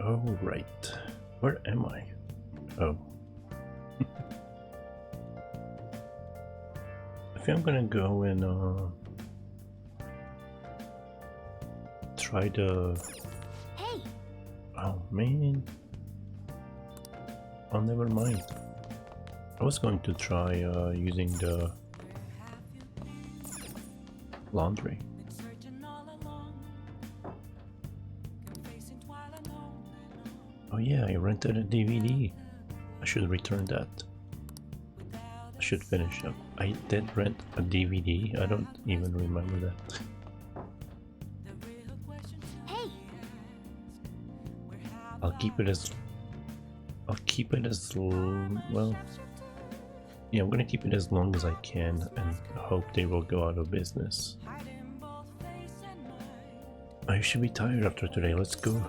Oh, right. Where am I? Oh. I think I'm gonna go and try the... Hey! Oh man. Oh, never mind. I was going to try using the laundry. Oh yeah, I rented a DVD. I should return that. I should finish up. I did rent a DVD. I don't even remember that. Hey! I'll keep it as well. Yeah, I'm gonna keep it as long as I can and hope they will go out of business. I should be tired after today. Let's go.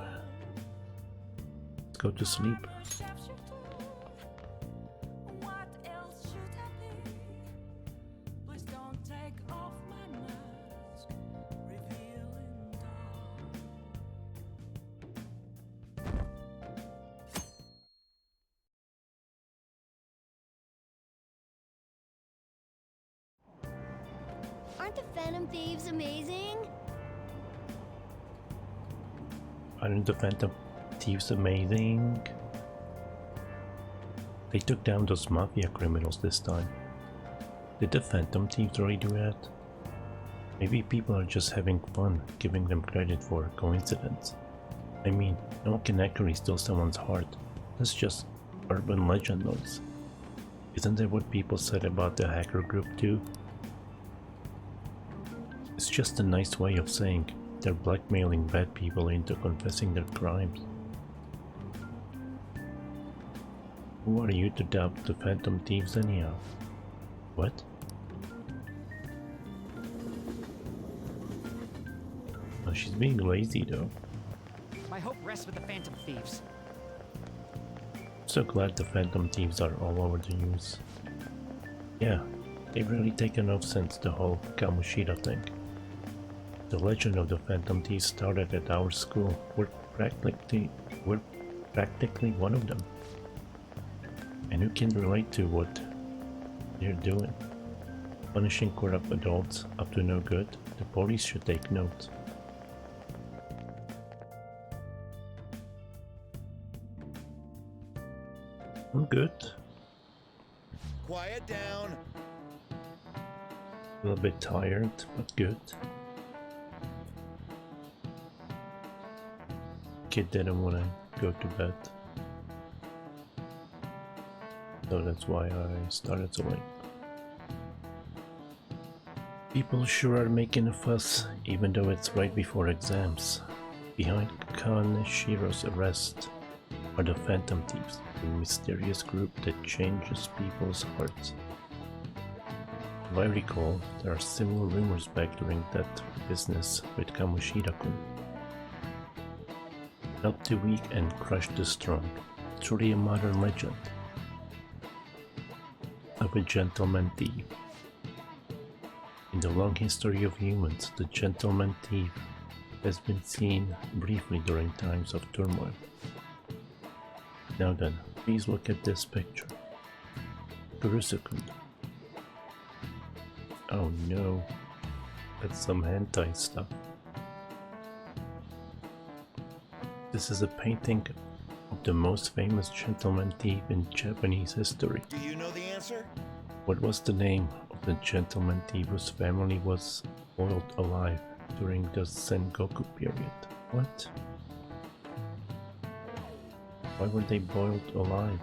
Let's go to sleep. Aren't the Phantom Thieves amazing? Aren't the Phantom Thieves amazing? They took down those mafia criminals this time. Did the Phantom Thieves really do that? Maybe people are just having fun, giving them credit for a coincidence. I mean, no one can actually steal someone's heart. That's just urban legend noise. Isn't that what people said about the hacker group too? It's just a nice way of saying they're blackmailing bad people into confessing their crimes. Who are you to doubt the Phantom Thieves anyhow? What? Oh, she's being lazy though. My hope rests with the Phantom Thieves. So glad the Phantom Thieves are all over the news. Yeah, they've really taken off since the whole Kamoshida thing. The legend of the Phantom Thieves started at our school. We're practically one of them. And who can relate to what they're doing? Punishing corrupt adults up to no good? The police should take note. I'm good. Quiet down. A little bit tired, but good. Kid didn't want to go to bed. So that's why I started so late. People sure are making a fuss, even though it's right before exams. Behind Kaneshiro's arrest are the Phantom Thieves, a mysterious group that changes people's hearts. If I recall, there are similar rumors back during that business with Kamoshida-kun. Help the weak and crush the strong. Truly a modern legend of a gentleman thief. In the long history of humans, the gentleman thief has been seen briefly during times of turmoil. Now then, please look at this picture. Kurusu-kun. Oh no, that's some hentai stuff. This is a painting of the most famous gentleman thief in Japanese history. Do you know the answer? What was the name of the gentleman thief whose family was boiled alive during the Sengoku period? What? Why were they boiled alive?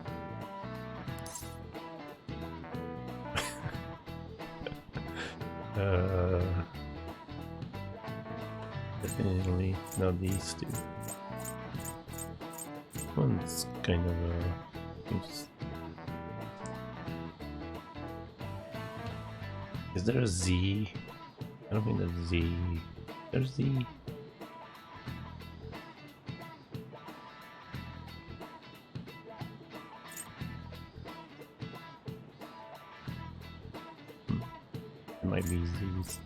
Definitely not these two. One's kind of is there a Z? I don't think there's Z. There's Z. It might be Z's.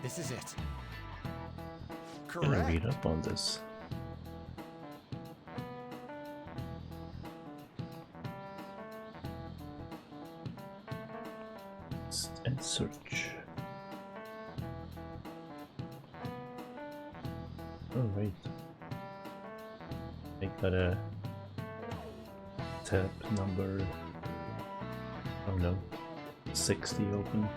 This is it. Gonna correct. read up on this. And search. Alright. I got a tab number, I don't know, 60 open.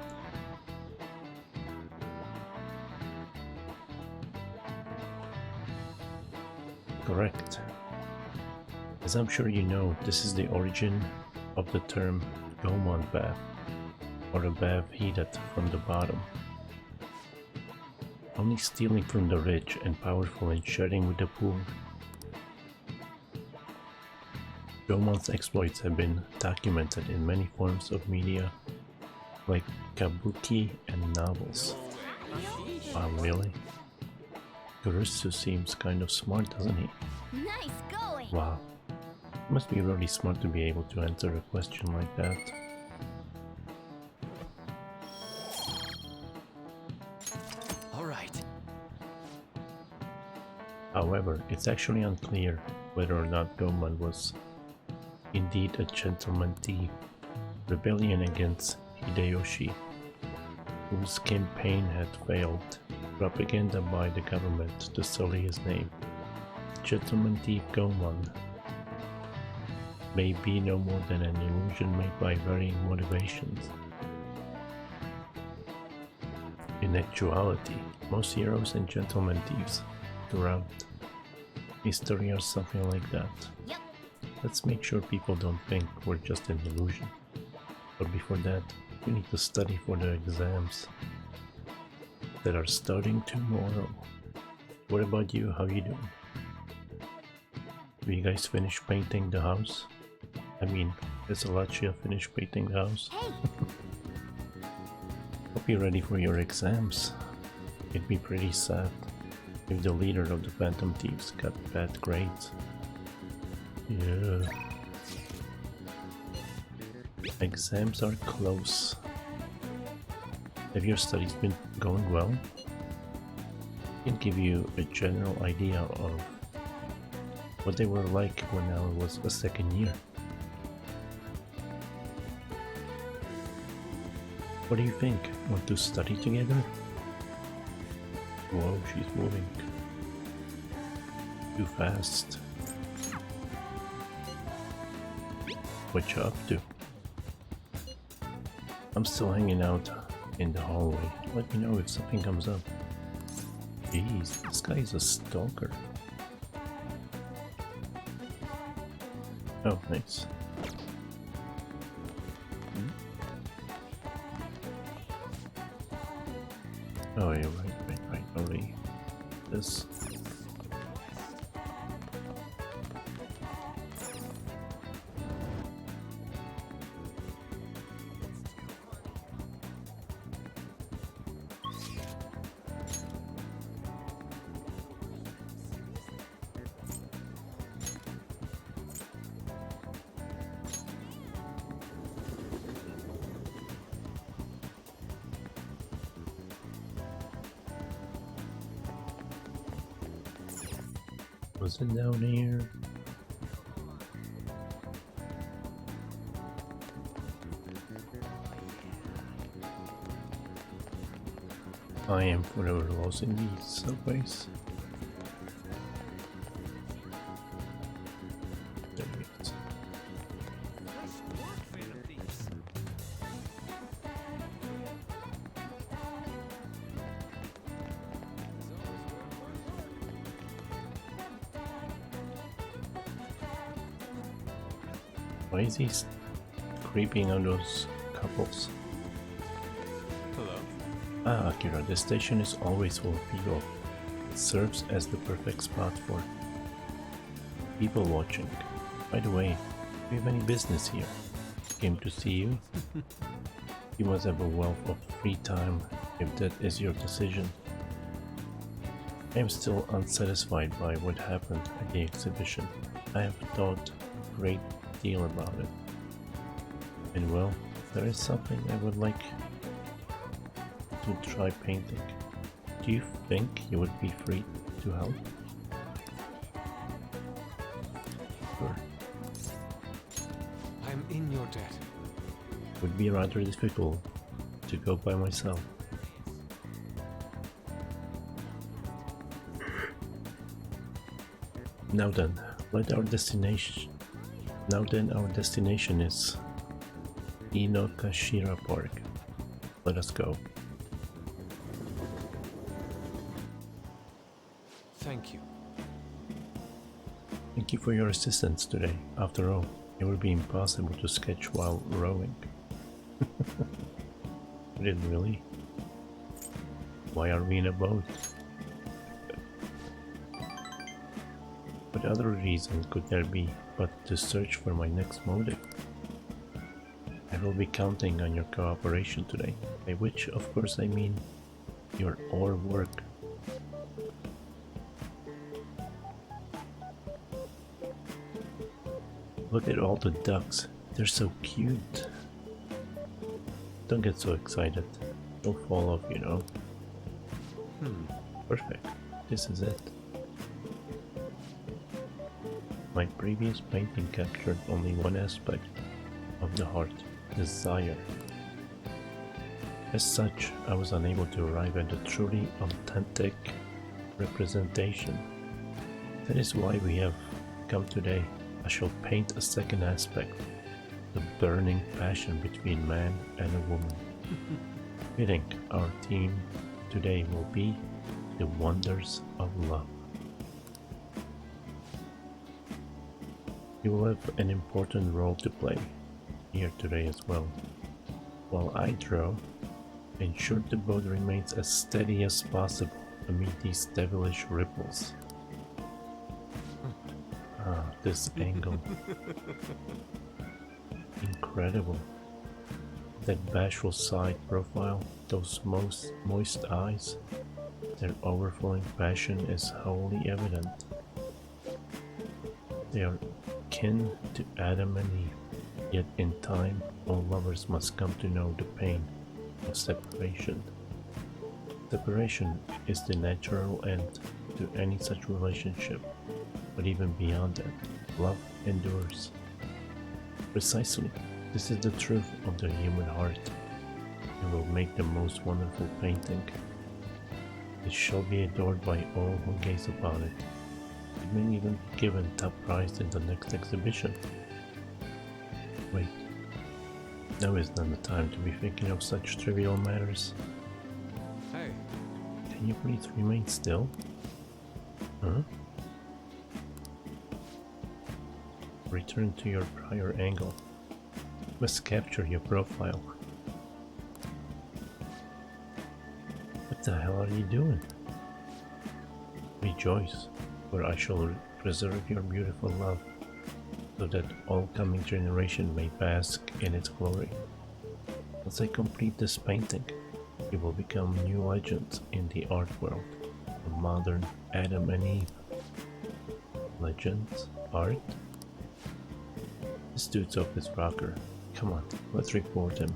Correct. As I'm sure you know, this is the origin of the term Goemon bath, or a bath heated from the bottom. Only stealing from the rich and powerful and sharing with the poor. Goemon's exploits have been documented in many forms of media, like kabuki and novels. Wow, really? Kurisu seems kind of smart, doesn't he? Nice going. Wow. Must be really smart to be able to answer a question like that. All right. However, it's actually unclear whether or not Goemon was indeed a gentleman thief. Rebellion against Hideyoshi, whose campaign had failed. Propaganda by the government to sully his name. Gentleman thief Goemon may be no more than an illusion made by varying motivations. In actuality, most heroes and gentleman thieves throughout history are something like that. Yep. Let's make sure people don't think we're just an illusion. But before that, we need to study for the exams that are starting tomorrow. What about you? How you doing? Have you guys finished painting the house? I mean, has Alachia finished painting the house? Hey, Hope you're ready for your exams. It'd be pretty sad if the leader of the Phantom Thieves got bad grades. Yeah. Exams are close. Have your studies been going well? I can give you a general idea of what they were like when I was a second year. What do you think? Want to study together? Whoa, she's moving too fast. What you up to? I'm still hanging out in the hallway. Let me know if something comes up. Jeez, this guy is a stalker. Oh, nice. Oh, yeah, right. Already. This. Was it down here? I am forever lost in these subways. There it is. Why is he creeping on those couples? Hello. Ah, Akira, the station is always full of people. It serves as the perfect spot for people watching. By the way, do you have any business here? Came to see you? You must have a wealth of free time if that is your decision. I am still unsatisfied by what happened at the exhibition. I have thought a great deal about it. And well, there is something I would like to try painting. Do you think you would be free to help? Sure. I'm in your debt. Would be rather difficult to go by myself. Now then, our destination is Inokashira Park. Let us go. Thank you. Thank you for your assistance today. After all, it would be impossible to sketch while rowing. Would it really? Why are we in a boat? What other reason could there be but to search for my next motive? I will be counting on your cooperation today, by which of course I mean your oar work. Look at all the ducks, they're so cute. Don't get so excited, don't fall off, you know. Perfect, this is it. My previous painting captured only one aspect of the heart, desire. As such, I was unable to arrive at a truly authentic representation. That is why we have come today. I shall paint a second aspect, the burning passion between man and a woman. Fitting, our theme today will be the wonders of love. You will have an important role to play here today as well. While I draw, ensure the boat remains as steady as possible amid these devilish ripples. Ah, this angle. Incredible. That bashful side profile, those moist eyes, their overflowing passion is wholly evident. They are kin to Adam and Eve, yet in time all lovers must come to know the pain of separation. Separation is the natural end to any such relationship, but even beyond that, love endures. Precisely, this is the truth of the human heart. It will make the most wonderful painting. It shall be adored by all who gaze upon it. It may even be given top prize in the next exhibition. Wait, now is not the time to be thinking of such trivial matters. Hey, Can you please remain still? Huh? Return to your prior angle. Must capture your profile. What the hell are you doing? Rejoice, for I shall preserve your beautiful love, so that all coming generation may bask in its glory. As I complete this painting, you will become new legends in the art world, a modern Adam and Eve. Legends? Art? This dude's off his rocker. Come on, let's report him.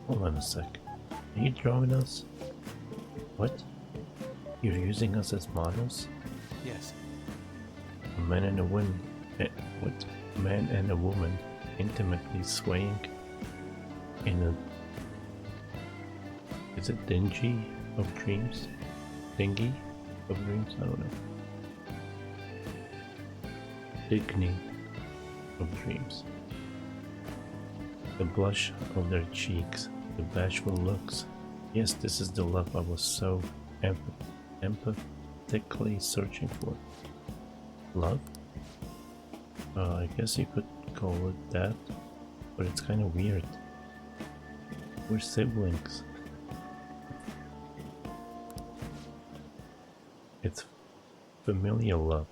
Hold on a sec. Are you drawing us? What? You're using us as models? yes. A man and a woman. What? A man and a woman intimately swaying in a. Is it dingy of dreams? Dingy of dreams? I don't know. Digny of dreams. The blush of their cheeks, the bashful looks. Yes, this is the love I was so empathetically searching for. Love? I guess you could call it that, but it's kind of weird. We're siblings. It's familial love.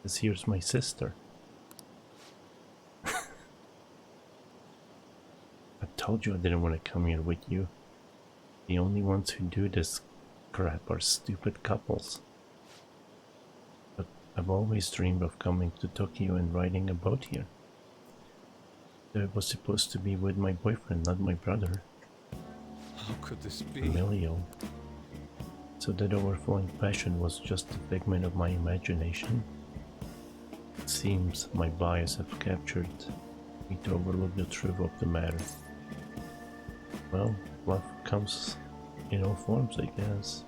This here's my sister. I told you I didn't want to come here with you. The only ones who do this crap are stupid couples. But I've always dreamed of coming to Tokyo and riding a boat here. I was supposed to be with my boyfriend, not my brother. How could this be? Familial. So that overflowing passion was just a figment of my imagination? It seems my bias have captured me to overlook the truth of the matter. Well, love comes in all forms, I guess.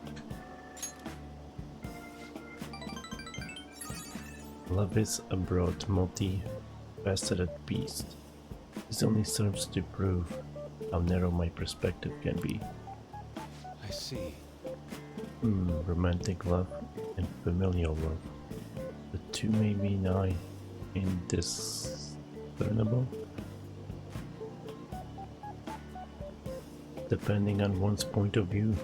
Love is a broad, multi-faceted beast. This only serves to prove how narrow my perspective can be. I see. Romantic love and familial love. The two may be nigh indiscernible, depending on one's point of view.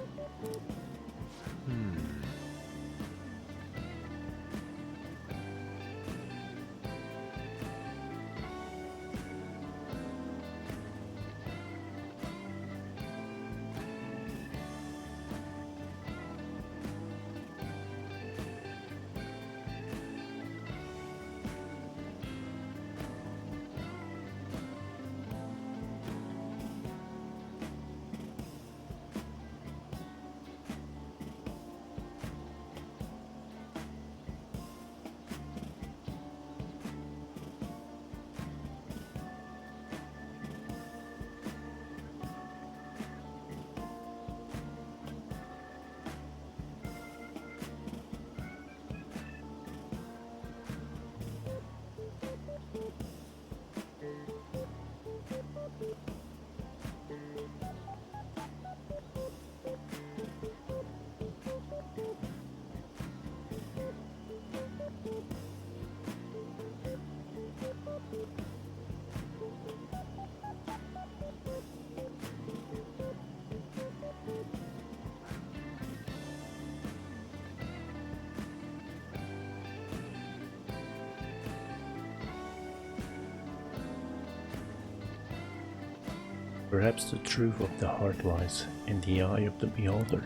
Perhaps the truth of the heart lies in the eye of the beholder.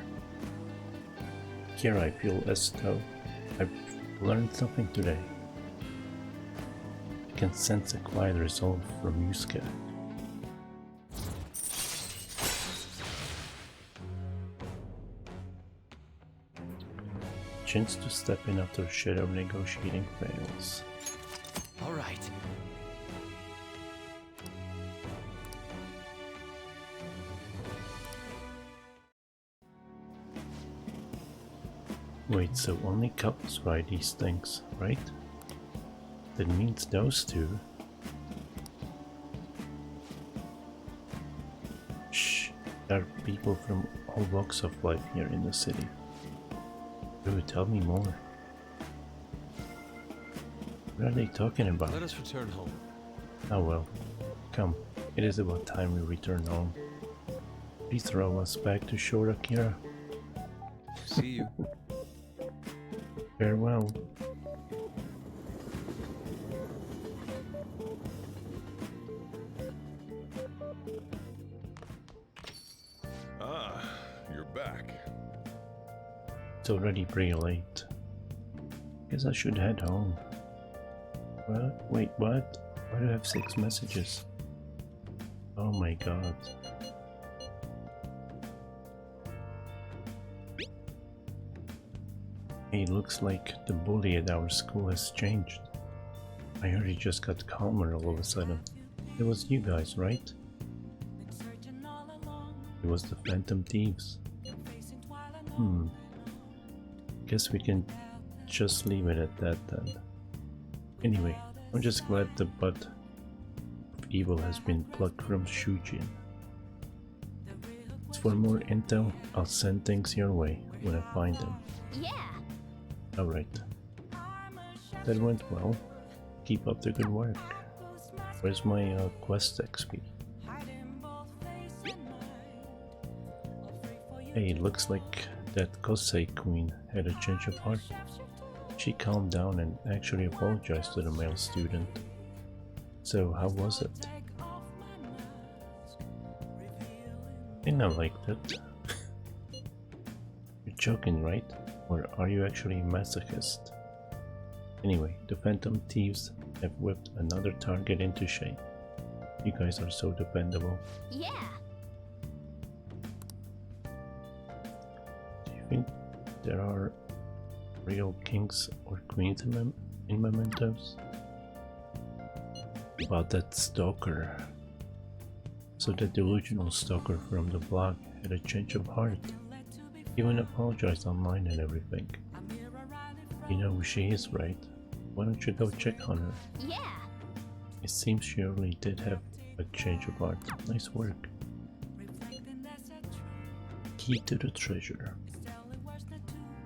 Here I feel as though I've learned something today. I can sense a quiet resolve from Yusuke. Chance to step in after shadow negotiating fails. All right. Wait, so only couples write these things, right? That means those two. Shh, there are people from all walks of life here in the city. Ooh, tell me more. What are they talking about? Let us return home. Oh well, come, it is about time we return home. Please throw us back to shore, Akira. See you. Farewell. Ah, you're back. It's already pretty late. Guess I should head home. What? Wait, what? Why do I have 6 messages? Oh my god. Hey, looks like the bully at our school has changed. I heard he just got calmer all of a sudden. It was you guys, right? It was the Phantom Thieves. Guess we can just leave it at that then. Anyway, I'm just glad the butt of evil has been plucked from Shujin. As for more intel, I'll send things your way when I find them. Yeah. Alright. That went well. Keep up the good work. Where's my quest XP? Hey, it looks like that Kosei queen had a change of heart. She calmed down and actually apologized to the male student. So how was it? I not like that. You're joking, right? Or are you actually a masochist? Anyway, the Phantom Thieves have whipped another target into shape. You guys are so dependable. Yeah. Do you think there are real kings or queens in mementos. About that stalker. So the delusional stalker from the blog had a change of heart. Even apologized online and everything. You know who she is, right? Why don't you go check on her? Yeah. It seems she really did have a change of heart. Nice work. Key to the treasure.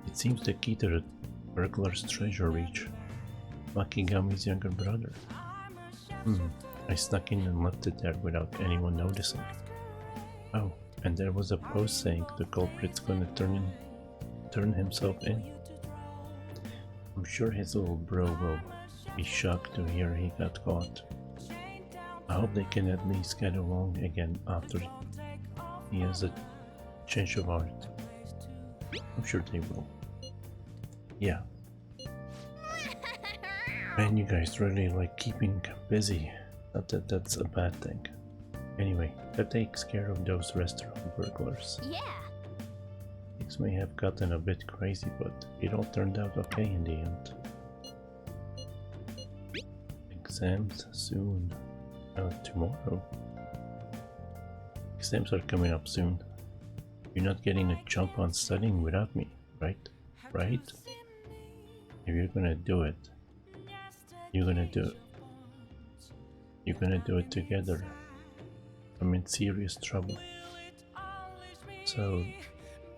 It seems the key to the burglar's treasure reached Makigami's younger brother. I snuck in and left it there without anyone noticing. Oh, and there was a post saying the culprit's gonna turn himself in. I'm sure his little bro will be shocked to hear he got caught. I hope they can at least get along again after he has a change of heart. I'm sure they will. Yeah. Man, you guys really like keeping busy. Not that that's a bad thing. Anyway, that takes care of those restaurant burglars. Yeah. Things may have gotten a bit crazy, but it all turned out okay in the end. Exams soon. Tomorrow. Exams are coming up soon. You're not getting a jump on studying without me, right? Right? If you're gonna do it, you're gonna do it. You're gonna do it together. I'm in serious trouble. So,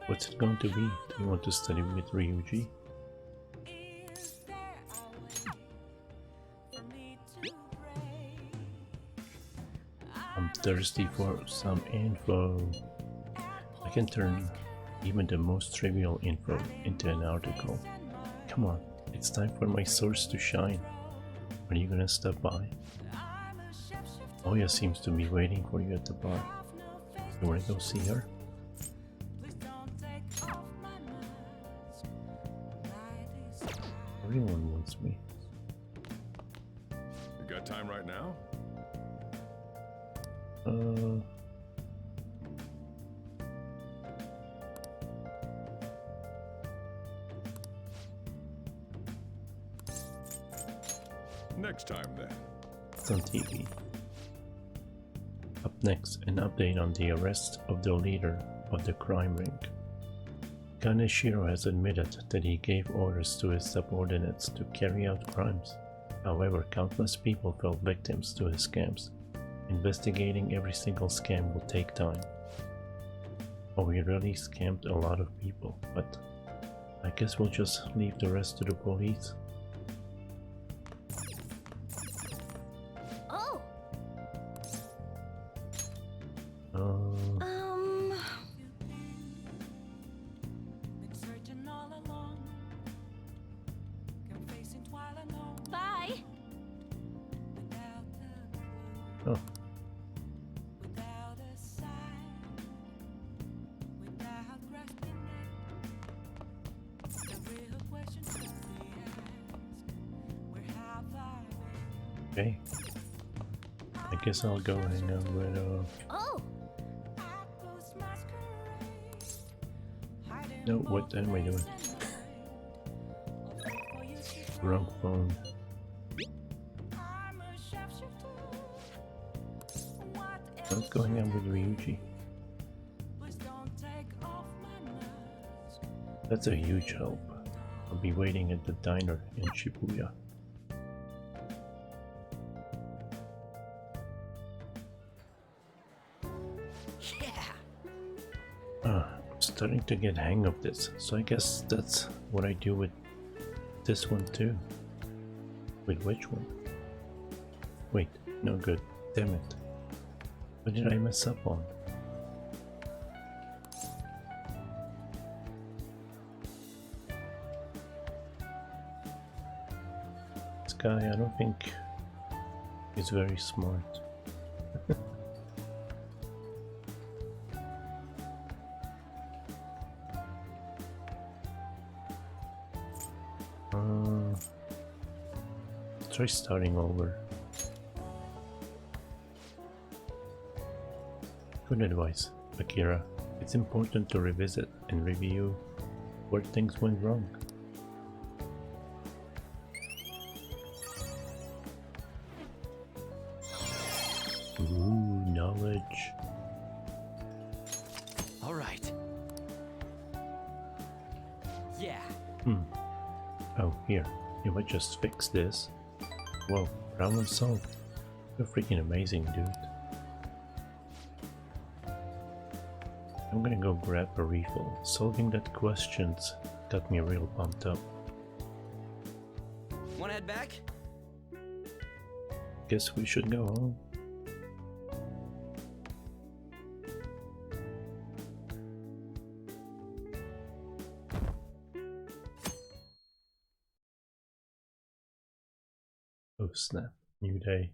what's it going to be? Do you want to study with Ryuji? I'm thirsty for some info. I can turn even the most trivial info into an article. Come on, it's time for my source to shine. Are you gonna stop by? Oya seems to be waiting for you at the bar. You wanna go see her? Everyone wants me. You got time right now? Next time then. It's on TV. Up next, an update on the arrest of the leader of the crime ring. Kaneshiro has admitted that he gave orders to his subordinates to carry out crimes. However, countless people fell victims to his scams. Investigating every single scam will take time. Oh, he really scammed a lot of people, but I guess we'll just leave the rest to the police. Oh. Bye. Oh. Okay. I guess I'll go hang out with Oh. no, what am I doing? Wrong phone. Let's go hang out with Ryuji. That's a huge help. I'll be waiting at the diner in Shibuya. I'm starting to get hang of this, so I guess that's what I do with this one too. With which one? Wait, no good. Damn it. What did I mess up on? This guy, I don't think he's very smart. Try starting over. Good advice, Akira. It's important to revisit and review where things went wrong. Ooh, knowledge. All right. Yeah. Oh, here. You might just fix this. Whoa, problem solved. You're freaking amazing, dude. I'm gonna go grab a refill. Solving that questions got me real pumped up. Wanna head back? Guess we should go home. Oh snap, new day.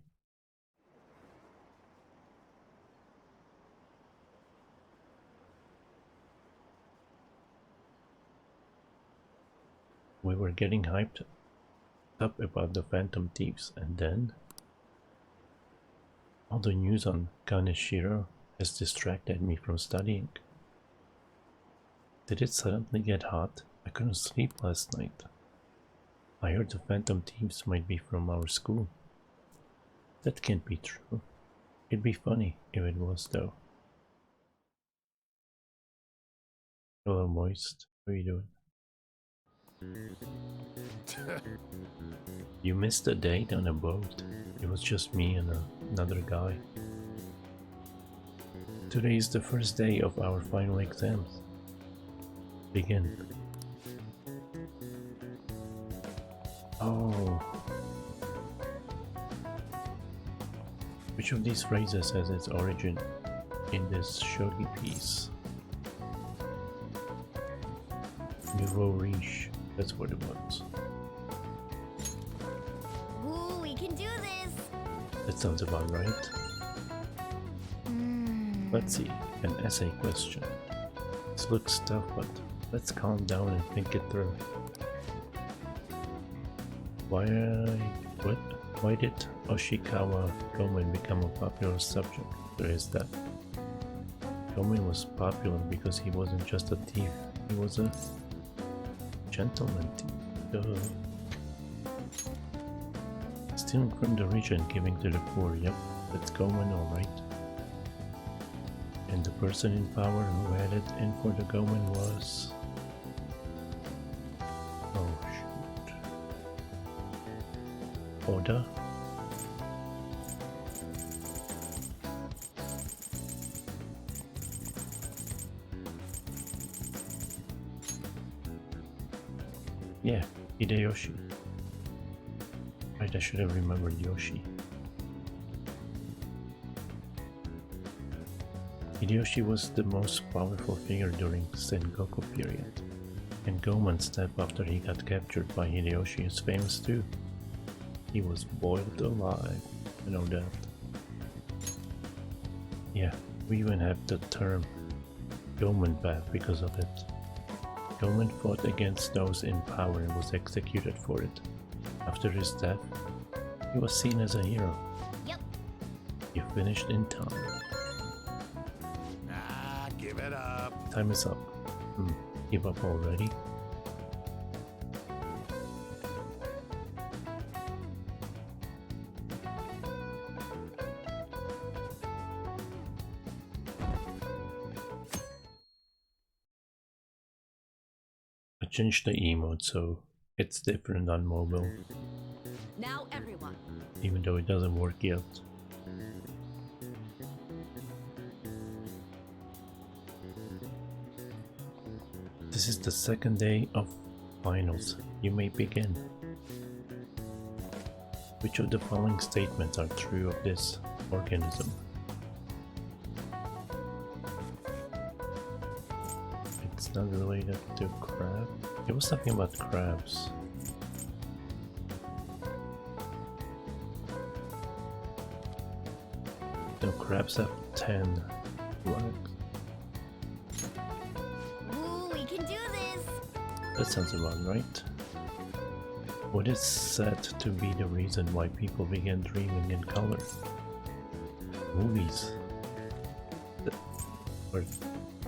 We were getting hyped up about the Phantom Thieves, and then all the news on Kaneshiro has distracted me from studying. Did it suddenly get hot? I couldn't sleep last night. I heard the Phantom Thieves might be from our school. That can't be true. It'd be funny if it was, though. Hello, Moist. How are you doing? You missed a date on a boat. It was just me and another guy. Today is the first day of our final exams. Begin. Oh. Which of these phrases has its origin in this shogi piece? Nouveau riche. That's what it was. Ooh, we can do this. That sounds about right. Let's see, an essay question. This looks tough, but let's calm down and think it through. Why did Oshikawa Gomen become a popular subject? There is that. Gomen was popular because he wasn't just a thief, he was a gentleman thief. Stealing from the rich and giving to the poor, yep, that's Gomen alright. And the person in power who had it in for the Gomen was... oh shoot... Oda? Yeah, Hideyoshi. Right, I should have remembered Yoshi. Hideyoshi was the most powerful figure during Sengoku period, and Gomen's step after he got captured by Hideyoshi is famous too. He was boiled alive, I know that. Yeah, we even have the term Gomen bath because of it. Gomen fought against those in power and was executed for it. After his death, he was seen as a hero. Yep. You finished in time. Ah, give it up. Time is up. Give up already? I changed the emote so it's different on mobile, Now everyone. even though it doesn't work yet. This is the second day of finals. You may begin. Which of the following statements are true of this organism? It's not related to crab. It was talking about crabs. No, crabs have 10 legs. Ooh, we can do this. That sounds about right. What is said to be the reason why people began dreaming in color? Movies. Or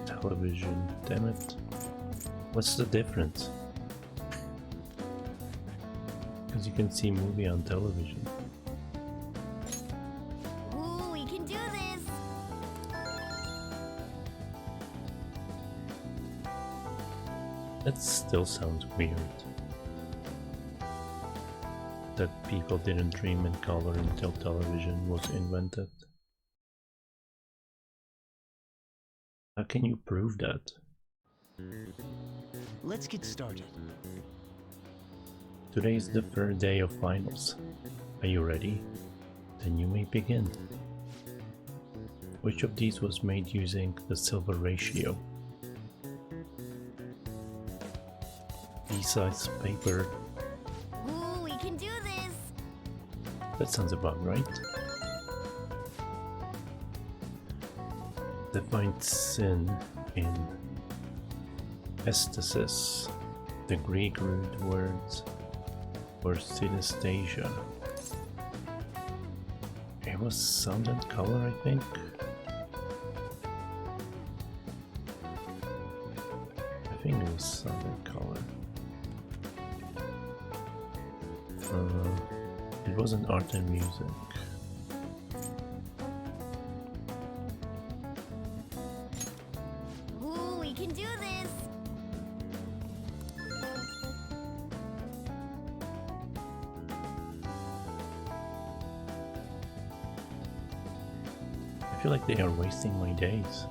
television, damn it. What's the difference? Because you can see movie on television. Ooh, we can do this. That still sounds weird. That people didn't dream in color until television was invented. How can you prove that? Let's get started. Today is the third day of finals. Are you ready? Then you may begin. Which of these was made using the silver ratio? B-size paper. Ooh, we can do this. That sounds about right. Define sin in estasis, the Greek root words for synesthesia. It was sound and color, I think. I think it was sound and color. It wasn't art and music. Ooh, we can do this. I feel like they are wasting my days.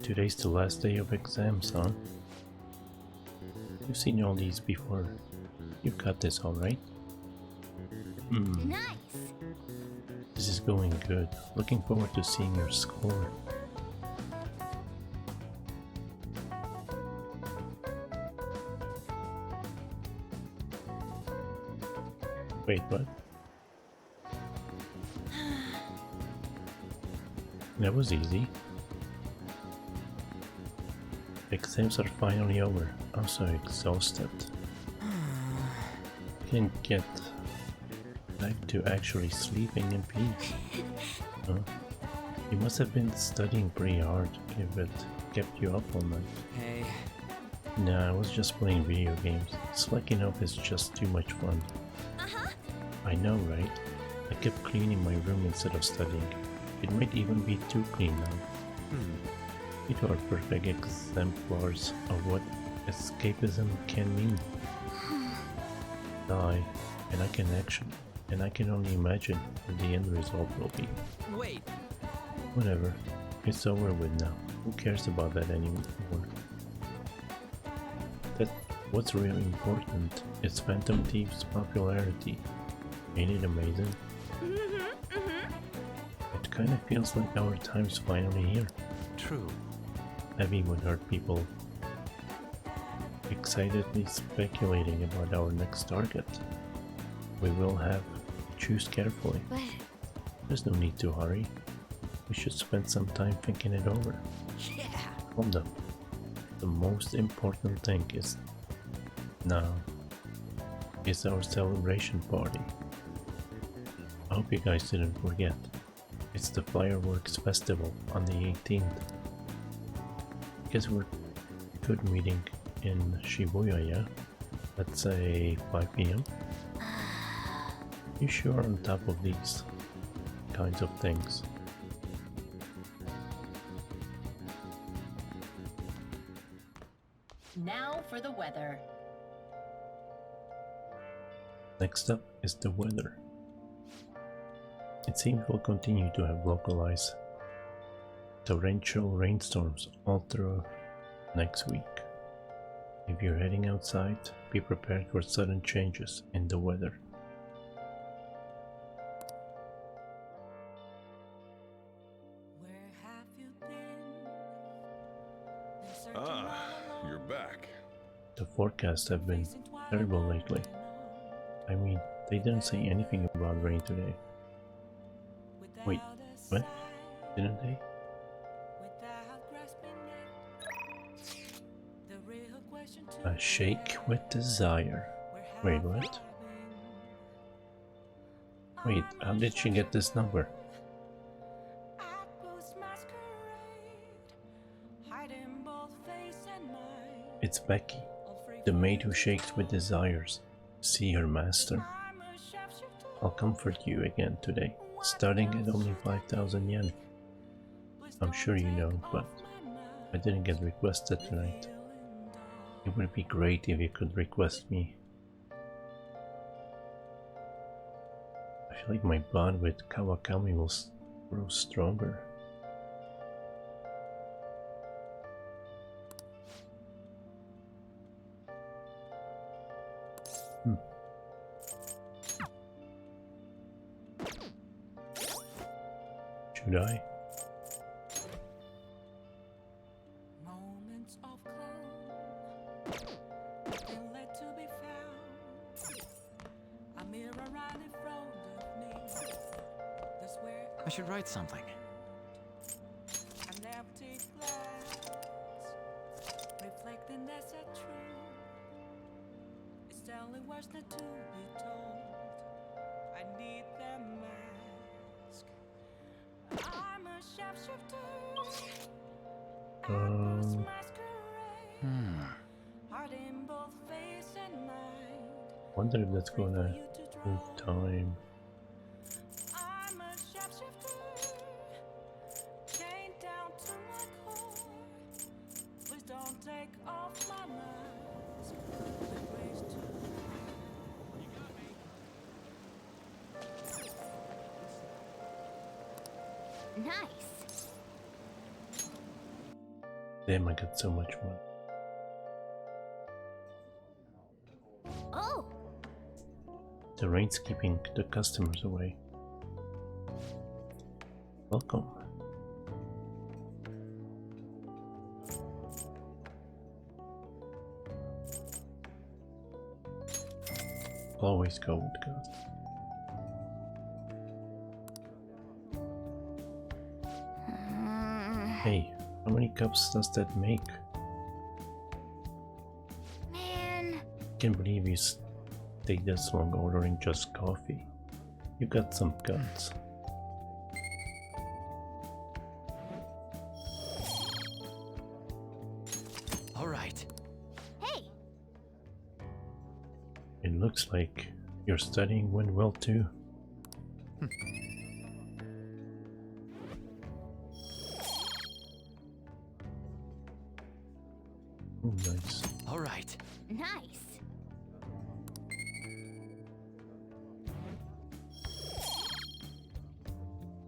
Today's the last day of exams, huh? You've seen all these before. You've got this, alright? Nice. This is going good. Looking forward to seeing your score. Wait, what? That was easy. Exams are finally over. I'm so exhausted. Can't get back to actually sleeping in peace. Huh? You must have been studying pretty hard if it kept you up all night. Hey, Nah, I was just playing video games. Slacking up is just too much fun. I know, right? I kept cleaning my room instead of studying. It might even be too clean now. It are perfect exemplars of what escapism can mean. Die, and I can only imagine what the end result will be. wait. Whatever, it's over with now. Who cares about that anymore? What's really important is Phantom Thief's popularity. Ain't it amazing? It kinda feels like our time's finally here. True. Heavy would hurt people excitedly speculating about our next target. We will have to choose carefully. But There's no need to hurry. We should spend some time thinking it over. Yeah. Hold up. The most important thing is now is our celebration party. I hope you guys didn't forget. It's the Fireworks Festival on the 18th. Guess we're good meeting in Shibuya, yeah? Let's say 5 p.m. You sure on top of these kinds of things? Now for the weather. Next up is the weather. It seems we'll continue to have localized torrential rainstorms all through next week. If you're heading outside, be prepared for sudden changes in the weather. Ah, you're back. The forecasts have been terrible lately. I mean, they didn't say anything about rain today. Wait, what? Didn't they? Without grasping it, the real question to A shake with desire. Wait, what? Wait, how did she get this number? It's Becky, the maid who shakes with desires. See her master. I'll comfort you again today, starting at only 5,000 yen. I'm sure you know, but I didn't get requested tonight. It would be great if you could request me. I feel like my bond with Kawakami will grow stronger. Should I? Moments of calm, nothing left to be found. A mirror right in front of me. That's where I should write something. an empty glass, reflecting that's a truth. It's telling words not to be told. I need that mask. I'm a sharpshooter. Apples masquerade. Heart in both face and mind. Wonder if that's gonna You to move draw. time. I'm a sharpshooter. Chained down to my core. Please don't take off my mask. The grace to Nice. Damn, I got so much money. Oh, The rain's keeping the customers away. Welcome. Always go with God. Hey, how many cups does that make? man. Can't believe you take this long ordering just coffee. You got some guts. All right. Hey, It looks like your studying went well too. Oh, nice. All right. nice.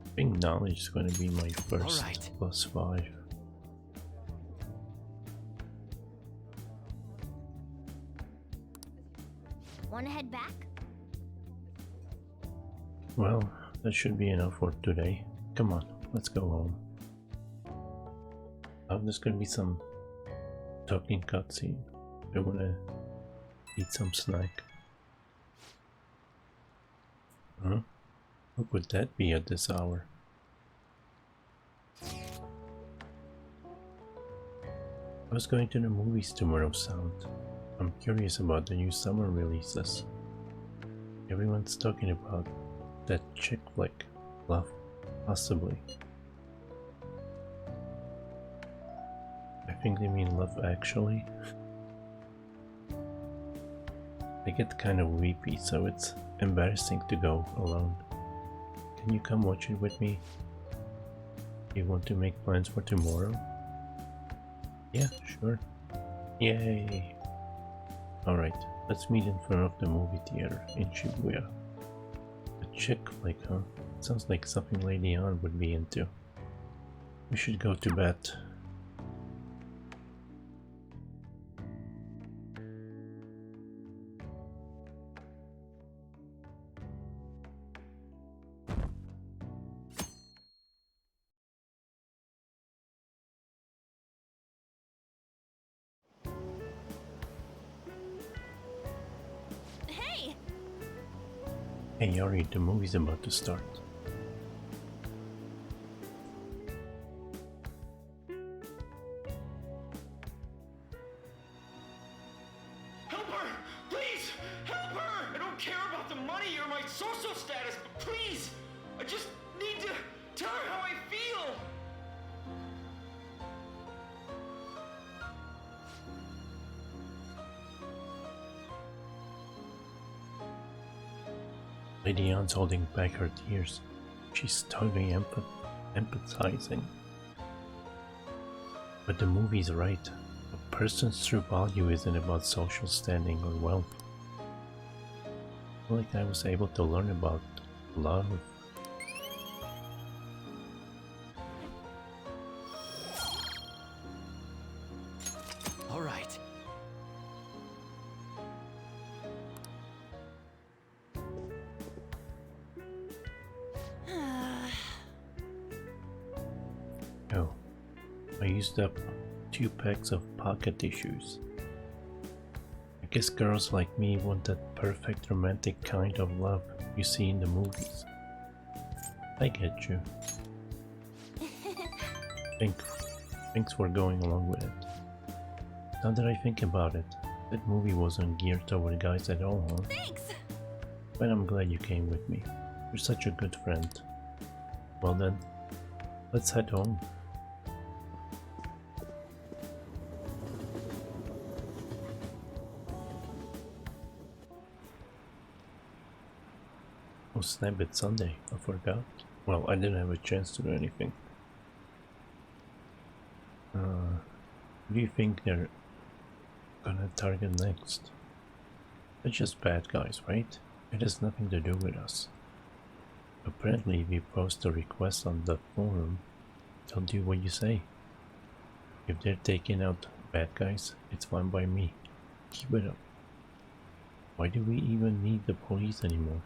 I think knowledge is going to be my first Alright. +5. Wanna head back? Well, that should be enough for today. Come on, let's go home. There's gonna be some talking cutscene. I wanna eat some snack. Huh? What would that be at this hour? I was going to the movies tomorrow, Sound. I'm curious about the new summer releases. Everyone's talking about that chick flick, Love, possibly. I think they mean Love Actually. I get kind of weepy, so it's embarrassing to go alone. Can you come watch it with me? You want to make plans for tomorrow? Yeah, sure. Yay! Alright, let's meet in front of the movie theater in Shibuya. A chick flick, huh? Sounds like something Lady Ann would be into. We should go to bed. Hey, Hey Yari, the movie's about to start. Lady Ann's holding back her tears. She's totally empathizing. But the movie's right. A person's true value isn't about social standing or wealth. I feel like I was able to learn about love. All right. Oh, I used up 2 packs of pocket tissues. I guess girls like me want that perfect romantic kind of love you see in the movies. I get you. Thanks for going along with it. Now that I think about it, that movie wasn't geared toward guys at all, huh? Thanks! But I'm glad you came with me. You're such a good friend. Well then, let's head home. Oh snap, it's Sunday. I forgot. Well, I didn't have a chance to do anything. Who do you think they're gonna target next? They're just bad guys, right? It has nothing to do with us. Apparently, if you post a request on the forum, they'll do what you say. If they're taking out bad guys, it's fine by me. Keep it up. Why do we even need the police anymore?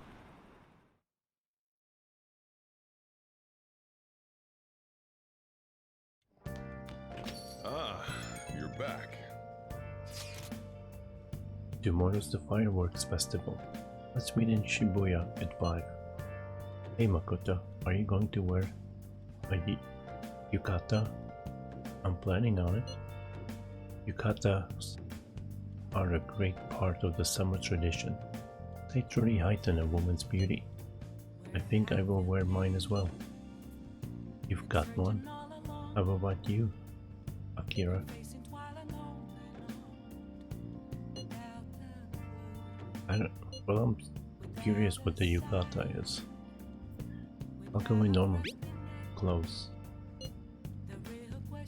Ah, you're back. Tomorrow's the fireworks festival. Let's meet in Shibuya at 5. Hey Makoto, are you going to wear a yukata? I'm planning on it. Yukatas are a great part of the summer tradition. They truly heighten a woman's beauty. I think I will wear mine as well. You've got one? How about you, Akira? Well, I'm curious what the yukata is. I'll go in normal clothes.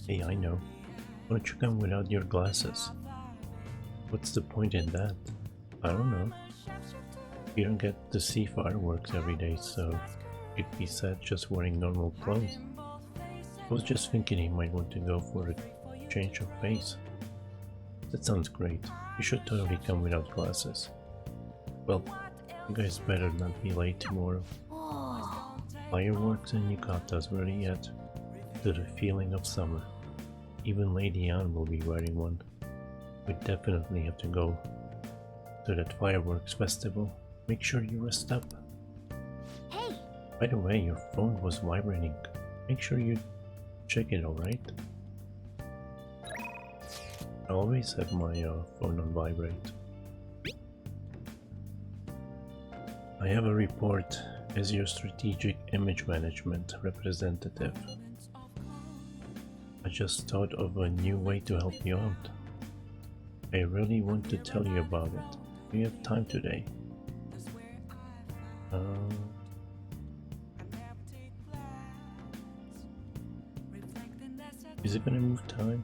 Hey, I know. Why don't you come without your glasses? What's the point in that? I don't know. You don't get to see fireworks every day, so it'd be sad just wearing normal clothes. I was just thinking he might want to go for a change of pace. That sounds great. You should totally come without glasses. Well, you guys better not be late tomorrow. Whoa. Fireworks and yukatas really add to the feeling of summer. Even Lady Anne will be wearing one. We definitely have to go to that fireworks festival. Make sure you rest up. Hey, By the way, your phone was vibrating. Make sure you check it, alright? I always have my phone on vibrate. I have a report as your strategic image management representative. I just thought of a new way to help you out. I really want to tell you about it. Do you have time today? Is it gonna move time?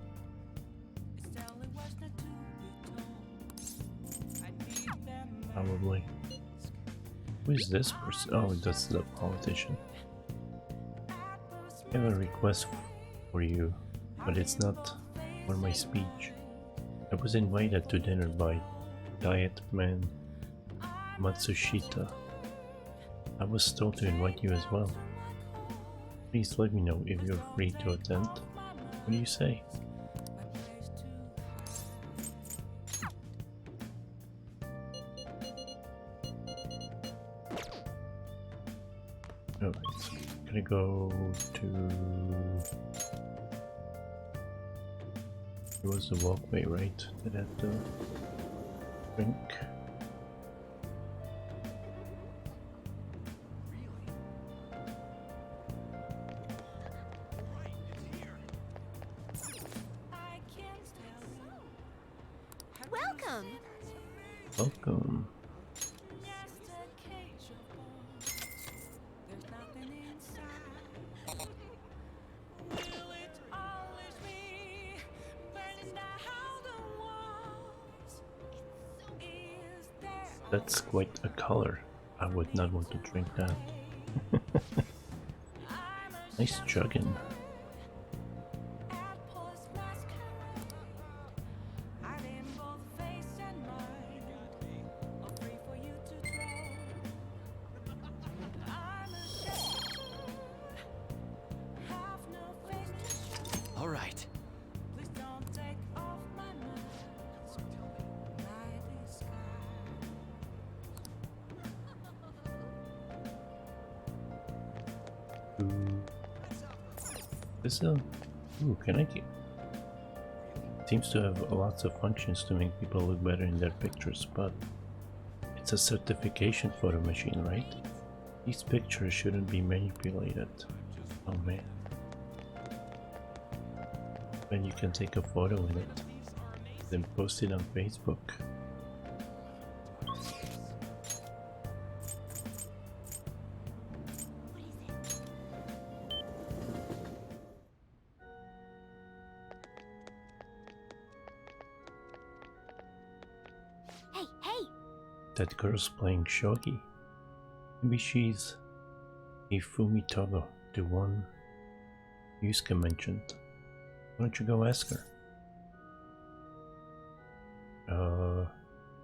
Probably. Who is this person? Oh, that's the politician. I have a request for you, but it's not for my speech. I was invited to dinner by Diet Man Matsushita. I was told to invite you as well. Please let me know if you're free to attend. What do you say? Alright, gonna go to... It was the walkway, right? That had the drink. welcome. Welcome. That's quite a color. I would not want to drink that. Nice chugging. at post mascara. I name both face and mind, all free for you to throw. I'm ashamed, have no face to show. All right. Please don't take off my mask, my disguise. This ooh, can I get? Seems to have lots of functions to make people look better in their pictures, but it's a certification for a machine, right? These pictures shouldn't be manipulated. Oh man. Then you can take a photo in it, then post it on Facebook. Hey, hey! That girl's playing shogi. Maybe she's Ifumi Togo, the one Yusuke mentioned. Why don't you go ask her?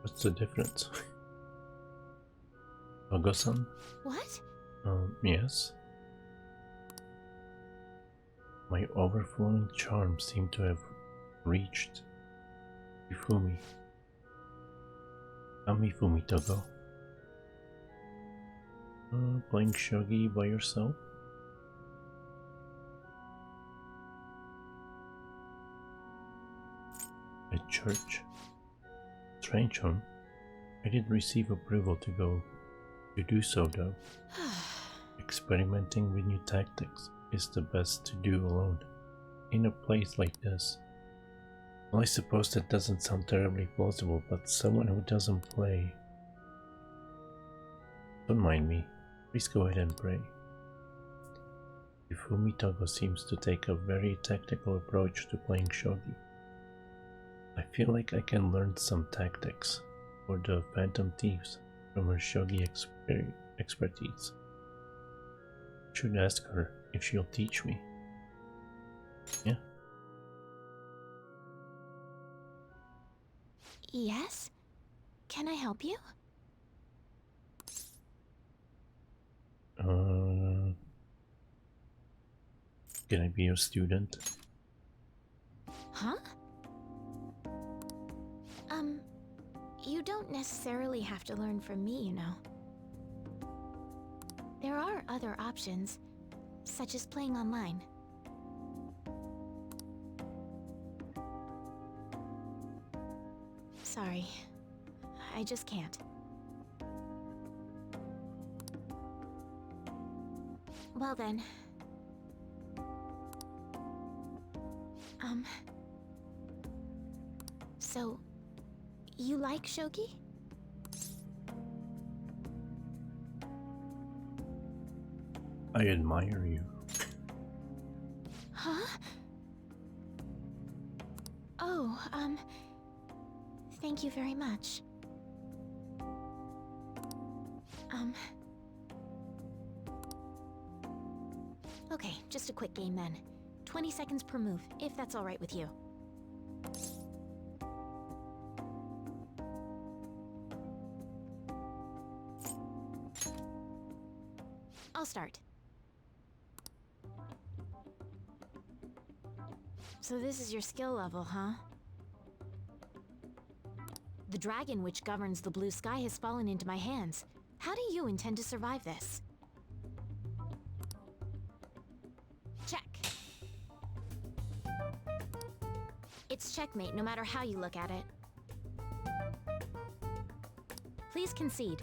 What's the difference? Togo-san? What? Yes. My overflowing charm seemed to have reached Ifumi. I'm Ifumi Togo. Playing shogi by yourself? At church? Strange, huh? I didn't receive approval to do so though. Experimenting with new tactics is the best to do alone, in a place like this. Well, I suppose that doesn't sound terribly plausible, but someone who doesn't play... Don't mind me, please go ahead and pray. Ifumi Togo seems to take a very tactical approach to playing shogi. I feel like I can learn some tactics for the Phantom Thieves from her shogi expertise. Should ask her if she'll teach me. Yeah. Yes? Can I help you? Can I be your student? Huh? You don't necessarily have to learn from me, you know. There are other options, such as playing online. Sorry, I just can't. Well then. So, you like shogi? I admire you. Huh? Oh, thank you very much. Okay, just a quick game then. 20 seconds per move, if that's alright with you. I'll start. So this is your skill level, huh? The dragon which governs the blue sky has fallen into my hands. How do you intend to survive this? Check. It's checkmate no matter how you look at it. Please concede.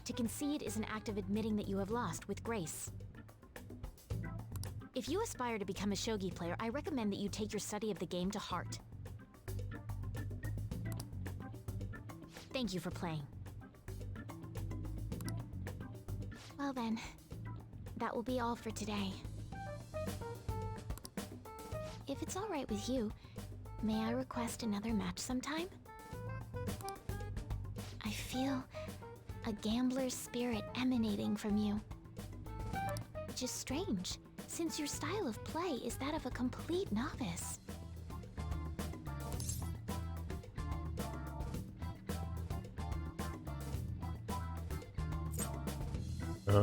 To concede is an act of admitting that you have lost with grace. If you aspire to become a shogi player, I recommend that you take your study of the game to heart. Thank you for playing. Well then, that will be all for today. if it's alright with you, may I request another match sometime? I feel a gambler's spirit emanating from you. Which is strange, since your style of play is that of a complete novice.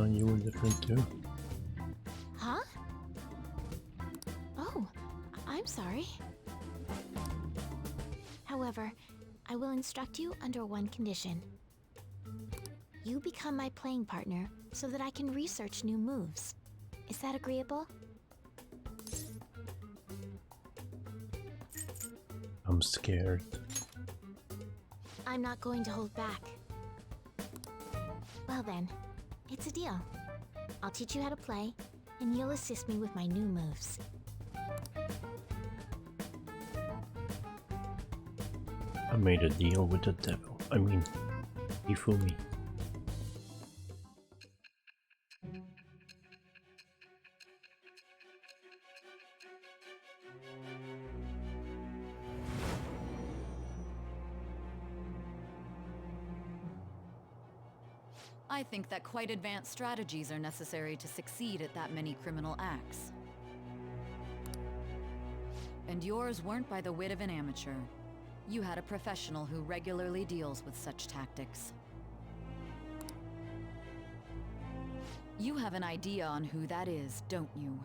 You were different too. Huh? Oh, I'm sorry. However, I will instruct you under one condition. You become my playing partner so that I can research new moves. Is that agreeable? I'm scared. I'm not going to hold back. Well then, it's a deal. I'll teach you how to play, and you'll assist me with my new moves. I made a deal with the devil. I mean, Ifumi. I think that quite advanced strategies are necessary to succeed at that many criminal acts. And yours weren't by the wit of an amateur. You had a professional who regularly deals with such tactics. You have an idea on who that is, don't you?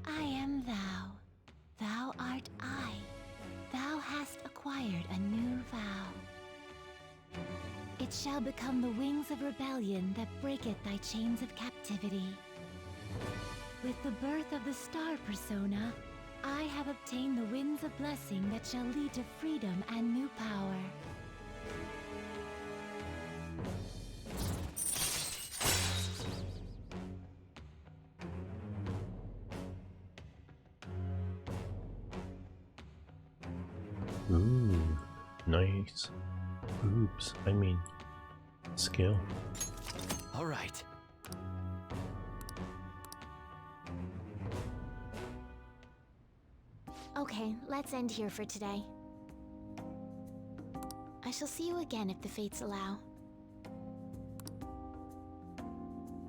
I am thou. Thou art I. Thou hast acquired a new vow. It shall become the wings of rebellion that breaketh thy chains of captivity. With the birth of the star persona, I have obtained the winds of blessing that shall lead to freedom and new power. Ooh, nice. Oops, I mean, skill. All right. Okay, let's end here for today. I shall see you again if the fates allow.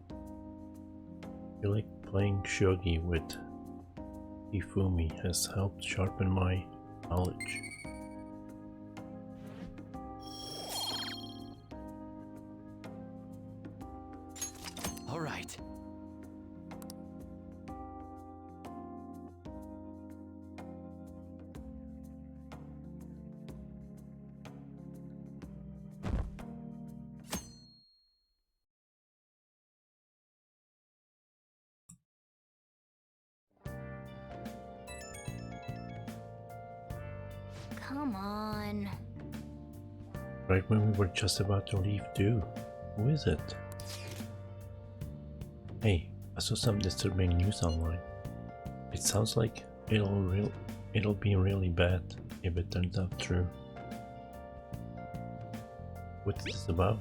I feel like playing shogi with Ifumi has helped sharpen my knowledge. All right. Come on. Right when we were just about to leave too. Who is it? Hey, I saw some disturbing news online. It sounds like it'll be really bad if it turns out true. What's this about?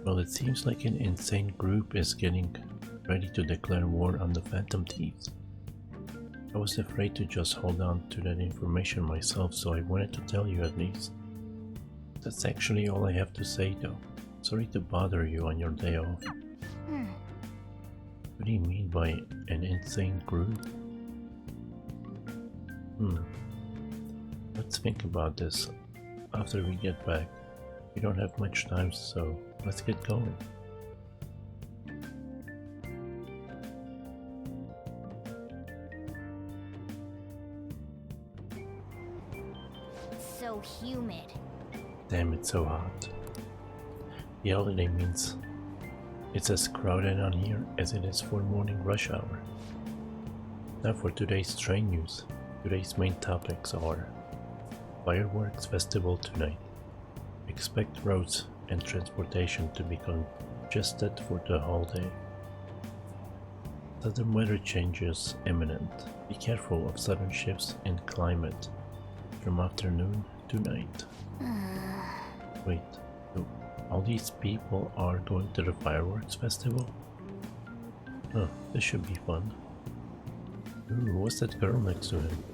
Well, it seems like an insane group is getting ready to declare war on the Phantom Thieves. I was afraid to just hold on to that information myself, so I wanted to tell you at least. That's actually all I have to say though. Sorry to bother you on your day off. What do you mean by an insane group? Let's think about this after we get back. We don't have much time, so let's get going. So humid. Damn, it's so hot. The holiday means it's as crowded on here as it is for morning rush hour. Now for today's train news. Today's main topics are Fireworks Festival tonight. Expect roads and transportation to be congested for the whole day. Sudden weather changes imminent. Be careful of sudden shifts in climate from afternoon to night. Wait, All these people are going to the fireworks festival? Oh, this should be fun. Ooh, what's that girl next to him?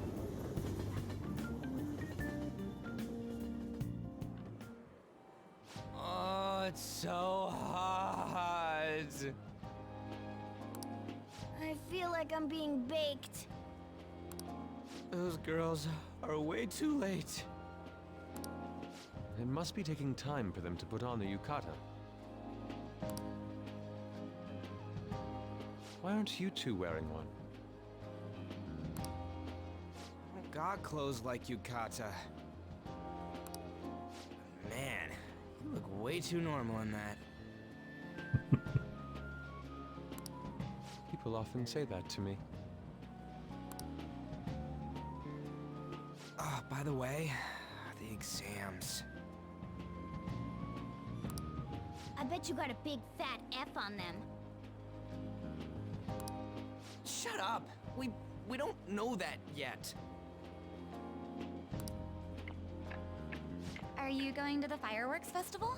Oh, it's so hot. I feel like I'm being baked. Those girls are way too late. It must be taking time for them to put on the yukata. Why aren't you two wearing one? I got clothes like yukata. Man, you look way too normal in that. People often say that to me. Oh, by the way, the exams. I bet you got a big fat F on them. Shut up! We don't know that yet. Are you going to the fireworks festival?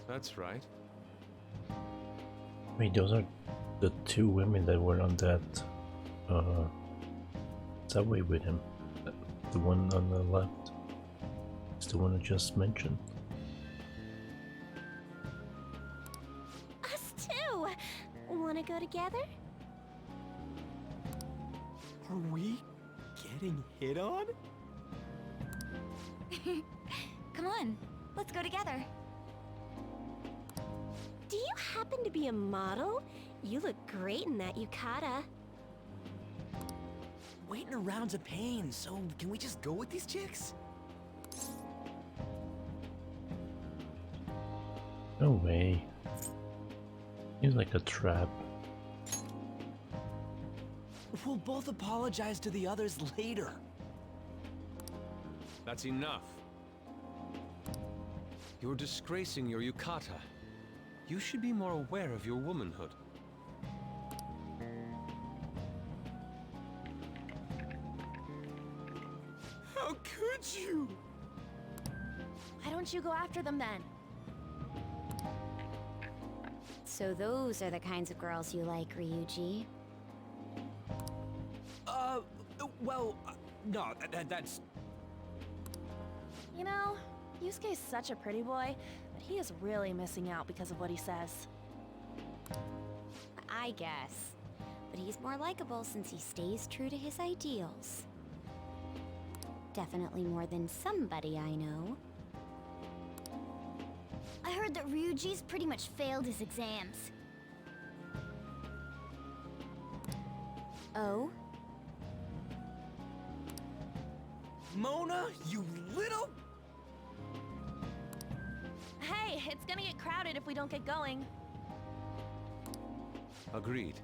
That's right. Wait, those are the two women that were on that subway with him. The one on the left is the one I just mentioned. Us too! Wanna go together? Are we getting hit on? Come on, let's go together. Do you happen to be a model? You look great in that yukata. Waiting around's a pain, so can we just go with these chicks? No way. He's like a trap. We'll both apologize to the others later. That's enough. You're disgracing your yukata. You should be more aware of your womanhood. How could you? Why don't you go after them then? So those are the kinds of girls you like, Ryuji. No, that's... You know, Yusuke's such a pretty boy, but he is really missing out because of what he says. I guess. But he's more likable since he stays true to his ideals. Definitely more than somebody I know. I heard that Ryuji's pretty much failed his exams. Oh? Mona, you little... Hey, it's gonna get crowded if we don't get going. Agreed.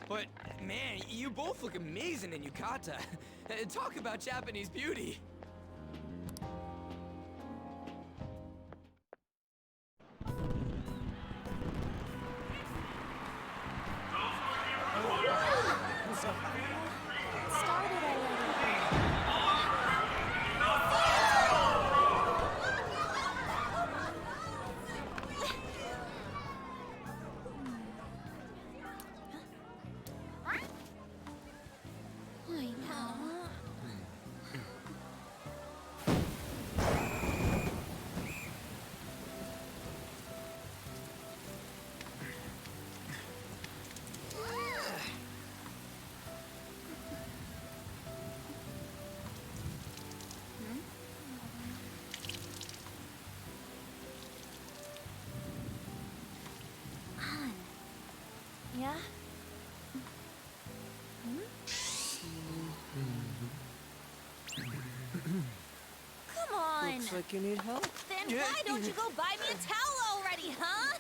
But, man, you both look amazing in yukata. Talk about Japanese beauty. Started already. I know. Yeah? Come on! Looks like you need help. Then why don't you go buy me a towel already, huh?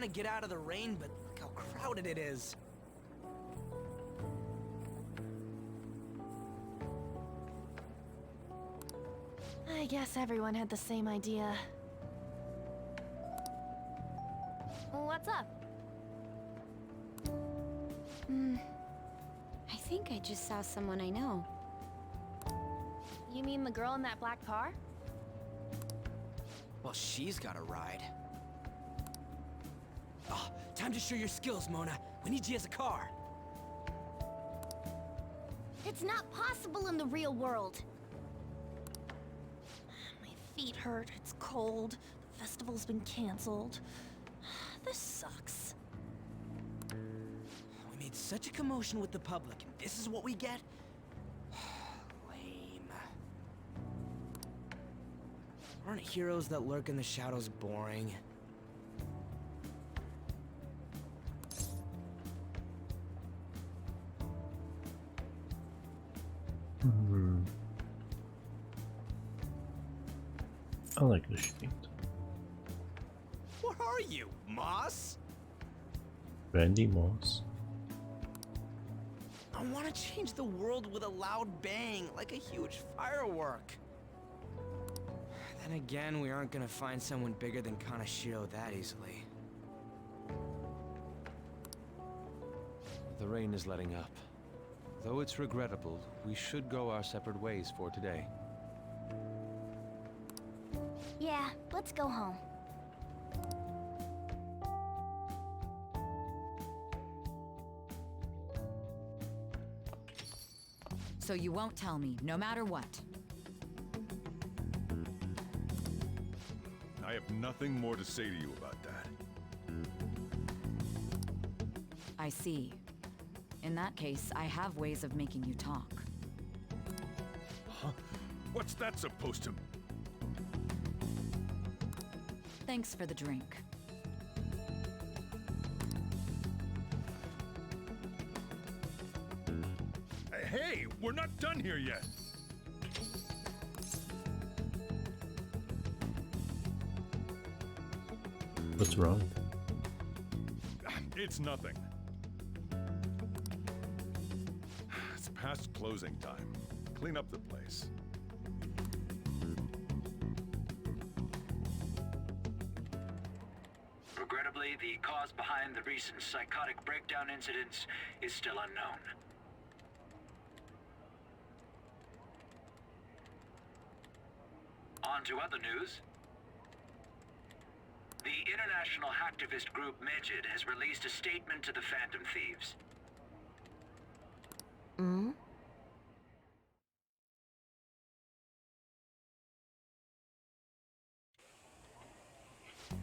to get out of the rain, but look how crowded it is. I guess everyone had the same idea. What's up? I think I just saw someone I know. You mean the girl in that black car? Well, she's got a ride. Oh, time to show your skills, Mona. We need you as a car. It's not possible in the real world. My feet hurt, it's cold, the festival's been canceled. This sucks. We made such a commotion with the public, and this is what we get? Lame. Aren't heroes that lurk in the shadows boring? I like the sheet. What are you, Moss? Randy Moss. I want to change the world with a loud bang, like a huge firework. Then again, we aren't gonna find someone bigger than Kanashiro that easily. The rain is letting up. Though it's regrettable, we should go our separate ways for today. Yeah, let's go home. So you won't tell me, no matter what. I have nothing more to say to you about that. I see. In that case, I have ways of making you talk. Huh? What's that supposed to... Thanks for the drink. Hey, we're not done here yet! What's wrong? It's nothing. It's past closing time. Clean up the place. Regrettably, the cause behind the recent psychotic breakdown incidents is still unknown. On to other news. The international hacktivist group Megid has released a statement to the Phantom Thieves.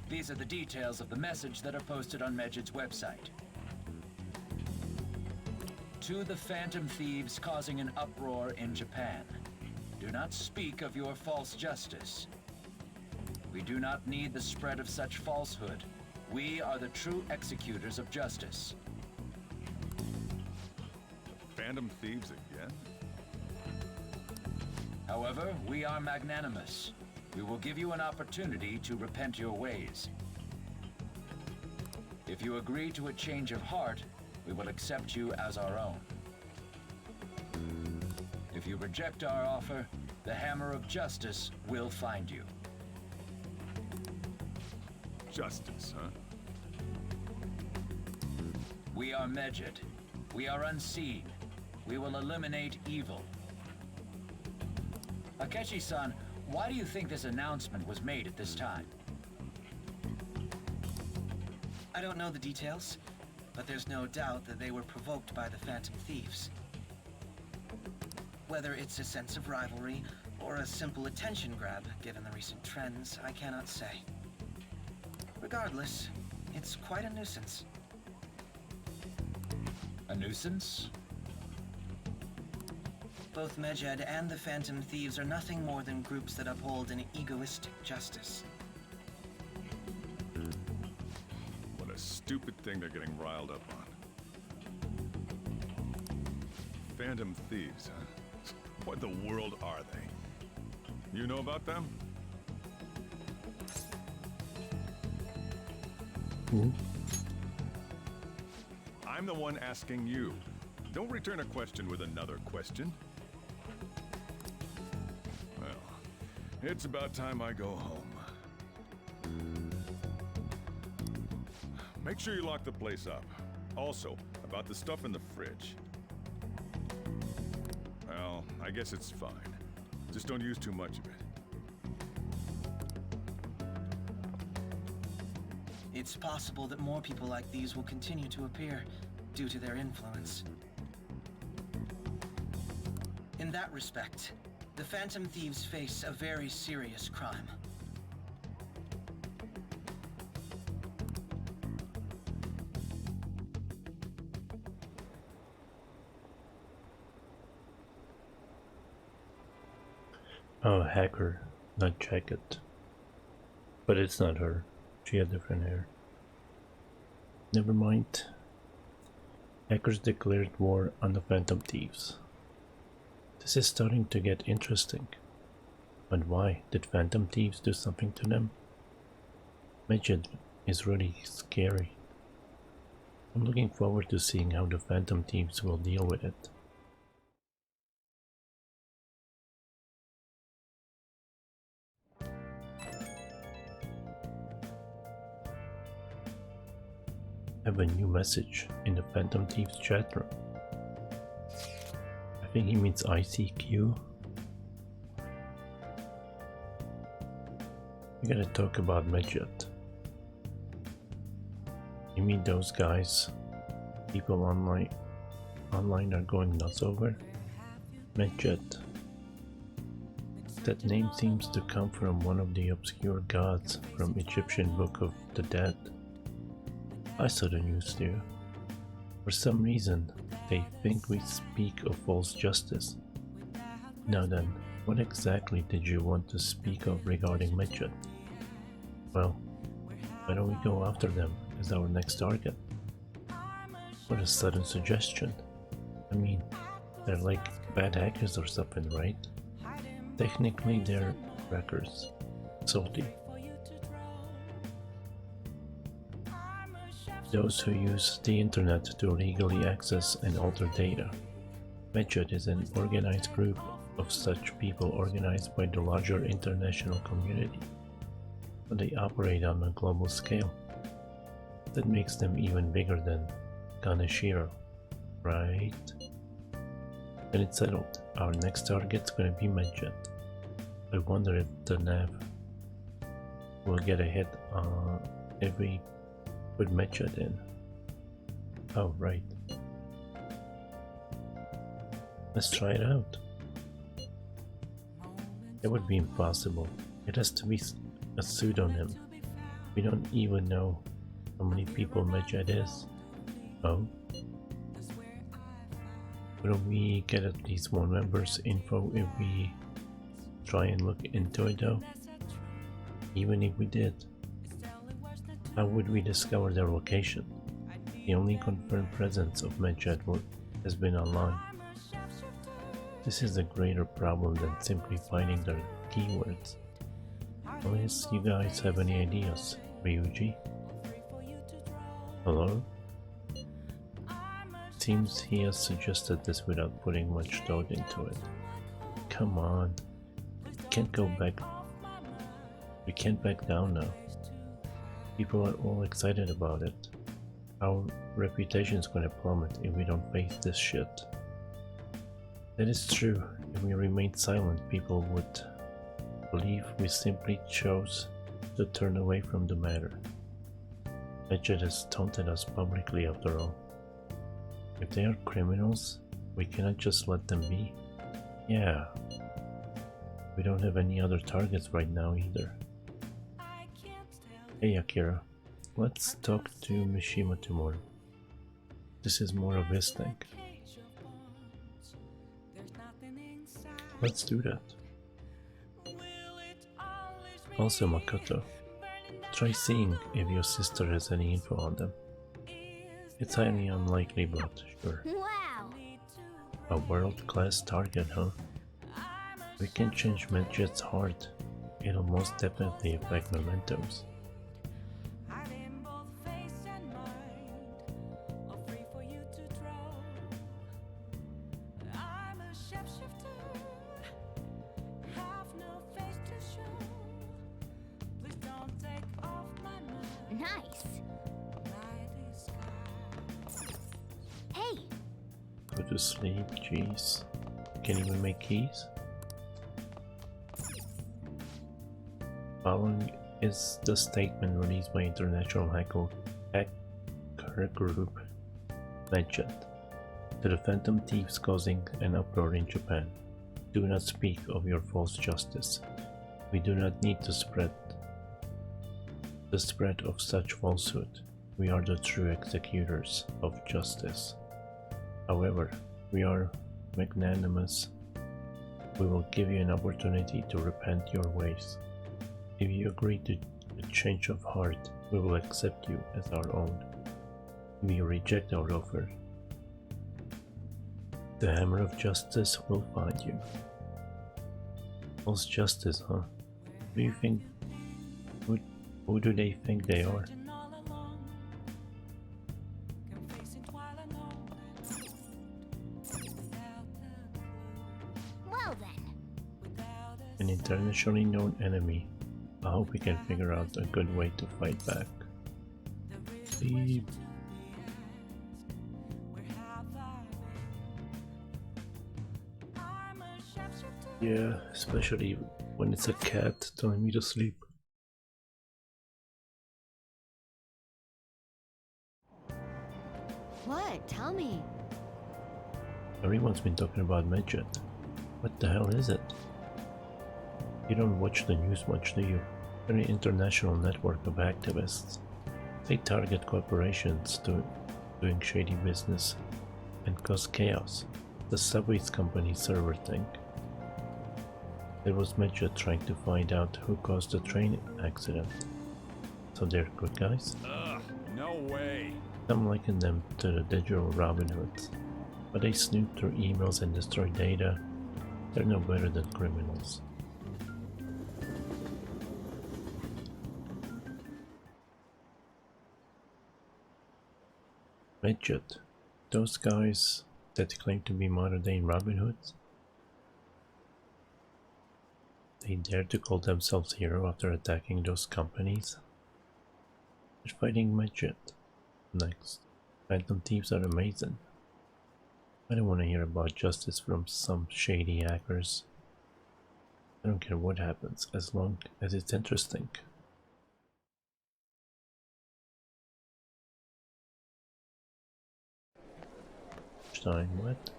These are the details of the message that are posted on Megid's website. To the Phantom Thieves causing an uproar in Japan. Do not speak of your false justice. We do not need the spread of such falsehood. We are the true executors of justice. Phantom Thieves again? However, we are magnanimous. We will give you an opportunity to repent your ways. If you agree to a change of heart, we will accept you as our own. If you reject our offer, the hammer of justice will find you. Justice, huh? We are Megid. We are unseen. We will eliminate evil. Akechi-san, why do you think this announcement was made at this time? I don't know the details, but there's no doubt that they were provoked by the Phantom Thieves. Whether it's a sense of rivalry or a simple attention grab, given the recent trends, I cannot say. Regardless, it's quite a nuisance. A nuisance? Both Megid and the Phantom Thieves are nothing more than groups that uphold an egoistic justice. What a stupid thing they're getting riled up on. Phantom Thieves, huh? What in the world are they? You know about them? Who? I'm the one asking you. Don't return a question with another question. Well, it's about time I go home. Make sure you lock the place up. Also, about the stuff in the fridge. Well, I guess it's fine. Just don't use too much of it. It's possible that more people like these will continue to appear due to their influence. In that respect, the Phantom Thieves face a very serious crime. Oh, hacker, not jacket. But it's not her. She had different hair. Never mind. Hackers declared war on the Phantom Thieves. This is starting to get interesting. But why? Did Phantom Thieves do something to them? Medjed is really scary. I'm looking forward to seeing how the Phantom Thieves will deal with it. I have a new message in the Phantom Thieves chat room. I think he means ICQ. We gotta talk about Medjed. You mean those guys people online are going nuts over? Medjed. That name seems to come from one of the obscure gods from Egyptian Book of the Dead. I saw the news too. For some reason, they think we speak of false justice. Now then, what exactly did you want to speak of regarding Medjed? Well, why don't we go after them as our next target? What a sudden suggestion. I mean, they're like bad hackers or something, right? Technically, they're crackers. Salty. Those who use the internet to legally access and alter data. Medjed is an organized group of such people organized by the larger international community, but they operate on a global scale. That makes them even bigger than Kaneshiro, right? Then it's settled. Our next target's gonna be Medjed. I wonder if the Nav will get a hit if we put Medjed in. Oh, right. Let's try it out. It would be impossible. It has to be a pseudonym. We don't even know how many people Medjed is. Oh? Will we get at least one member's info if we try and look into it though? Even if we did, how would we discover their location? The only confirmed presence of Medjed has been online. This is a greater problem than simply finding their keywords. Unless you guys have any ideas, Ryuji? Hello? Seems he has suggested this without putting much thought into it. Come on. We can't go back. We can't back down now. People are all excited about it. Our reputation's gonna plummet if we don't face this shit. That is true. If we remained silent, people would believe we simply chose to turn away from the matter. Medjed has taunted us publicly after all. If they are criminals, we cannot just let them be. Yeah. We don't have any other targets right now either. Hey Akira, let's talk to Mishima tomorrow. This is more of his thing. Let's do that. Also Makoto, try seeing if your sister has any info on them. It's highly unlikely, but sure. Wow! A world-class target, huh? We can change Medjed's heart. It'll most definitely affect Mementos. Nice. Hey, Go to sleep, jeez. Can't even make keys? Following is the statement released by international hacker group Medjet to the Phantom Thieves causing an uproar in Japan. Do not speak of your false justice. We do not need to spread the spread of such falsehood. We are the true executors of justice. However, we are magnanimous. We will give you an opportunity to repent your ways. If you agree to a change of heart, we will accept you as our own. If you reject our offer, the hammer of justice will find you. False justice, huh? Do you think? Who do they think they are? well then. An internationally known enemy. I hope we can figure out a good way to fight back. Sleep. Yeah, especially when it's a cat telling me to sleep. What? Tell me. Everyone's been talking about Medjet. What the hell is it? You don't watch the news much, do you? They're an international network of activists. They target corporations doing shady business and cause chaos. The Subways company server thing. There was Medjet trying to find out who caused the train accident. So they're good guys? Ugh, no way. I'm likening them to the digital Robin Hoods. But they snoop through emails and destroy data. They're no better than criminals. Medjet. Those guys that claim to be modern day Robin Hoods? They dare to call themselves hero after attacking those companies? They're fighting Medjet. Next. Phantom Thieves are amazing. I don't want to hear about justice from some shady hackers. I don't care what happens as long as it's interesting. Time, what?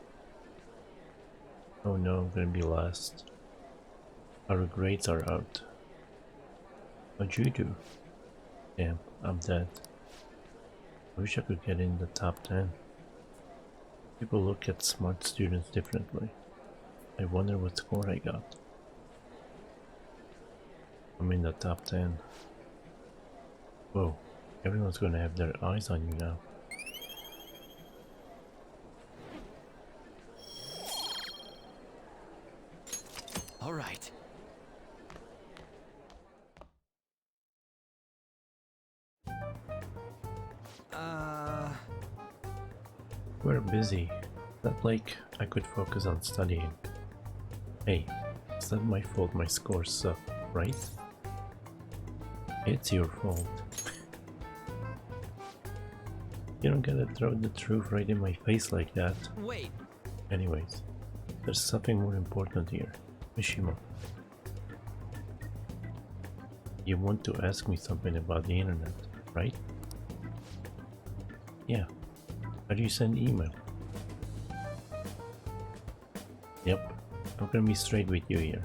Oh no, I'm gonna be last. Our grades are out. What'd you do? Damn, I'm dead. I wish I could get in the top 10. People look at smart students differently. I wonder what score I got. I'm in the top 10. Whoa, everyone's gonna have their eyes on you now. All right. We're busy. Not like I could focus on studying. Hey, it's not my fault my scores suck, right? It's your fault. You don't gotta throw the truth right in my face like that. Wait. Anyways, there's something more important here. Mishima. You want to ask me something about the internet, right? Yeah. How do you send email? Yep. I'm gonna be straight with you here.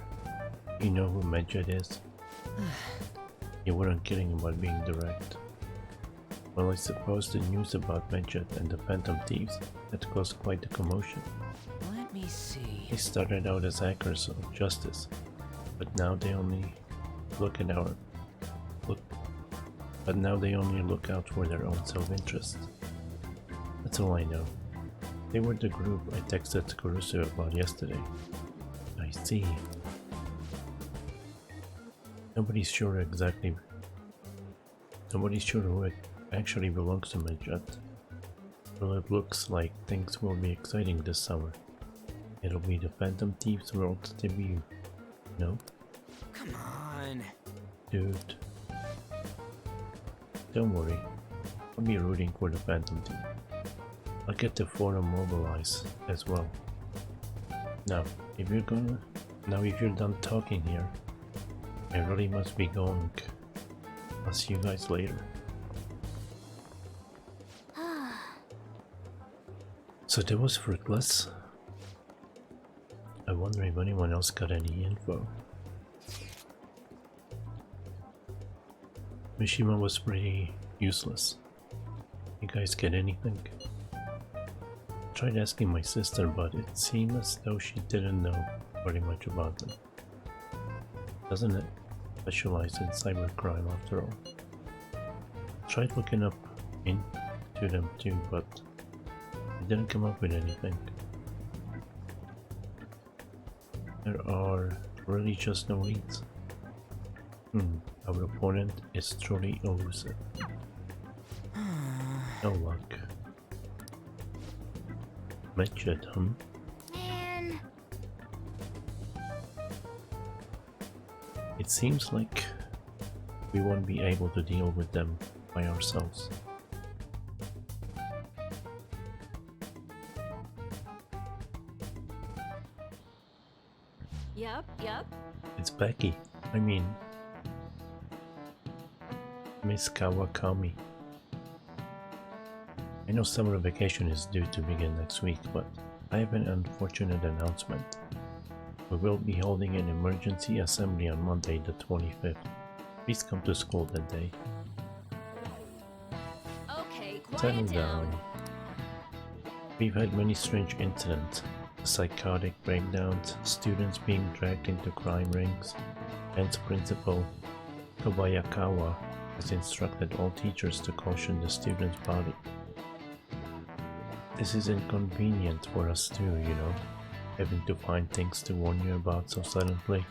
You know who Medjet is? You weren't kidding about being direct. Well, I suppose the news about Medjet and the Phantom Thieves had caused quite a commotion. Let me see. They started out as hackers of justice, but now they only look out for their own self-interest. That's all I know. They were the group I texted Caruso about yesterday. I see. Nobody's sure who actually belongs to Medjet. Well, it looks like things will be exciting this summer. It'll be the Phantom Thieves World debut. No? Come on. Dude. don't worry. I'll be rooting for the Phantom team. I'll get the forum mobilized as well. Now, if you're done talking here, I really must be going. I'll see you guys later. So that was fruitless. I wonder if anyone else got any info. Mishima was pretty useless. You guys get anything? I tried asking my sister, but it seemed as though she didn't know very much about them. Doesn't it specialize in cybercrime after all? Tried looking up into them too, but I didn't come up with anything. There are really just no leads. Our opponent is truly elusive. No luck. Medjed, Man. It seems like we won't be able to deal with them by ourselves. Yep. It's Becky. I mean, Miss Kawakami. I know summer vacation is due to begin next week, but I have an unfortunate announcement. We will be holding an emergency assembly on Monday the 25th. Please come to school that day. Okay, Settle quiet down. down. We've had many strange incidents. Psychotic breakdowns, students being dragged into crime rings, and Principal Kobayakawa has instructed all teachers to caution the students' body. This is inconvenient for us too, you know, having to find things to warn you about so suddenly.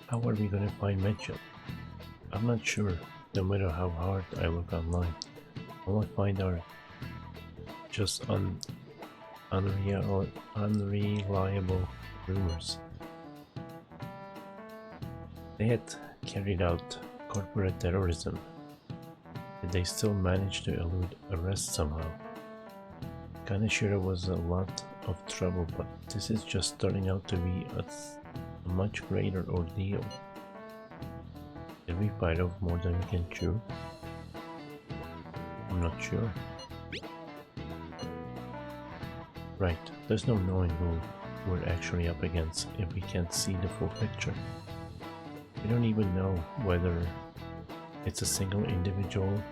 How are we gonna find Medjed? I'm not sure, no matter how hard I look online. All I find are just unreliable rumors. They had carried out corporate terrorism, but they still managed to elude arrest somehow. Kinda sure it was a lot of trouble, but this is just turning out to be a much greater ordeal. Did we bite off more than we can chew? I'm not sure. Right, there's no knowing who we're actually up against if we can't see the full picture. We don't even know whether it's a single individual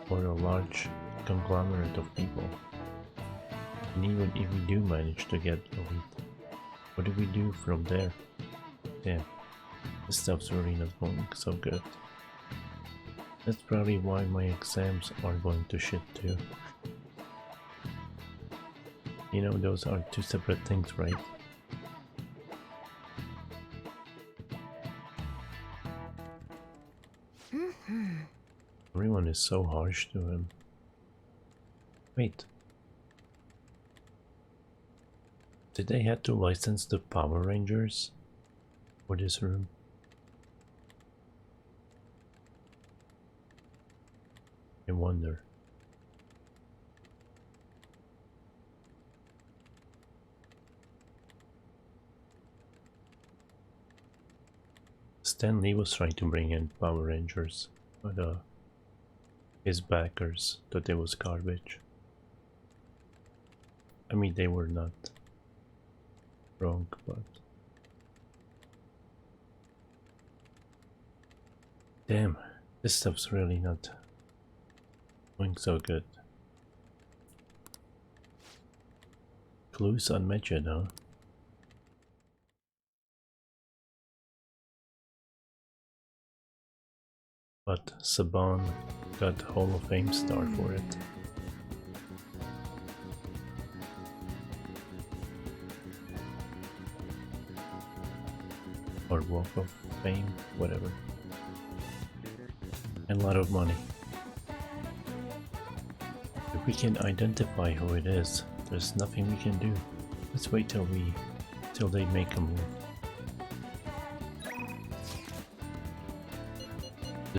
or a large conglomerate of people. And even if we do manage to get a lead, what do we do from there? Damn, this stuff's really not going so good. That's probably why my exams are going to shit too. You know, those are two separate things, right? Everyone is so harsh to him. Wait. Did they have to license the Power Rangers for this room? I wonder. Stan Lee was trying to bring in Power Rangers, but his backers thought it was garbage. I mean, they were not wrong, but damn, this stuff's really not going so good. Clues on Medjed, huh? But Saban got Hall of Fame star for it. Or Walk of Fame, whatever. And a lot of money. If we can identify who it is, there's nothing we can do. Let's wait till they make a move.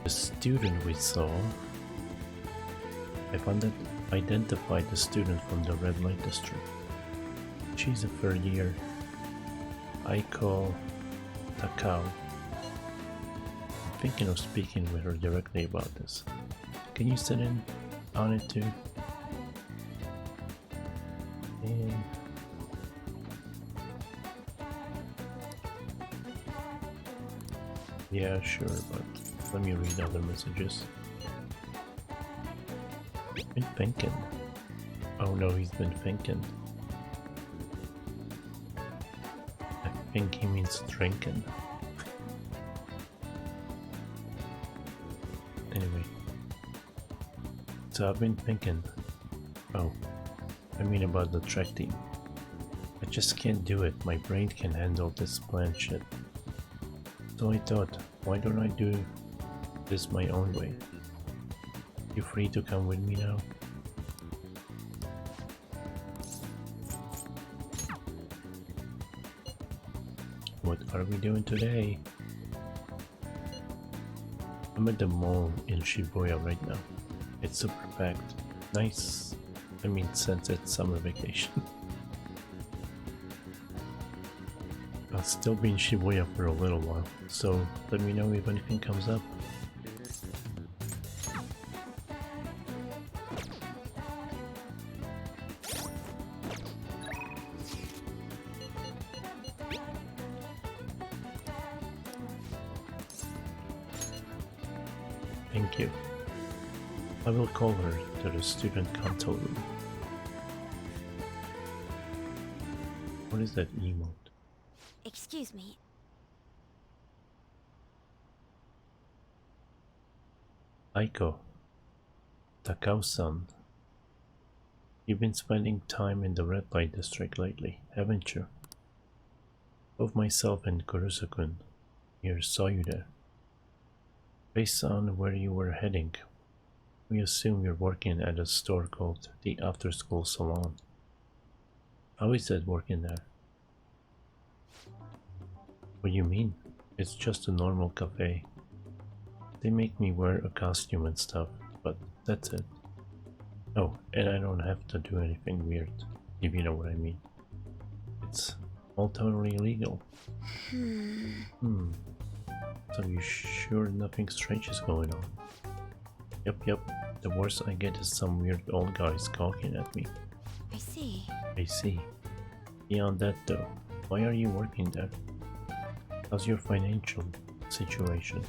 The student we saw. I identified the student from the red light district. She's a third year. Aiko Takao. I'm thinking of speaking with her directly about this. Can you sit in on it too? And yeah, sure, but let me read other messages. Been thinking. Oh no, he's been thinking. I think he means drinking. Anyway. So I've been thinking. Oh, I mean about the track team. I just can't do it. My brain can handle this planned shit. So I thought, why don't I do this my own way? You free to come with me now? What are we doing today? I'm at the mall in Shibuya right now. It's super packed. Nice. I mean, since it's summer vacation. I'll still be in Shibuya for a little while, so let me know if anything comes up. Thank you. I will call her to the student console room. What is that emote? Excuse me. Aiko. Takao-san. You've been spending time in the red light district lately, haven't you? Both myself and Kurusu-kun here saw you there. Based on where you were heading, we assume you're working at a store called the After School Salon. How is that working there? What do you mean? It's just a normal cafe. They make me wear a costume and stuff, but that's it. Oh, and I don't have to do anything weird, if you know what I mean. It's all totally legal. So you sure nothing strange is going on? Yep. The worst I get is some weird old guys gawking at me. I see. I see. Beyond that though, why are you working there? How's your financial situation?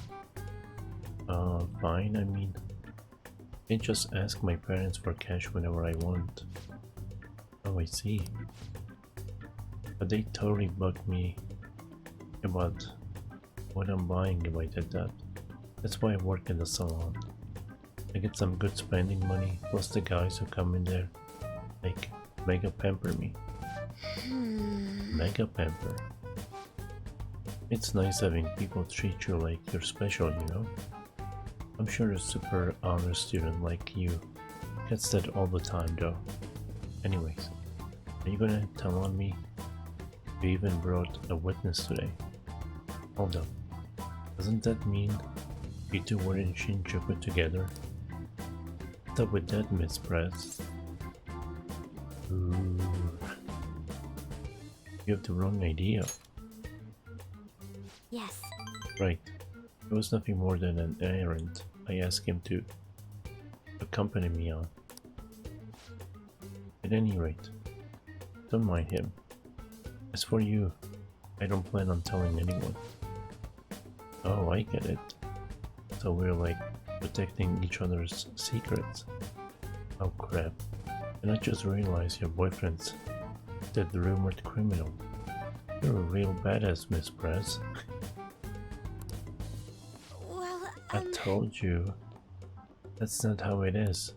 Fine, I mean, I just ask my parents for cash whenever I want. Oh, I see. But they totally bug me about what I'm buying if I did that. That's why I work in the salon. I get some good spending money, plus the guys who come in there, like, mega pamper me. Mega pamper. It's nice having people treat you like you're special, you know? I'm sure a super honor student like you gets that all the time though. Anyways, are you gonna tell on me? You even brought a witness today. Hold up. Doesn't that mean you two were in Shinjuku together? What's up with that, Miss Press? Ooh. You have the wrong idea. Yes. Right. It was nothing more than an errand I asked him to accompany me on. At any rate, don't mind him. As for you, I don't plan on telling anyone. Oh, I get it. So we're like protecting each other's secrets. Oh crap. And I just realized your boyfriend's that rumored criminal. You're a real badass, Miss Press. Well, I told you. That's not how it is.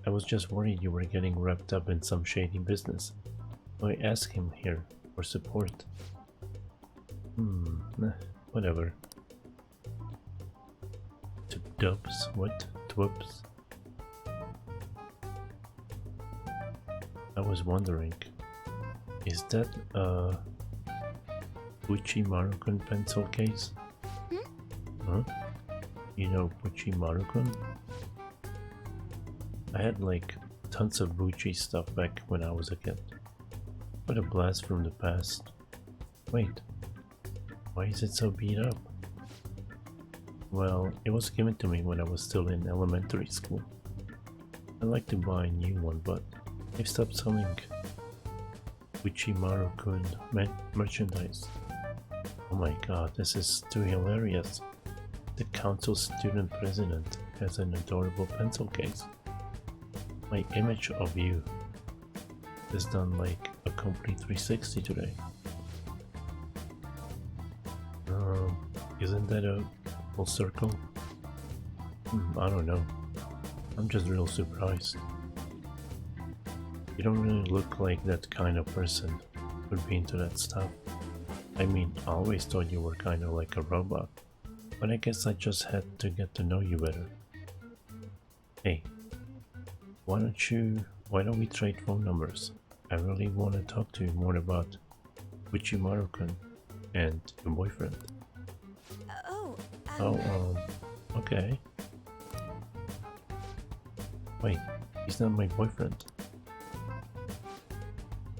I was just worried you were getting wrapped up in some shady business. So I asked him here for support. Whatever. Dubs? What? Twibs? I was wondering, is that a Uchimaru-kun pencil case? Huh? You know Buchi Marukun? I had like tons of Buchi stuff back when I was a kid. What a blast from the past. Wait, why is it so beat up? Well, it was given to me when I was still in elementary school. I'd like to buy a new one, but they stopped selling Buchi Marukun merchandise. Oh my god, this is too hilarious. The council student president has an adorable pencil case. My image of you is done like a complete 360 today. Isn't that a full circle? I don't know. I'm just real surprised. You don't really look like that kind of person who'd be into that stuff. I mean, I always thought you were kind of like a robot, but I guess I just had to get to know you better. Hey, why don't we trade phone numbers? I really want to talk to you more about Uchimaru-kun and your boyfriend. Okay. Wait, he's not my boyfriend.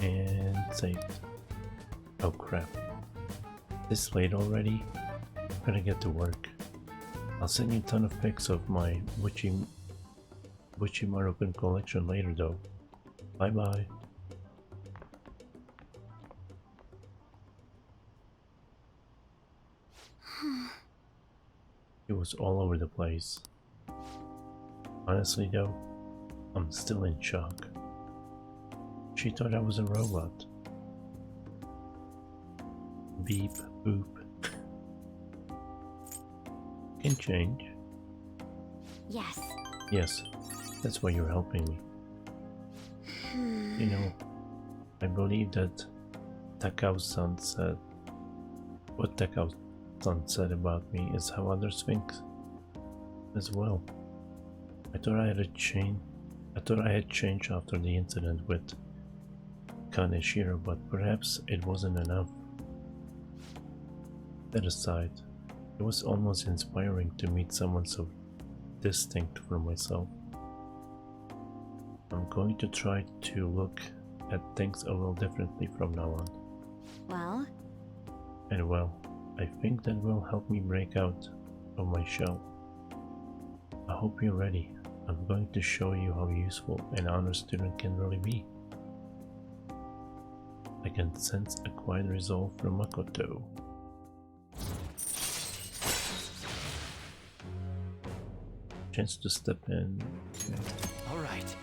And saved. Oh crap. This late already? I'm gonna get to work. I'll send you a ton of pics of my Uchimaru-kun collection later though. Bye bye. It was all over the place. Honestly though, I'm still in shock. She thought I was a robot. Beep, boop. Can change. Yes. Yes, that's why you're helping me. You know, I believe that Takao-san said what Takao-san said about me is how others think as well. I thought I had changed after the incident with Kaneshiro, but perhaps it wasn't enough. That aside, it was almost inspiring to meet someone so distinct from myself. I'm going to try to look at things a little differently from now on. Well? And well, I think that will help me break out of my shell. I hope you're ready. I'm going to show you how useful an honor student can really be. I can sense a quiet resolve from Makoto. Chance to step in. Okay. All right.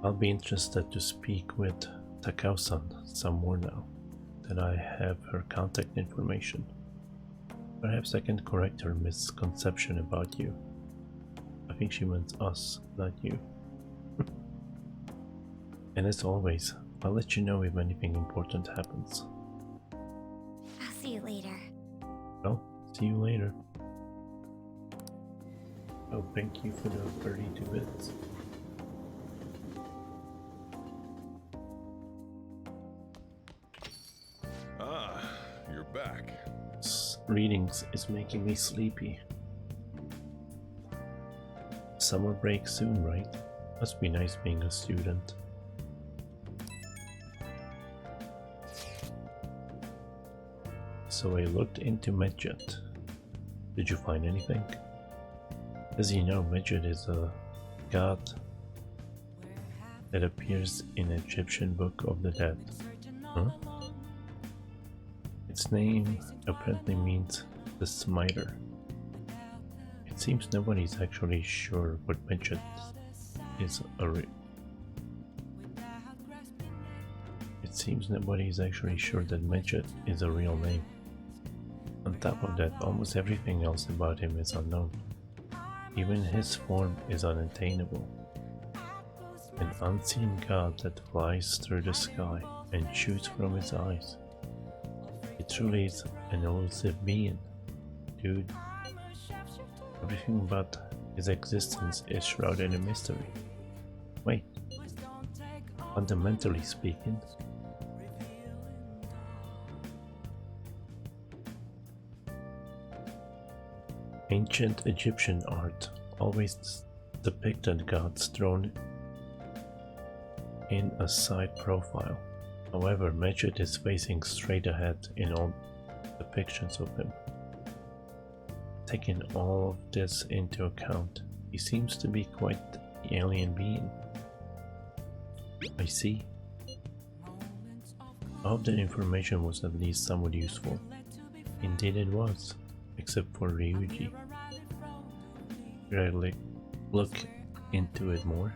I'll be interested to speak with Takao-san some more now that I have her contact information. Perhaps I can correct her misconception about you. I think she meant us, not you. And as always, I'll let you know if anything important happens. I'll see you later. Well, see you later. Oh, thank you for the 32 bits. Ah, you're back. Readings is making me sleepy. Summer break soon, right? Must be nice being a student. So I looked into Medjed. Did you find anything? As you know, Medjed is a god that appears in Egyptian Book of the Dead. Huh? Its name apparently means the Smiter. It seems nobody's actually sure what Medjed is It seems nobody's actually sure that Medjed is a real name. On top of that, almost everything else about him is unknown. Even his form is unattainable. An unseen god that flies through the sky and shoots from his eyes. It truly is an elusive being, dude. Everything about his existence is shrouded in mystery. Wait, fundamentally speaking, Ancient Egyptian art always depicted gods thrown in a side profile. However, Medjed is facing straight ahead in all depictions of him. Taking all of this into account, he seems to be quite the alien being. I see. I hope the information was at least somewhat useful. Indeed it was, except for Ryuji. Should I look into it more?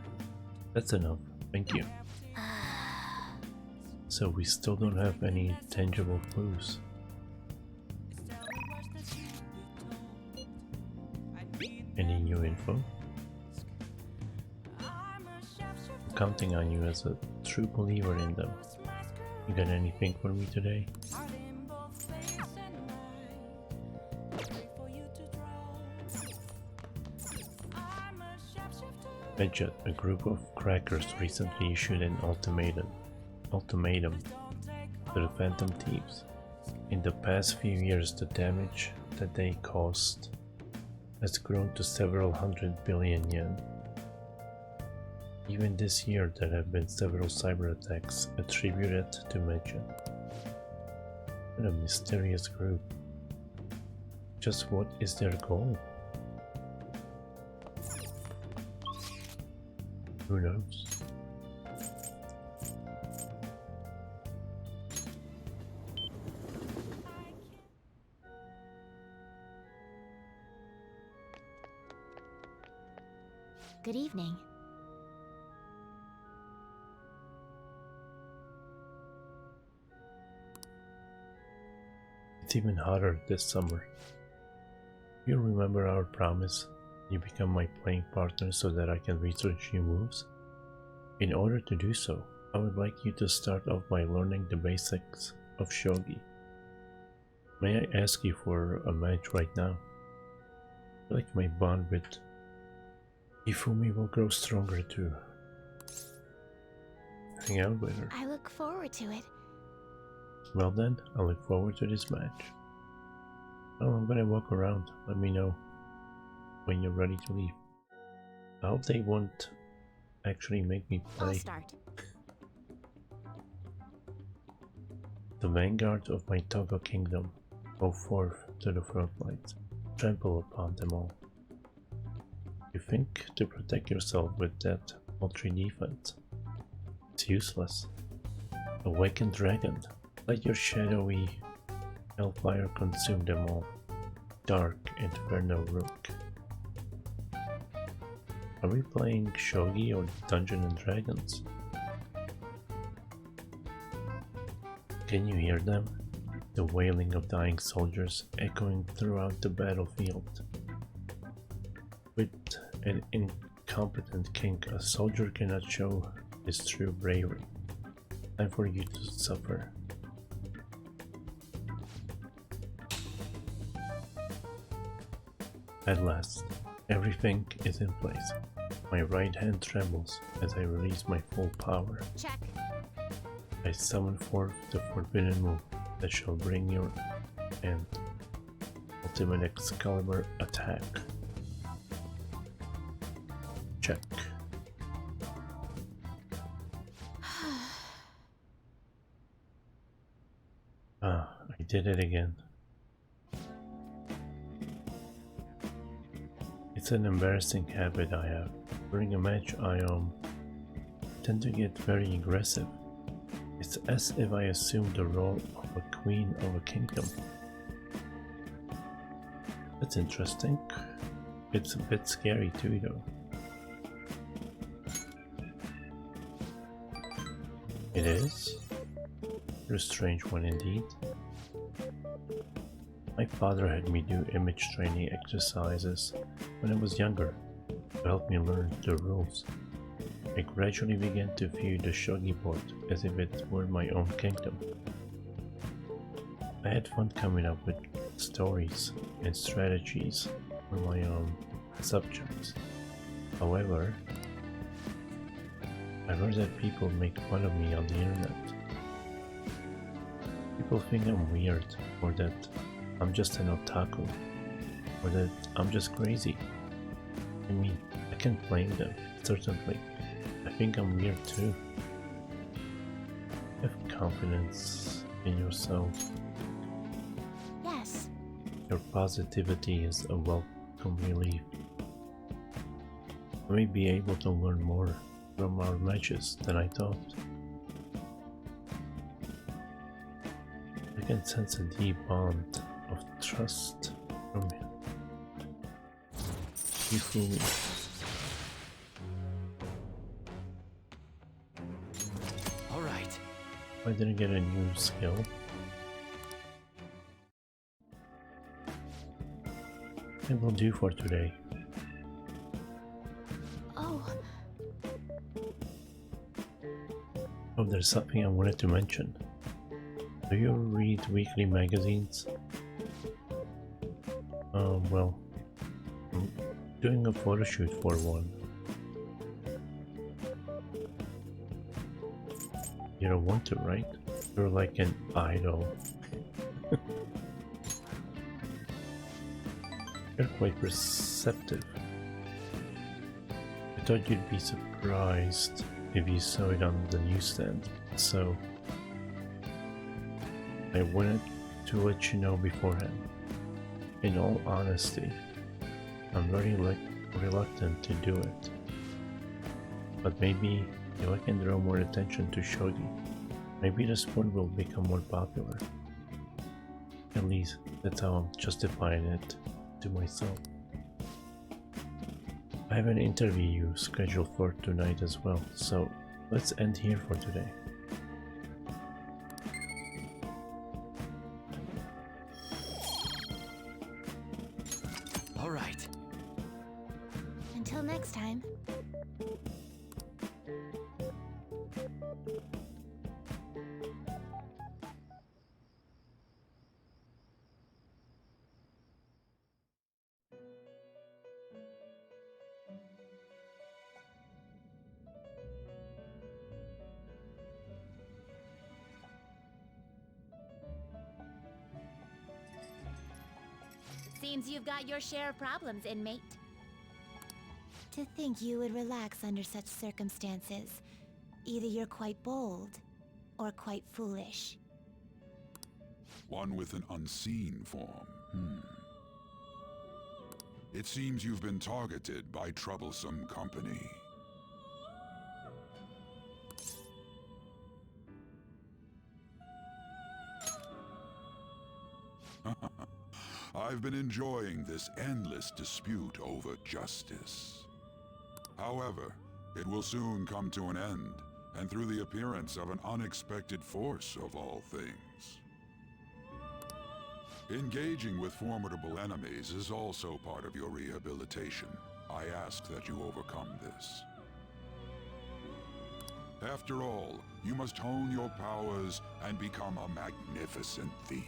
That's enough, thank you. So we still don't have any tangible clues. Any new info? I'm counting on you as a true believer in them. You got anything for me today? Medjed, a group of crackers recently issued an ultimatum to the Phantom Thieves. In the past few years, the damage that they caused has grown to several hundred billion yen. Even this year, there have been several cyber attacks attributed to Medjed. What a mysterious group. Just what is their goal? Who knows? Good evening. It's even hotter this summer. You remember our promise? You become my playing partner so that I can research new moves? In order to do so, I would like you to start off by learning the basics of Shogi. May I ask you for a match right now? I feel like my bond with Hifumi will grow stronger too. Hang out with her. I look forward to it. Well then, I look forward to this match. Oh, I'm gonna walk around. Let me know when you're ready to leave. I hope they won't actually make me play. I'll start. The vanguard of my Togo kingdom, go forth to the front lines. Trample upon them all. You think to protect yourself with that paltry defense? It's useless. Awakened dragon, let your shadowy hellfire consume them all. Dark Inferno Rook. Are we playing Shogi or Dungeons and Dragons? Can you hear them? The wailing of dying soldiers echoing throughout the battlefield. With an incompetent king, a soldier cannot show his true bravery. Time for you to suffer. At last, everything is in place. My right hand trembles as I release my full power. Check. I summon forth the forbidden move that shall bring your end. Ultimate Excalibur attack. Check. Ah, I did it again. It's an embarrassing habit I have. During a match I tend to get very aggressive. It's as if I assume the role of a queen of a kingdom. That's interesting. It's a bit scary too though. It is? You're a strange one indeed. My father had me do image training exercises when I was younger to help me learn the rules. I gradually began to view the shogi board as if it were my own kingdom. I had fun coming up with stories and strategies for my own subjects. However, I've heard that people make fun of me on the internet. People think I'm weird or that I'm just an otaku, or that I'm just crazy. I mean, I can't blame them, certainly. I think I'm weird too. Have confidence in yourself. Yes. Your positivity is a welcome relief. I may be able to learn more from our matches than I thought. I can sense a deep bond of trust from him. You fool me. All right. I didn't get a new skill. It will do for today. Oh, Oh, there's something I wanted to mention. Do you read weekly magazines? Well, I'm doing a photo shoot for one. You don't want to, right? You're like an idol. You're quite perceptive. I thought you'd be surprised if you saw it on the newsstand, so I wanted to let you know beforehand. In all honesty, I'm very reluctant to do it. But maybe if I can draw more attention to shogi, maybe the sport will become more popular. At least that's how I'm justifying it to myself. I have an interview scheduled for tonight as well, so let's end here for today. All right. Until next time. Seems you've got your share of problems, inmate. To think you would relax under such circumstances. Either you're quite bold, or quite foolish. One with an unseen form. It seems you've been targeted by troublesome company. I've been enjoying this endless dispute over justice. However, it will soon come to an end, and through the appearance of an unexpected force of all things. Engaging with formidable enemies is also part of your rehabilitation. I ask that you overcome this. After all, you must hone your powers and become a magnificent thief.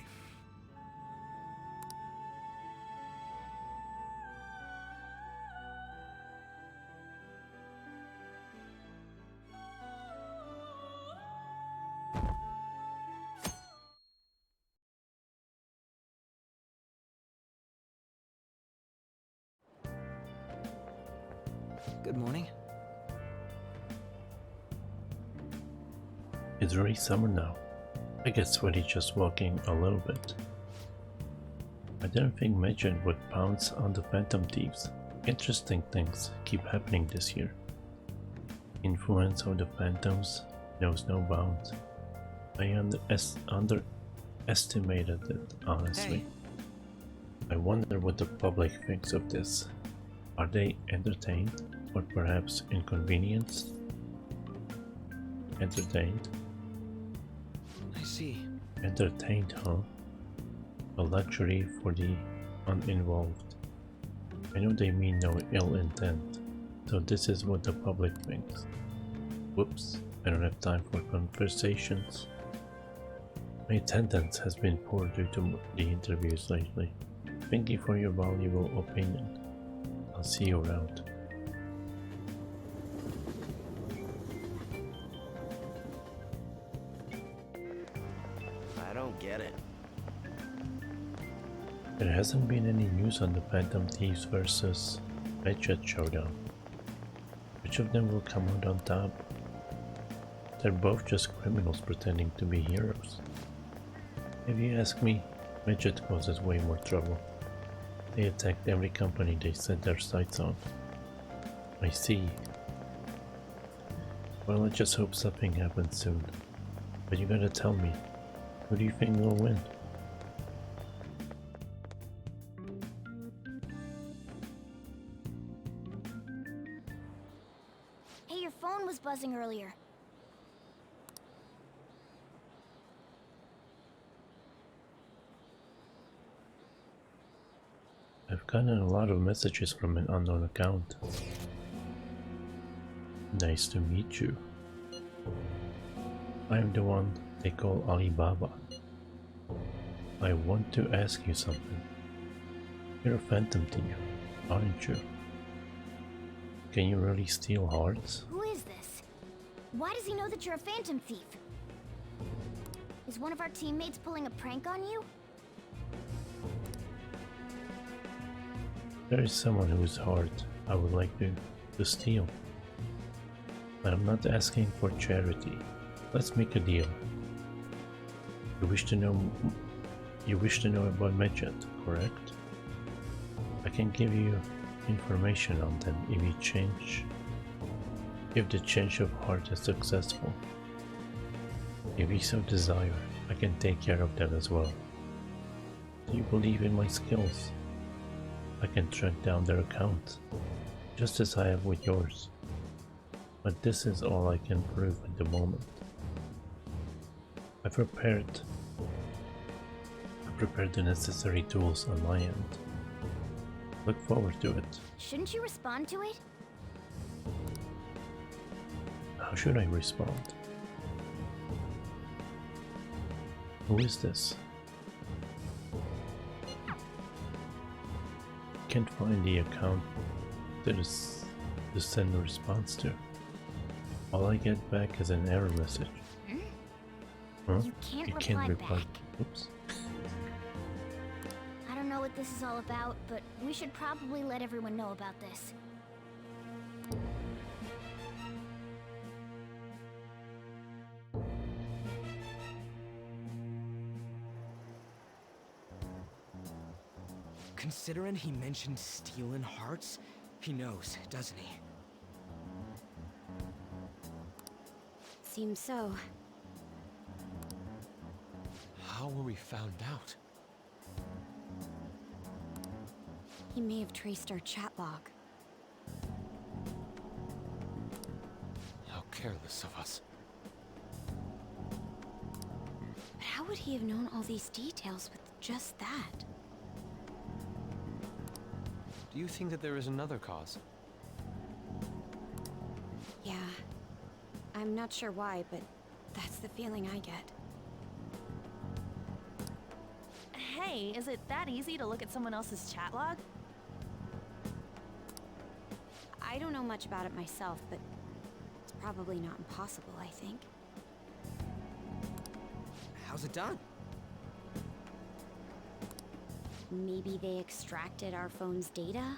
Good morning. It's already summer now. I get sweaty just walking a little bit. I didn't think Magent would pounce on the Phantom Thieves. Interesting things keep happening this year. Influence of the Phantoms knows no bounds. I underestimated it, honestly. Hey. I wonder what the public thinks of this. Are they entertained? Or perhaps inconvenienced? Entertained? I see. Entertained, huh? A luxury for the uninvolved. I know they mean no ill intent, so this is what the public thinks. Whoops, I don't have time for conversations. My attendance has been poor due to the interviews lately. Thank you for your valuable opinion. I'll see you around. I don't get it. There hasn't been any news on the Phantom Thieves versus Medjed showdown. Which of them will come out on top? They're both just criminals pretending to be heroes. If you ask me, Medjed causes way more trouble. They attacked every company they set their sights on. I see. Well, I just hope something happens soon. But you gotta tell me, who do you think will win? Hey, your phone was buzzing earlier. I've gotten a lot of messages from an unknown account. Nice to meet you. I'm the one they call Alibaba. I want to ask you something. You're a phantom thief, aren't you? Can you really steal hearts? Who is this? Why does he know that you're a phantom thief? Is one of our teammates pulling a prank on you? There is someone whose heart I would like to steal. But I'm not asking for charity. Let's make a deal. You wish to know about Medjed, correct? I can give you information on them if the change of heart is successful. If you so desire, I can take care of them as well. Do you believe in my skills? I can track down their account, just as I have with yours. But this is all I can prove at the moment. I prepared the necessary tools on my end. Look forward to it. Shouldn't you respond to it? How should I respond? Who is this? Can't find the account that is to send a response to. All I get back is an error message. Huh? You can't reply back. Oops. I don't know what this is all about, but we should probably let everyone know about this. Considering he mentioned stealing hearts, he knows, doesn't he? Seems so. How were we found out? He may have traced our chat log. How careless of us. But how would he have known all these details with just that? Do you think that there is another cause? Yeah. I'm not sure why, but that's the feeling I get. Hey, is it that easy to look at someone else's chat log? I don't know much about it myself, but it's probably not impossible, I think. How's it done? Maybe they extracted our phone's data?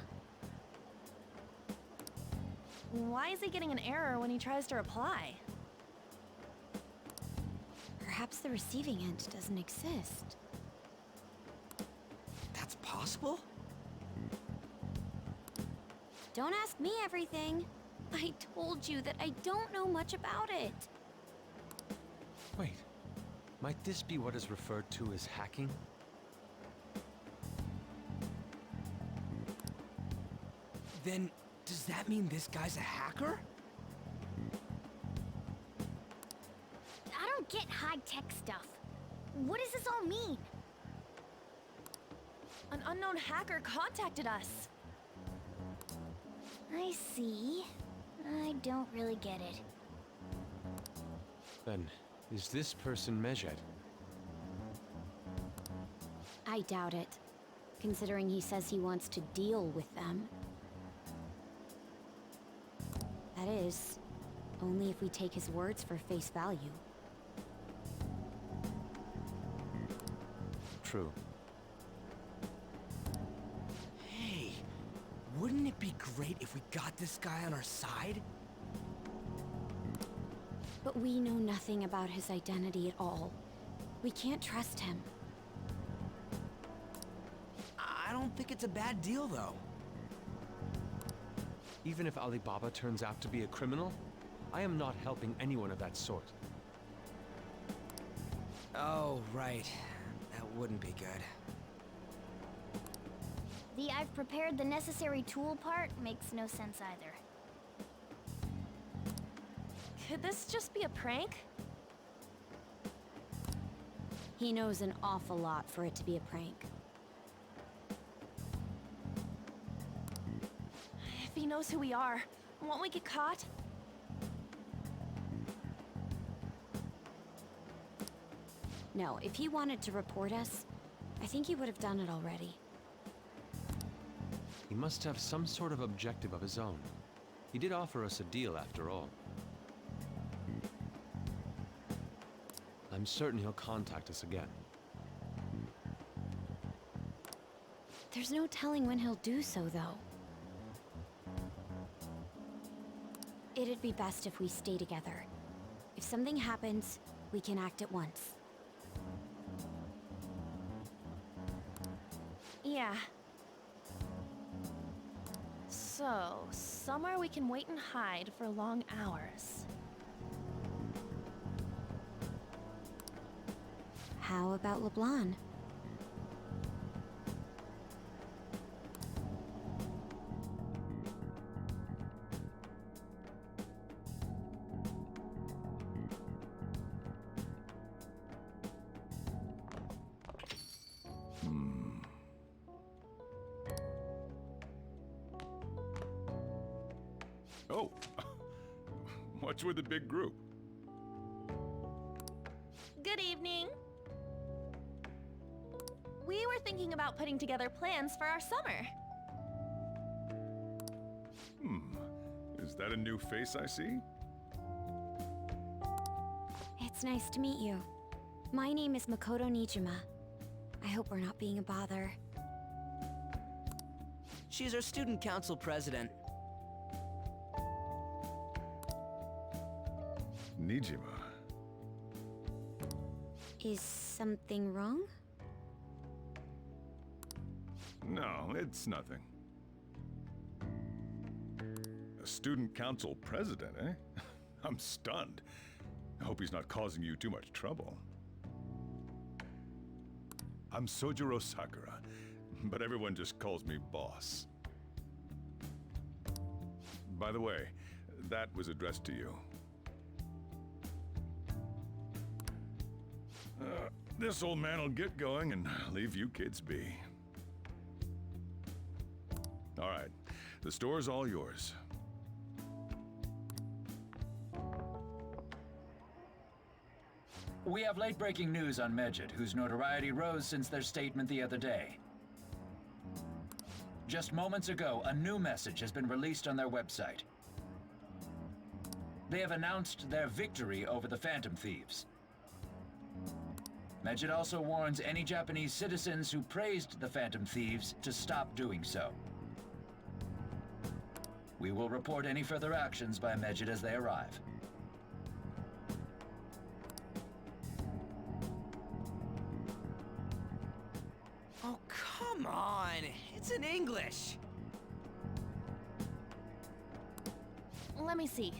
Why is he getting an error when he tries to reply? Perhaps the receiving end doesn't exist. That's possible? Don't ask me everything. I told you that I don't know much about it. Wait, might this be what is referred to as hacking? Then, does that mean this guy's a hacker? I don't get high-tech stuff. What does this all mean? An unknown hacker contacted us. I see. I don't really get it. Then, is this person Medjed? I doubt it, considering he says he wants to deal with them. That is, only if we take his words for face value. True. Wouldn't it be great if we got this guy on our side? But we know nothing about his identity at all. We can't trust him. I don't think it's a bad deal, though. Even if Alibaba turns out to be a criminal, I am not helping anyone of that sort. Oh, right. That wouldn't be good. The "I've prepared the necessary tool" part makes no sense either. Could this just be a prank? He knows an awful lot for it to be a prank. If he knows who we are, won't we get caught? No, if he wanted to report us, I think he would have done it already. He must have some sort of objective of his own. He did offer us a deal after all. I'm certain he'll contact us again. There's no telling when he'll do so, though. It'd be best if we stay together. If something happens, we can act at once. Yeah. So, somewhere we can wait and hide for long hours. How about LeBlanc? Oh, what's with the big group? Good evening. We were thinking about putting together plans for our summer. Is that a new face I see? It's nice to meet you. My name is Makoto Nijima. I hope we're not being a bother. She's our student council president. Nijima. Is something wrong? No, it's nothing. A student council president, eh? I'm stunned. I hope he's not causing you too much trouble. I'm Sojiro Sakura, but everyone just calls me boss. By the way, that was addressed to you. This old man will get going and leave you kids be. All right, the store's all yours. We have late-breaking news on Medjed, whose notoriety rose since their statement the other day. Just moments ago, a new message has been released on their website. They have announced their victory over the Phantom Thieves. Medjed also warns any Japanese citizens who praised the Phantom Thieves to stop doing so. We will report any further actions by Medjed as they arrive. Oh, come on! It's in English! Let me see.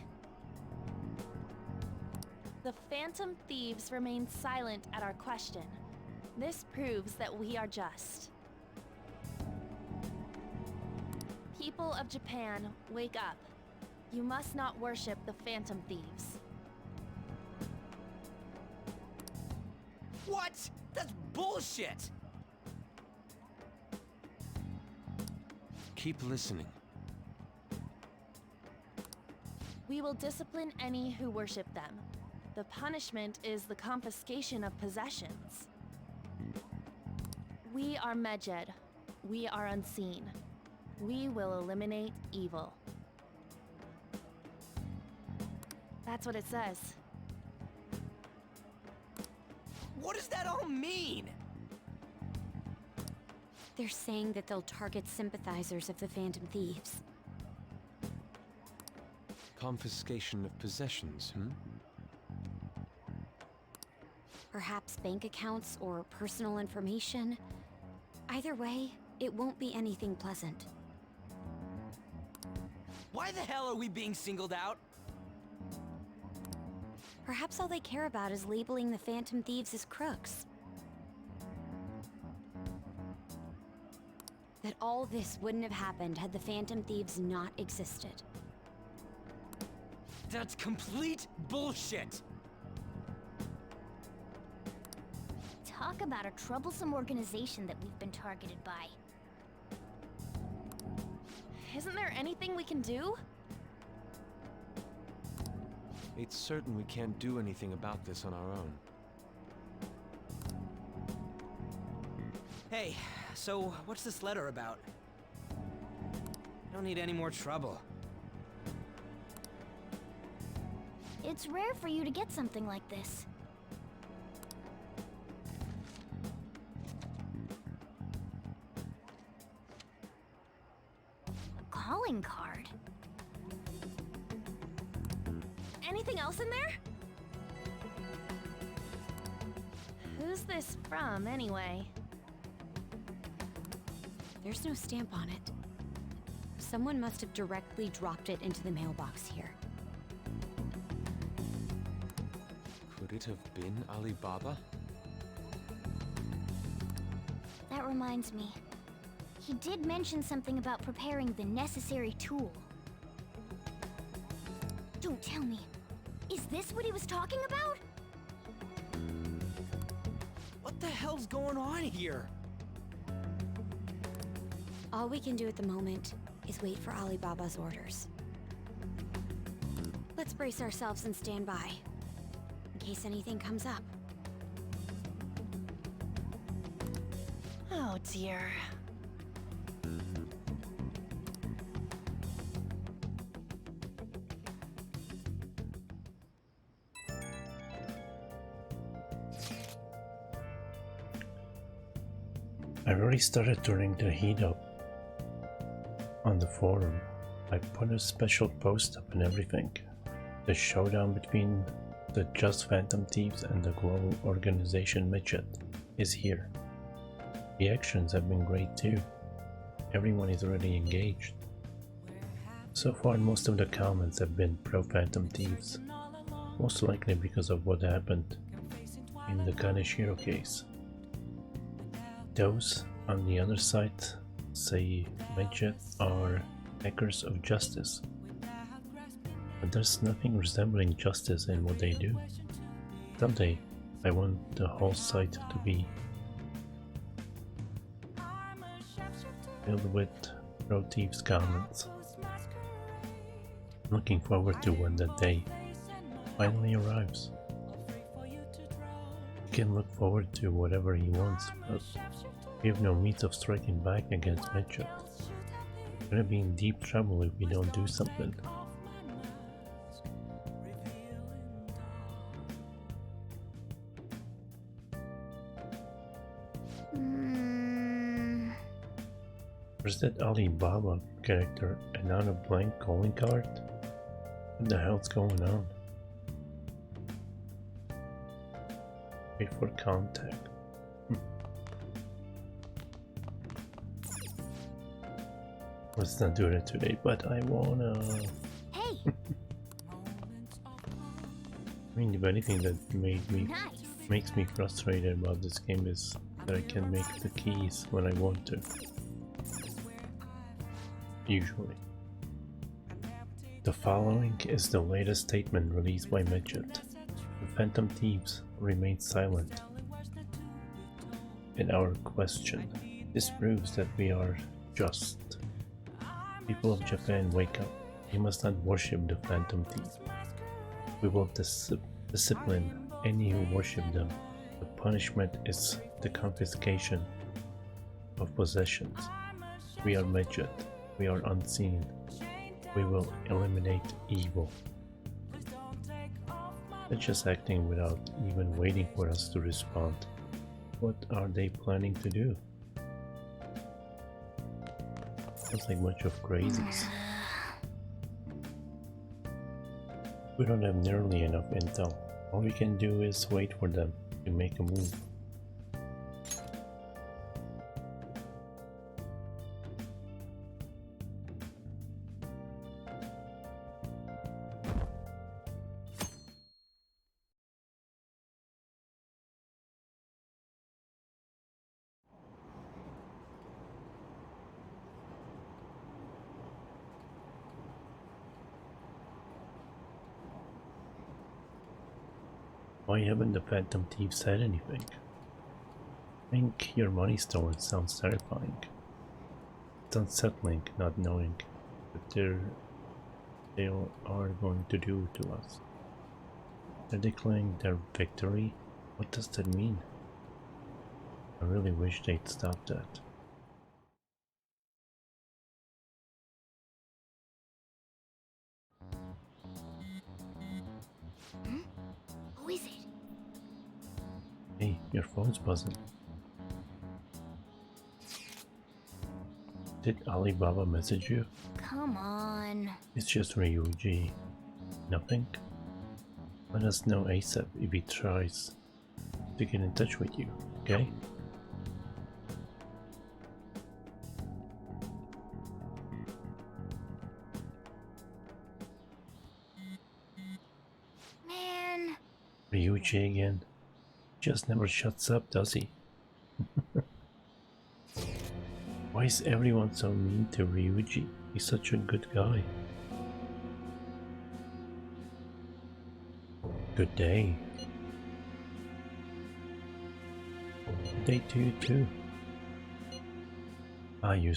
The Phantom Thieves remain silent at our question. This proves that we are just. People of Japan, wake up. You must not worship the Phantom Thieves. What? That's bullshit! Keep listening. We will discipline any who worship them. The punishment is the confiscation of possessions. We are Medjed. We are unseen. We will eliminate evil. That's what it says. What does that all mean? They're saying that they'll target sympathizers of the Phantom Thieves. Confiscation of possessions, Perhaps bank accounts or personal information. Either way, it won't be anything pleasant. Why the hell are we being singled out? Perhaps all they care about is labeling the Phantom Thieves as crooks. That all this wouldn't have happened had the Phantom Thieves not existed. That's complete bullshit! Talk about a troublesome organization that we've been targeted by. Isn't there anything we can do? It's certain we can't do anything about this on our own. Hey, so what's this letter about? I don't need any more trouble. It's rare for you to get something like this. A calling card. Anything else in there? Who's this from, anyway? There's no stamp on it. Someone must have directly dropped it into the mailbox here. Could it have been Alibaba? That reminds me. He did mention something about preparing the necessary tool. Don't tell me. Is this what he was talking about? What the hell's going on here? All we can do at the moment is wait for Alibaba's orders. Let's brace ourselves and stand by, in case anything comes up. Oh dear. I already started turning the heat up on the forum. I put a special post up and everything. The showdown between the Just Phantom Thieves and the global organization Midget is here. The actions have been great too. Everyone is already engaged. So far most of the comments have been pro Phantom Thieves, most likely because of what happened in the Kaneshiro case. Those on the other side say Midget are hackers of justice, but there's nothing resembling justice in what they do. Someday I want the whole site to be filled with pro thieves comments. I'm looking forward to when that day finally arrives. He can look forward to whatever he wants, but we have no means of striking back against Midget. We're gonna be in deep trouble if we don't do something. Where's that Alibaba character and not a blank calling card? What the hell's going on? Wait for contact. Let's not do that today, but I wanna... Hey! I mean, if anything that makes me frustrated about this game is that I can make the keys when I want to. Usually. The following is the latest statement released by Midget. The Phantom Thieves remain silent in our question. This proves that we are just. People of Japan, wake up. You must not worship the Phantom Thief. We will discipline any who worship them. The punishment is the confiscation of possessions. We are Midget. We are unseen. We will eliminate evil. They're just acting without even waiting for us to respond. What are they planning to do? Sounds like a bunch of crazies. We don't have nearly enough intel. All we can do is wait for them to make a move. Why haven't the Phantom Thieves said anything? I think your money stolen sounds terrifying. It's unsettling not knowing what they are going to do to us. They're declaring their victory? What does that mean? I really wish they'd stop that. Who is it? Hey, your phone's buzzing. Did Alibaba message you? Come on. It's just Ryuji. Nothing? Let us know ASAP if he tries to get in touch with you, okay? Man. Ryuji again. Just never shuts up, does he? Why is everyone so mean to Ryuji? He's such a good guy. Good day. Good day to you too. Ah, you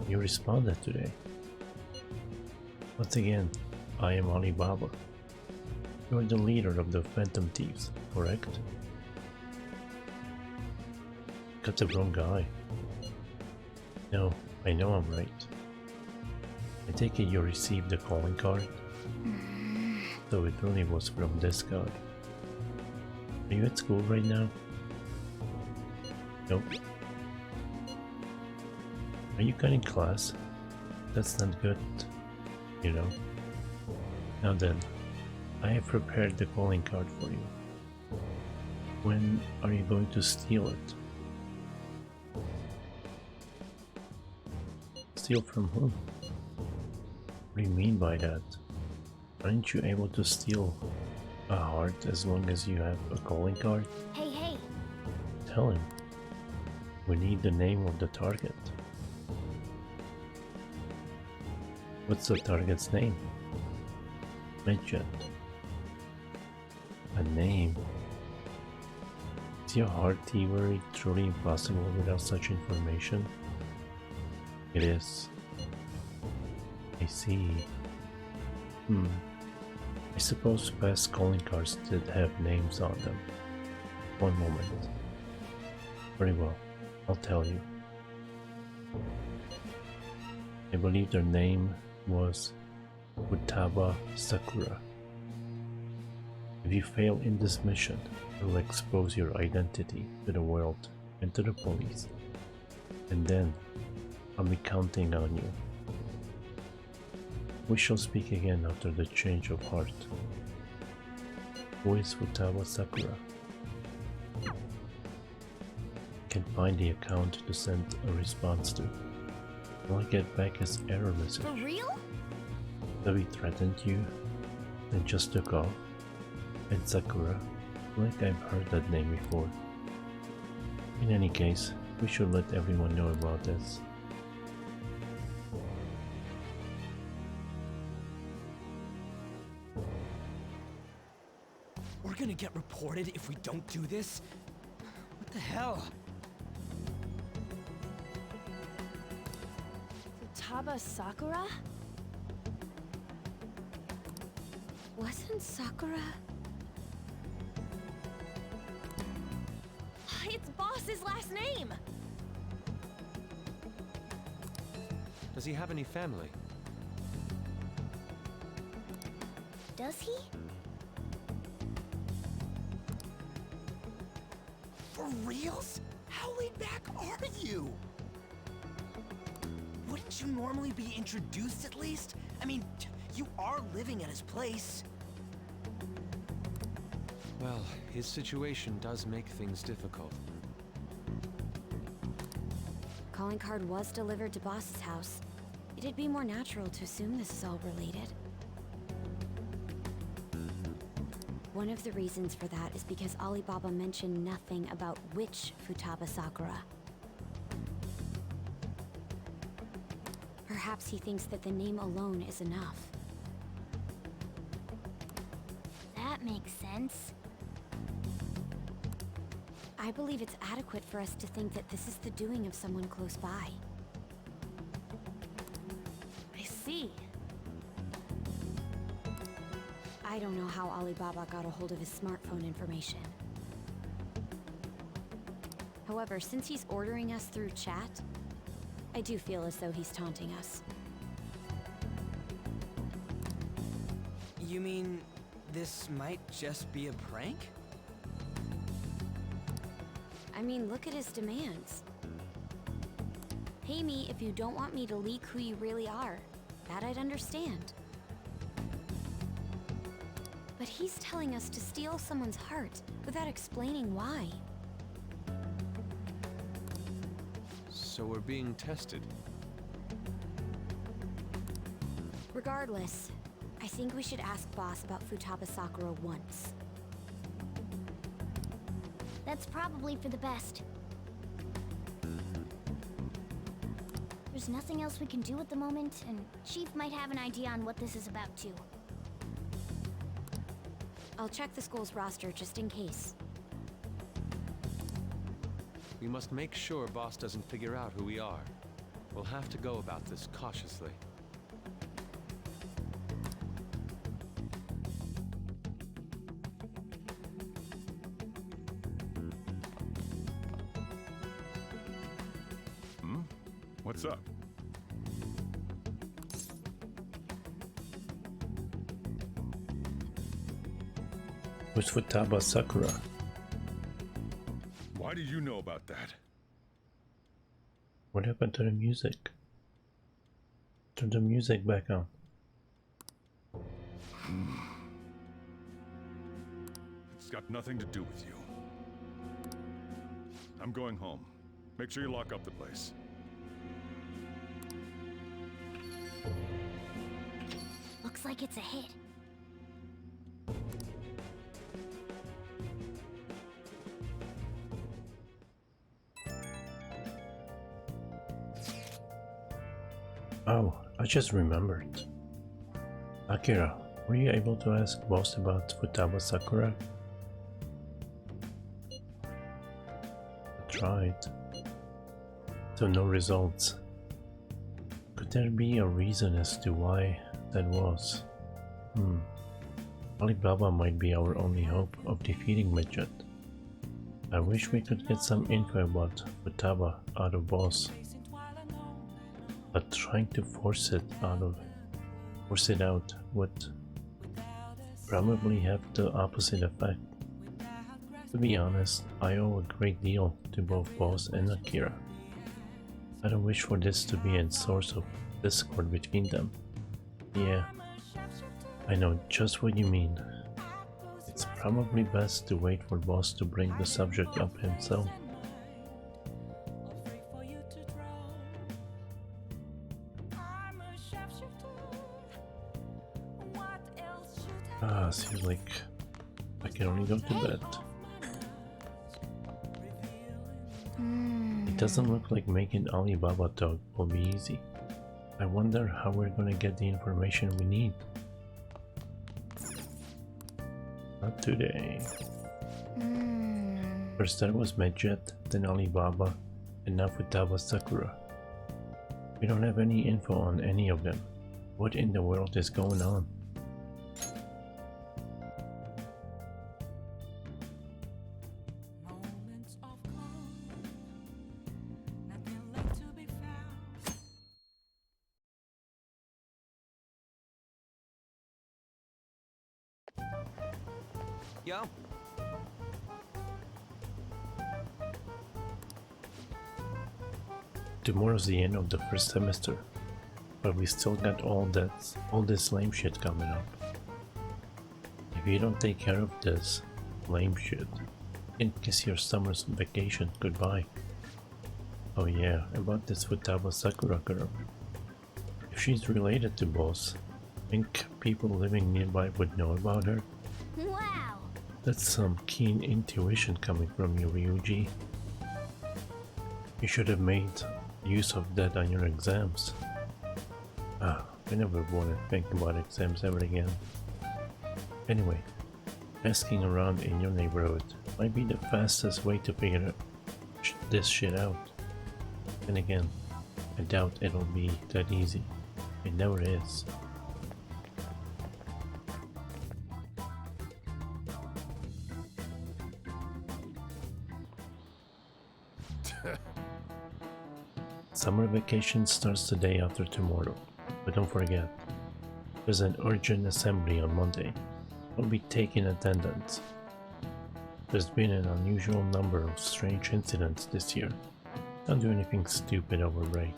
responded today. Once again, I am Alibaba. You are the leader of the Phantom Thieves, correct? Got the wrong guy. No, I know I'm right. I take it you received the calling card? So it really was from this guy. Are you at school right now? Nope. Are you cutting class? That's not good, you know. Now then, I have prepared the calling card for you. When are you going to steal it? Steal from whom? What do you mean by that? Aren't you able to steal a heart as long as you have a calling card? Hey, hey. Tell him. We need the name of the target. What's the target's name? Mention. A name? Is your heart thievery truly impossible without such information? It is. I see. I suppose past calling cards did have names on them. One moment. Very well, I'll tell you. I believe their name was Futaba Sakura. If you fail in this mission, it will expose your identity to the world and to the police. And then, I'll be counting on you. We shall speak again after the change of heart. Who is Futaba Sakura? Can find the account to send a response to. Will I get back his error message? For real? That he threatened you, then just took off? And Sakura? Like I've heard that name before. In any case, we should let everyone know about this. We're gonna get reported if we don't do this? What the hell? Futaba Sakura? Wasn't Sakura? It's Boss's last name! Does he have any family? Does he? For reals? How laid back are you? What Wouldn't you normally be introduced at least? I mean, you are living at his place. Well, his situation does make things difficult. Calling card was delivered to Boss's house. It'd be more natural to assume this is all related. One of the reasons for that is because Alibaba mentioned nothing about which Futaba Sakura. Perhaps he thinks that the name alone is enough. That makes sense. I believe it's adequate for us to think that this is the doing of someone close by. I see. I don't know how Alibaba got a hold of his smartphone information. However, since he's ordering us through chat, I do feel as though he's taunting us. You mean this might just be a prank? I mean, look at his demands. Pay me if you don't want me to leak who you really are. That I'd understand. But he's telling us to steal someone's heart without explaining why. So we're being tested. Regardless, I think we should ask Boss about Futaba Sakura once. That's probably for the best. There's nothing else we can do at the moment, and Chief might have an idea on what this is about too. I'll check the school's roster just in case. We must make sure Boss doesn't figure out who we are. We'll have to go about this cautiously. What's up? Who's Futaba Sakura? Why do you know about that? What happened to the music? Turn the music back on. It's got nothing to do with you. I'm going home. Make sure you lock up the place. Looks like it's a hit. Oh, I just remembered. Akira, were you able to ask Boss about Futaba Sakura? I tried. So no results. Could there be a reason as to why that was? Alibaba might be our only hope of defeating Midget. I wish we could get some info about Futaba out of Boss. But trying to force it out would probably have the opposite effect. To be honest, I owe a great deal to both Boss and Akira. I don't wish for this to be a source of discord between them. Yeah, I know just what you mean. It's probably best to wait for Boss to bring the subject up himself. Seems like I can only go to bed. It doesn't look like making Alibaba talk will be easy. I wonder how we're gonna get the information we need. Not today. First there was Midget, then Alibaba, and now Futaba Sakura. We don't have any info on any of them. What in the world is going on? Yo. Tomorrow's the end of the first semester. but we still got all this lame shit coming up. If you don't take care of this lame shit, you can kiss your summer's vacation goodbye. Oh yeah, about this Futaba Sakura girl. If she's related to Boss, think people living nearby would know about her? Wow! That's some keen intuition coming from you, Ryuji. You should have made use of that on your exams. Ah, I never want to think about exams ever again. Anyway, asking around in your neighborhood might be the fastest way to figure this shit out. And again, I doubt it'll be that easy. It never is. Summer vacation starts the day after tomorrow, but don't forget, there's an urgent assembly on Monday. I'll be taking attendance. There's been an unusual number of strange incidents this year. Don't do anything stupid over break.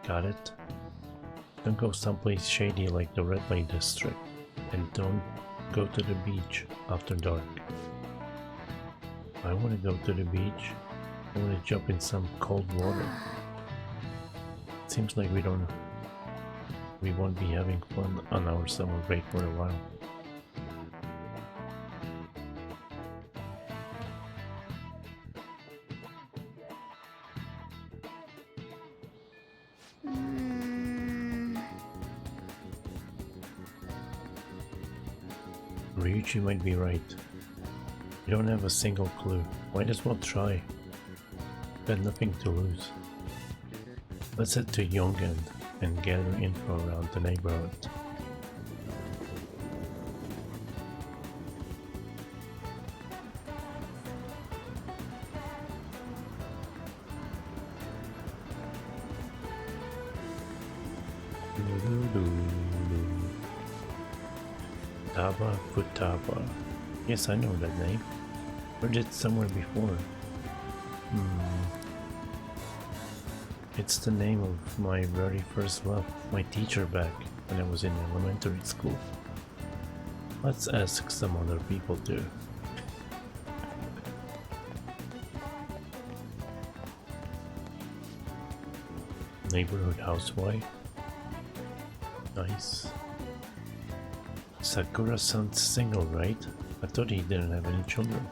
Got it? Don't go someplace shady like the Red Light District, and don't go to the beach after dark. I want to go to the beach. I want to jump in some cold water. Seems like we won't be having fun on our summer break for a while. Ryuji might be right. You don't have a single clue. Might as well try. Got nothing to lose. Let's head to Yongen and gather info around the neighborhood. Futaba Futaba. Yes, I know that name. Heard it somewhere before. It's the name of my very first love, my teacher back when I was in elementary school. Let's ask some other people too. Neighborhood housewife. Nice. Sakura-san's single, right? I thought he didn't have any children.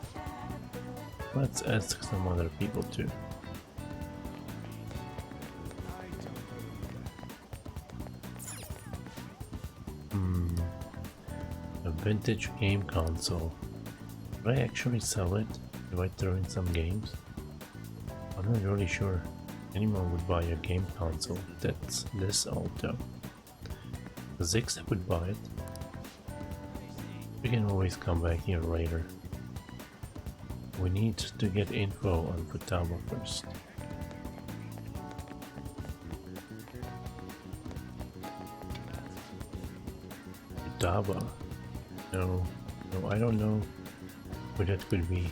Let's ask some other people too. A vintage game console. Would I actually sell it if I throw in some games? I'm not really sure anyone would buy a game console that's this old though. The Zix would buy it. We can always come back here later. We need to get info on Futaba first. Futaba? No, I don't know who that could be.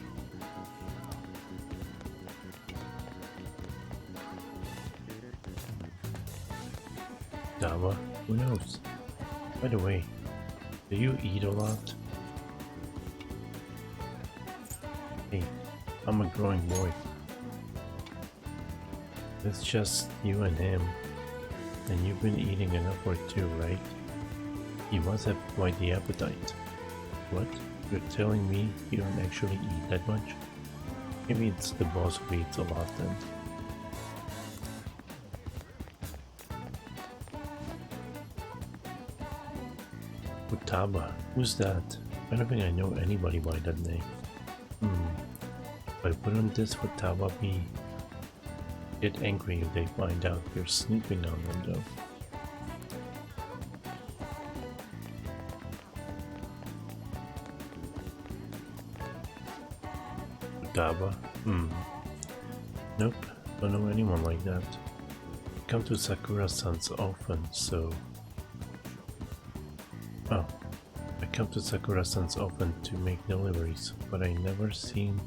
Futaba? Who knows? By the way, do you eat a lot? Hey, I'm a growing boy. It's just you and him. And you've been eating enough for two, right? You must have quite the appetite. What? You're telling me you don't actually eat that much? Maybe it's the boss who eats a lot then. Futaba? Who's that? I don't think I know anybody by that name. But wouldn't this Futaba be get angry if they find out you're snooping on them though? Futaba? Nope, don't know anyone like that. I come to Sakura-san's often, so... Oh, I come to Sakura-san's often to make deliveries, but I never seen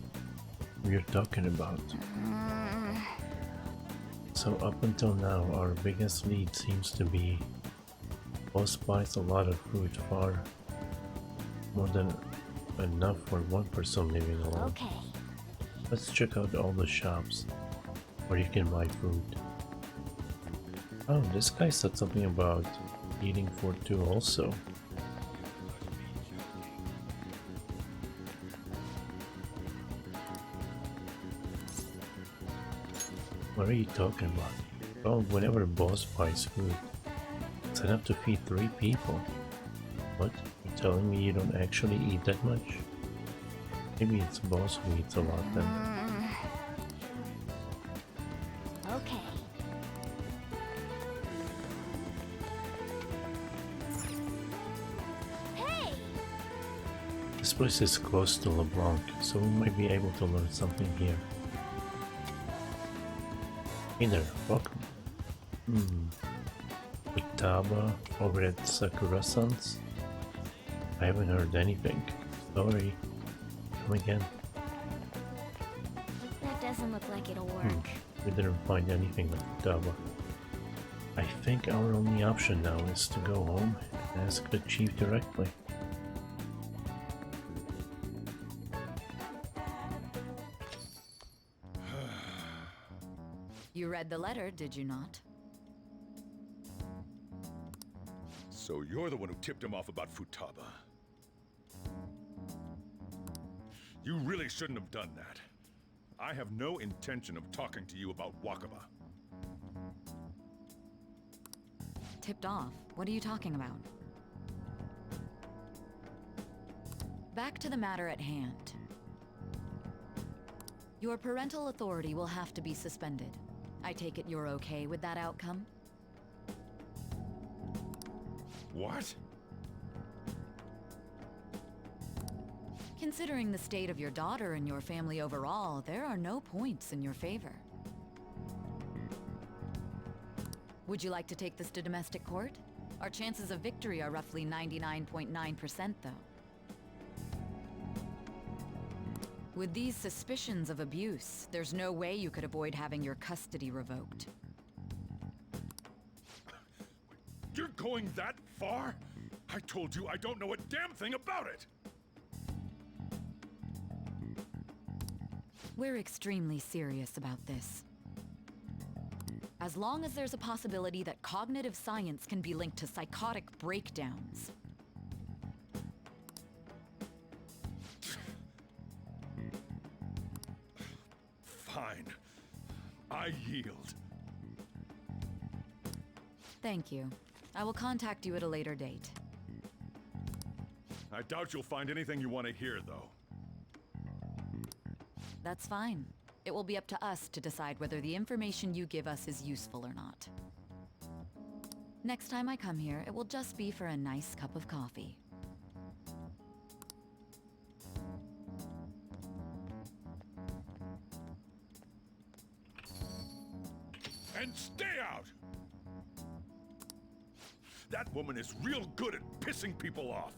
who you're talking about. So up until now, our biggest lead seems to be boss buys a lot of food, far more than enough for one person living alone. Okay. Let's check out all the shops where you can buy food. Oh, this guy said something about eating for two also. What are you talking about? Oh, whenever a boss buys food, it's enough to feed 3 people. What? You're telling me you don't actually eat that much? Maybe it's boss who eats a lot then. Okay. Hey! This place is close to LeBlanc, so we might be able to learn something here. Hey there, welcome. Futaba over at Sakura-san's? I haven't heard anything. Sorry. Come again. That doesn't look like it'll work. We didn't find anything with Futaba. I think our only option now is to go home and ask the chief directly. You read the letter, did you not? So you're the one who tipped him off about Futaba. You really shouldn't have done that. I have no intention of talking to you about Wakaba. Tipped off? What are you talking about? Back to the matter at hand. Your parental authority will have to be suspended. I take it you're okay with that outcome? What? Considering the state of your daughter and your family overall, there are no points in your favor. Would you like to take this to domestic court? Our chances of victory are roughly 99.9%, though. With these suspicions of abuse, there's no way you could avoid having your custody revoked. You're going that far? I told you I don't know a damn thing about it! We're extremely serious about this. As long as there's a possibility that cognitive science can be linked to psychotic breakdowns. Fine. I yield. Thank you. I will contact you at a later date. I doubt you'll find anything you want to hear, though. That's fine. It will be up to us to decide whether the information you give us is useful or not. Next time I come here, it will just be for a nice cup of coffee. And stay out! That woman is real good at pissing people off.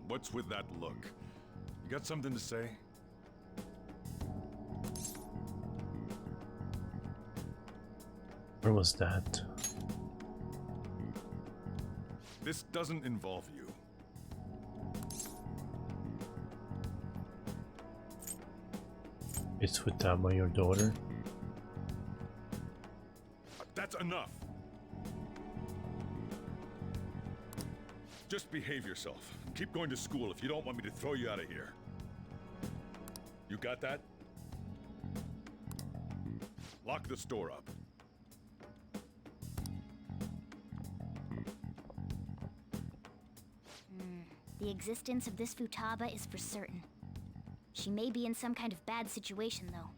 What's with that look? You got something to say? Where was that? This doesn't involve you. Is Futaba your daughter? That's enough. Just behave yourself. Keep going to school if you don't want me to throw you out of here. You got that? Lock the store up. The existence of this Futaba is for certain. She may be in some kind of bad situation, though.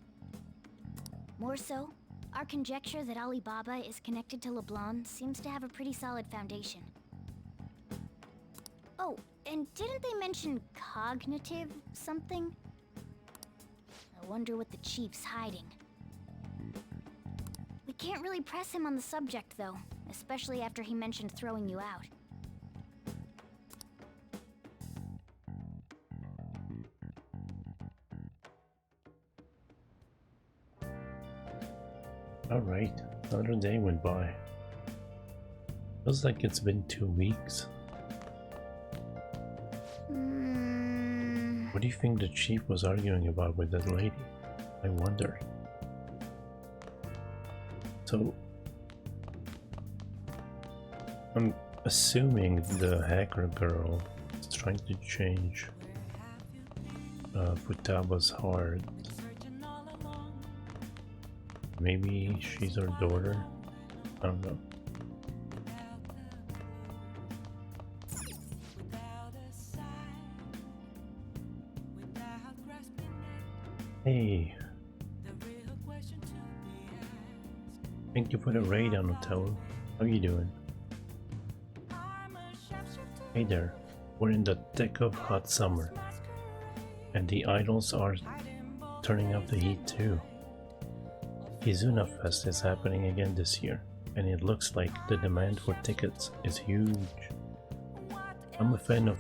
More so, our conjecture that Alibaba is connected to LeBlanc seems to have a pretty solid foundation. Oh, and didn't they mention cognitive something? I wonder what the chief's hiding. We can't really press him on the subject, though, especially after he mentioned throwing you out. Alright, another day went by. Feels like it's been 2 weeks. What do you think the chief was arguing about with that lady? I wonder. So, I'm assuming the hacker girl is trying to change Futaba's heart. Maybe she's her daughter? I don't know. Hey. Thank you for the raid, Anotelo. How you doing? Hey there. We're in the thick of hot summer. And the idols are turning up the heat too. Kizuna Fest is happening again this year, and it looks like the demand for tickets is huge. I'm a fan of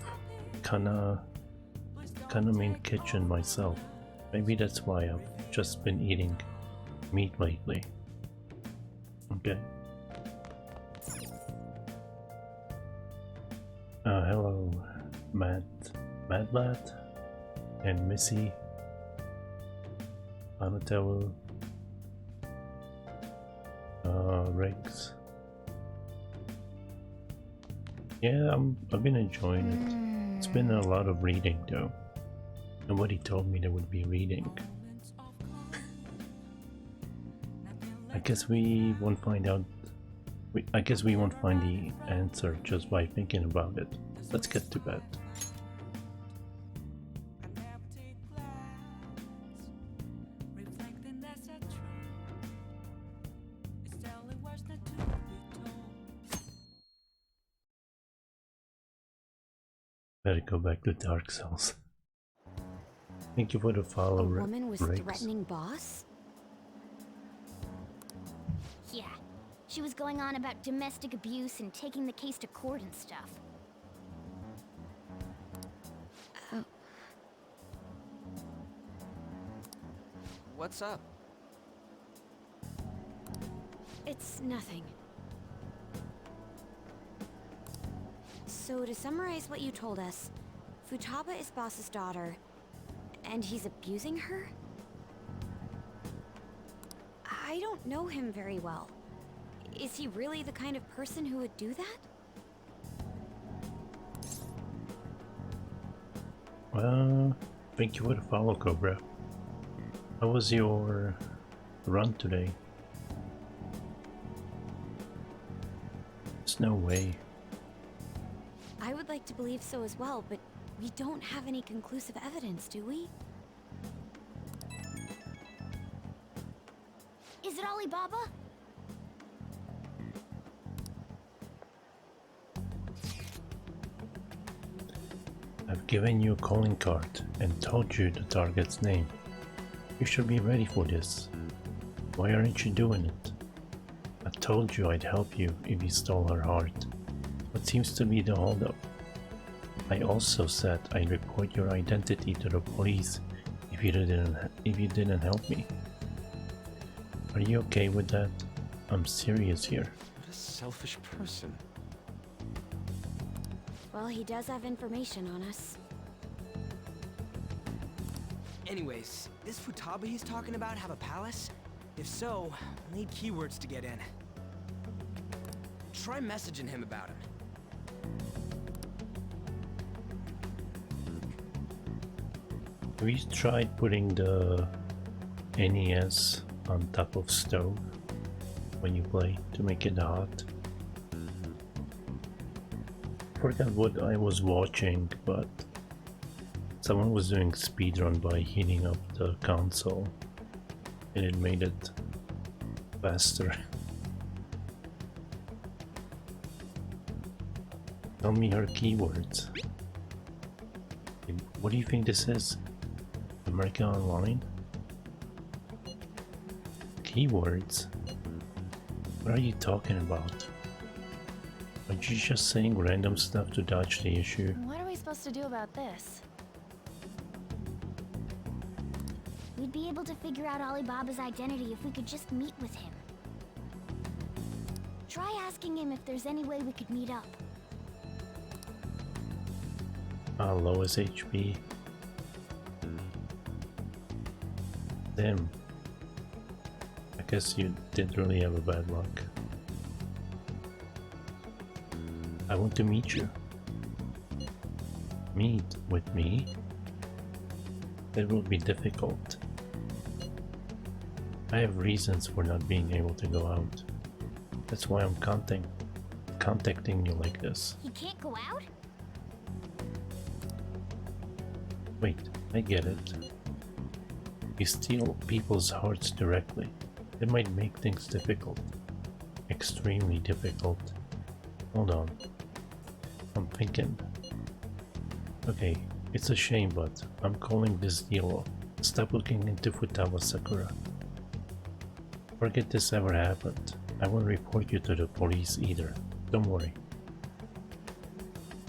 Kana Main Kitchen myself. Maybe that's why I've just been eating meat lately. Okay. Hello, Madlat, and Missy, Anotelo, Riggs. Yeah, I've been enjoying it. It's been a lot of reading though. Nobody told me there would be reading. I guess we won't find out. I guess we won't find the answer just by thinking about it. Let's get to bed. Better go back to Dark Souls. Thank you for the follow, A woman was Riggs. threatening boss? Yeah, she was going on about domestic abuse and taking the case to court and stuff. Oh. What's up? It's nothing. So to summarize what you told us, Futaba is boss's daughter, and he's abusing her? I don't know him very well. Is he really the kind of person who would do that? Thank you for the follow, Cobra. How was your run today? There's no way. I would like to believe so as well, but we don't have any conclusive evidence, do we? Is it Alibaba? I've given you a calling card and told you the target's name. You should be ready for this. Why aren't you doing it? I told you I'd help you if you stole her heart. What seems to be the holdup? I also said I'd report your identity to the police if you didn't help me. Are you okay with that? I'm serious here. What a selfish person. Well, he does have information on us. Anyways, this Futaba he's talking about have a palace? If so, I need keywords to get in. Try messaging him about him. Have you tried putting the NES on top of stove when you play to make it hot? I forgot what I was watching, but someone was doing speedrun by heating up the console and it made it faster. Tell me her keywords. What do you think this is? America Online? Keywords? What are you talking about? Are you just saying random stuff to dodge the issue? What are we supposed to do about this? We'd be able to figure out Alibaba's identity if we could just meet with him. Try asking him if there's any way we could meet up. Lowest HP. Damn. I guess you did really have a bad luck. I want to meet you. Meet with me? It will be difficult. I have reasons for not being able to go out. That's why I'm contacting you like this. He can't go out? Wait, I get it. You steal people's hearts directly. It might make things difficult. Extremely difficult. Hold on. I'm thinking. Okay, it's a shame, but I'm calling this deal off. Stop looking into Futaba Sakura. Forget this ever happened. I won't report you to the police either. Don't worry.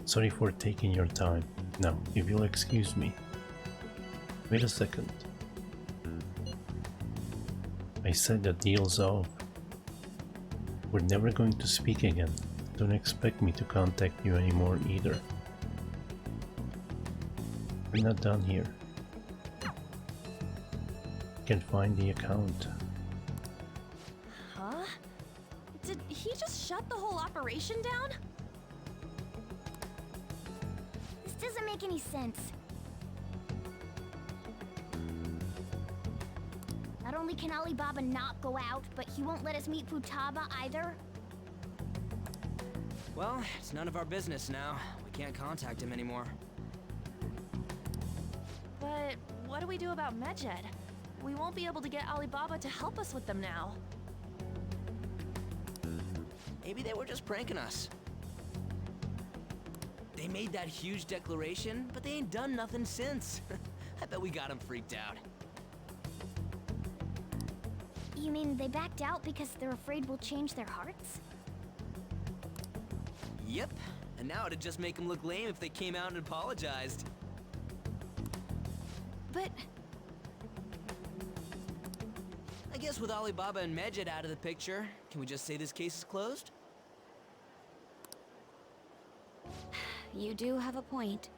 Sorry for taking your time. Now, if you'll excuse me. Wait a second. I said the deal's off. We're never going to speak again. Don't expect me to contact you anymore either. We're not done here. You can find the account. Huh? Did he just shut the whole operation down? This doesn't make any sense. Not only can Alibaba not go out, but he won't let us meet Futaba either. Well, it's none of our business now. We can't contact him anymore. But what do we do about Medjed? We won't be able to get Alibaba to help us with them now. Maybe they were just pranking us. They made that huge declaration, but they ain't done nothing since. I bet we got them freaked out. You mean they backed out because they're afraid we'll change their hearts? Yep, and now it'd just make them look lame if they came out and apologized. But I guess with Alibaba and Medjed out of the picture, can we just say this case is closed? You do have a point.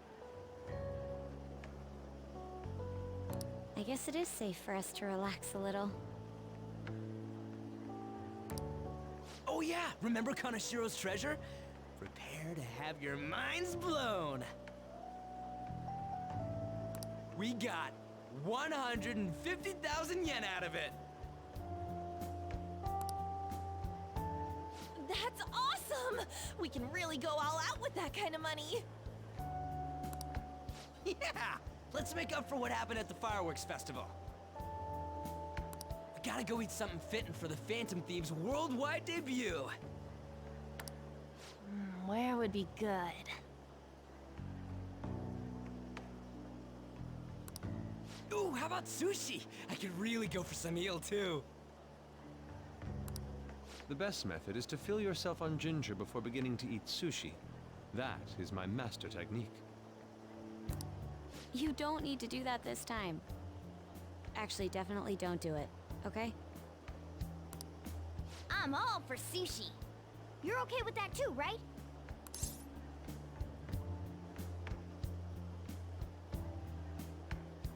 I guess it is safe for us to relax a little. Oh yeah, remember Kanashiro's treasure? Prepare to have your minds blown! We got 150,000 yen out of it! that's awesome! We can really go all out with that kind of money. Yeah! Let's make up for what happened at the fireworks festival. We gotta go eat something fitting for the Phantom Thieves' worldwide debut! Where would be good? Ooh, how about sushi? I could really go for some eel too. The best method is to fill yourself on ginger before beginning to eat sushi. That is my master technique. You don't need to do that this time. Actually, definitely don't do it, okay? I'm all for sushi. You're okay with that too, right?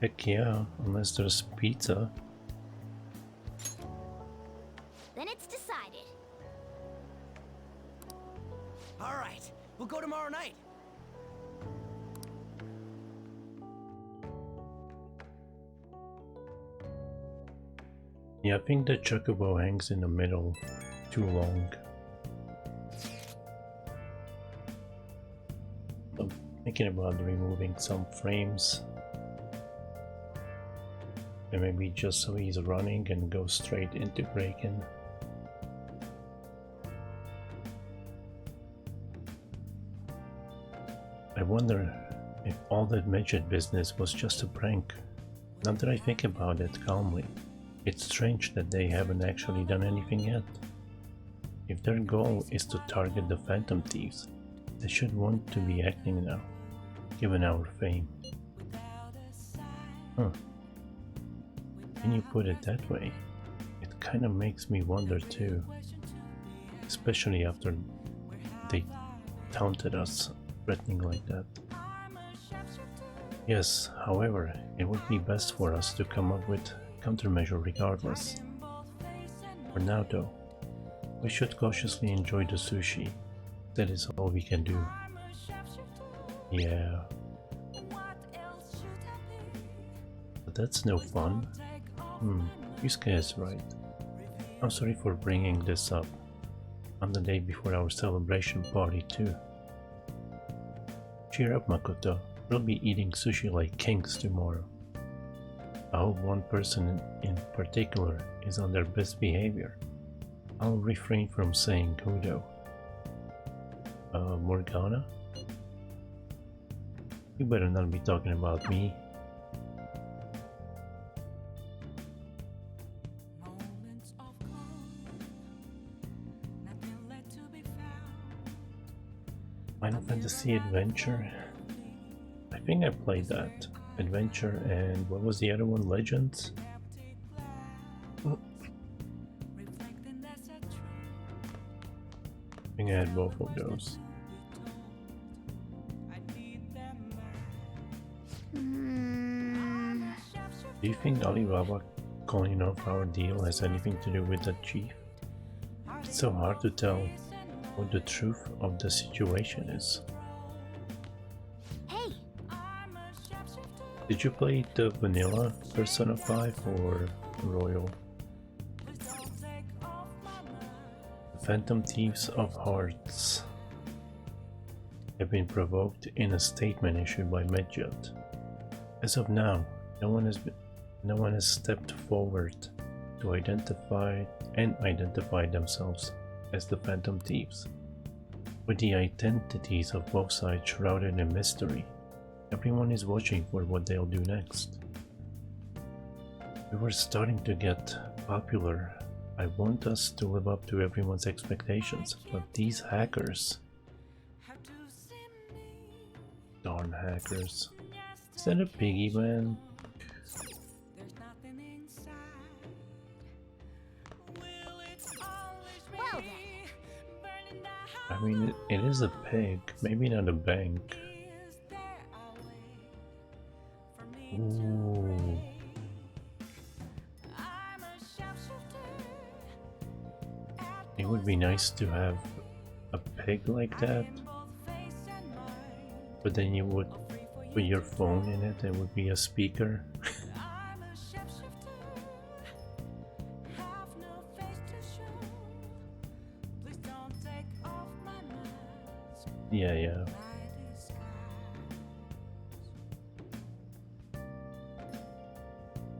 Heck yeah, unless there's pizza. Then it's decided. Alright, we'll go tomorrow night. Yeah, I think the chocobo hangs in the middle too long. I'm thinking about removing some frames. And maybe just so he's running and go straight into break-in. I wonder if all that Medjed business was just a prank. Now that I think about it calmly, it's strange that they haven't actually done anything yet. If their goal is to target the Phantom Thieves, they should want to be acting now, given our fame. Huh. When you put it that way, it kind of makes me wonder too. especially after they taunted us, threatening like that. Yes, however, it would be best for us to come up with countermeasure regardless. For now though, we should cautiously enjoy the sushi. That is all we can do. Yeah. But that's no fun. Yusuke is right. I'm sorry for bringing this up on the day before our celebration party too. Cheer up, Makoto. We'll be eating sushi like kings tomorrow. I hope one person in particular is on their best behavior. I'll refrain from saying who though. Morgana? You better not be talking about me. Final Fantasy Adventure? I think I played that. Adventure and what was the other one? Legends? I think I had both of those. Do you think Alibaba calling off our deal has anything to do with the chief? It's so hard to tell what the truth of the situation is. Hey! Did you play the vanilla Persona 5 or Royal? Phantom Thieves of Hearts have been provoked in a statement issued by Medjot. As of now, no one has stepped forward to identify themselves as the Phantom Thieves. With the identities of both sides shrouded in mystery, everyone is watching for what they'll do next. We were starting to get popular. I want us to live up to everyone's expectations, but these hackers... Darn hackers. Is that a piggy man? I mean, it is a pig, maybe not a bank. Ooh. It would be nice to have a pig like that, but then you would put your phone in it, it would be a speaker. Yeah.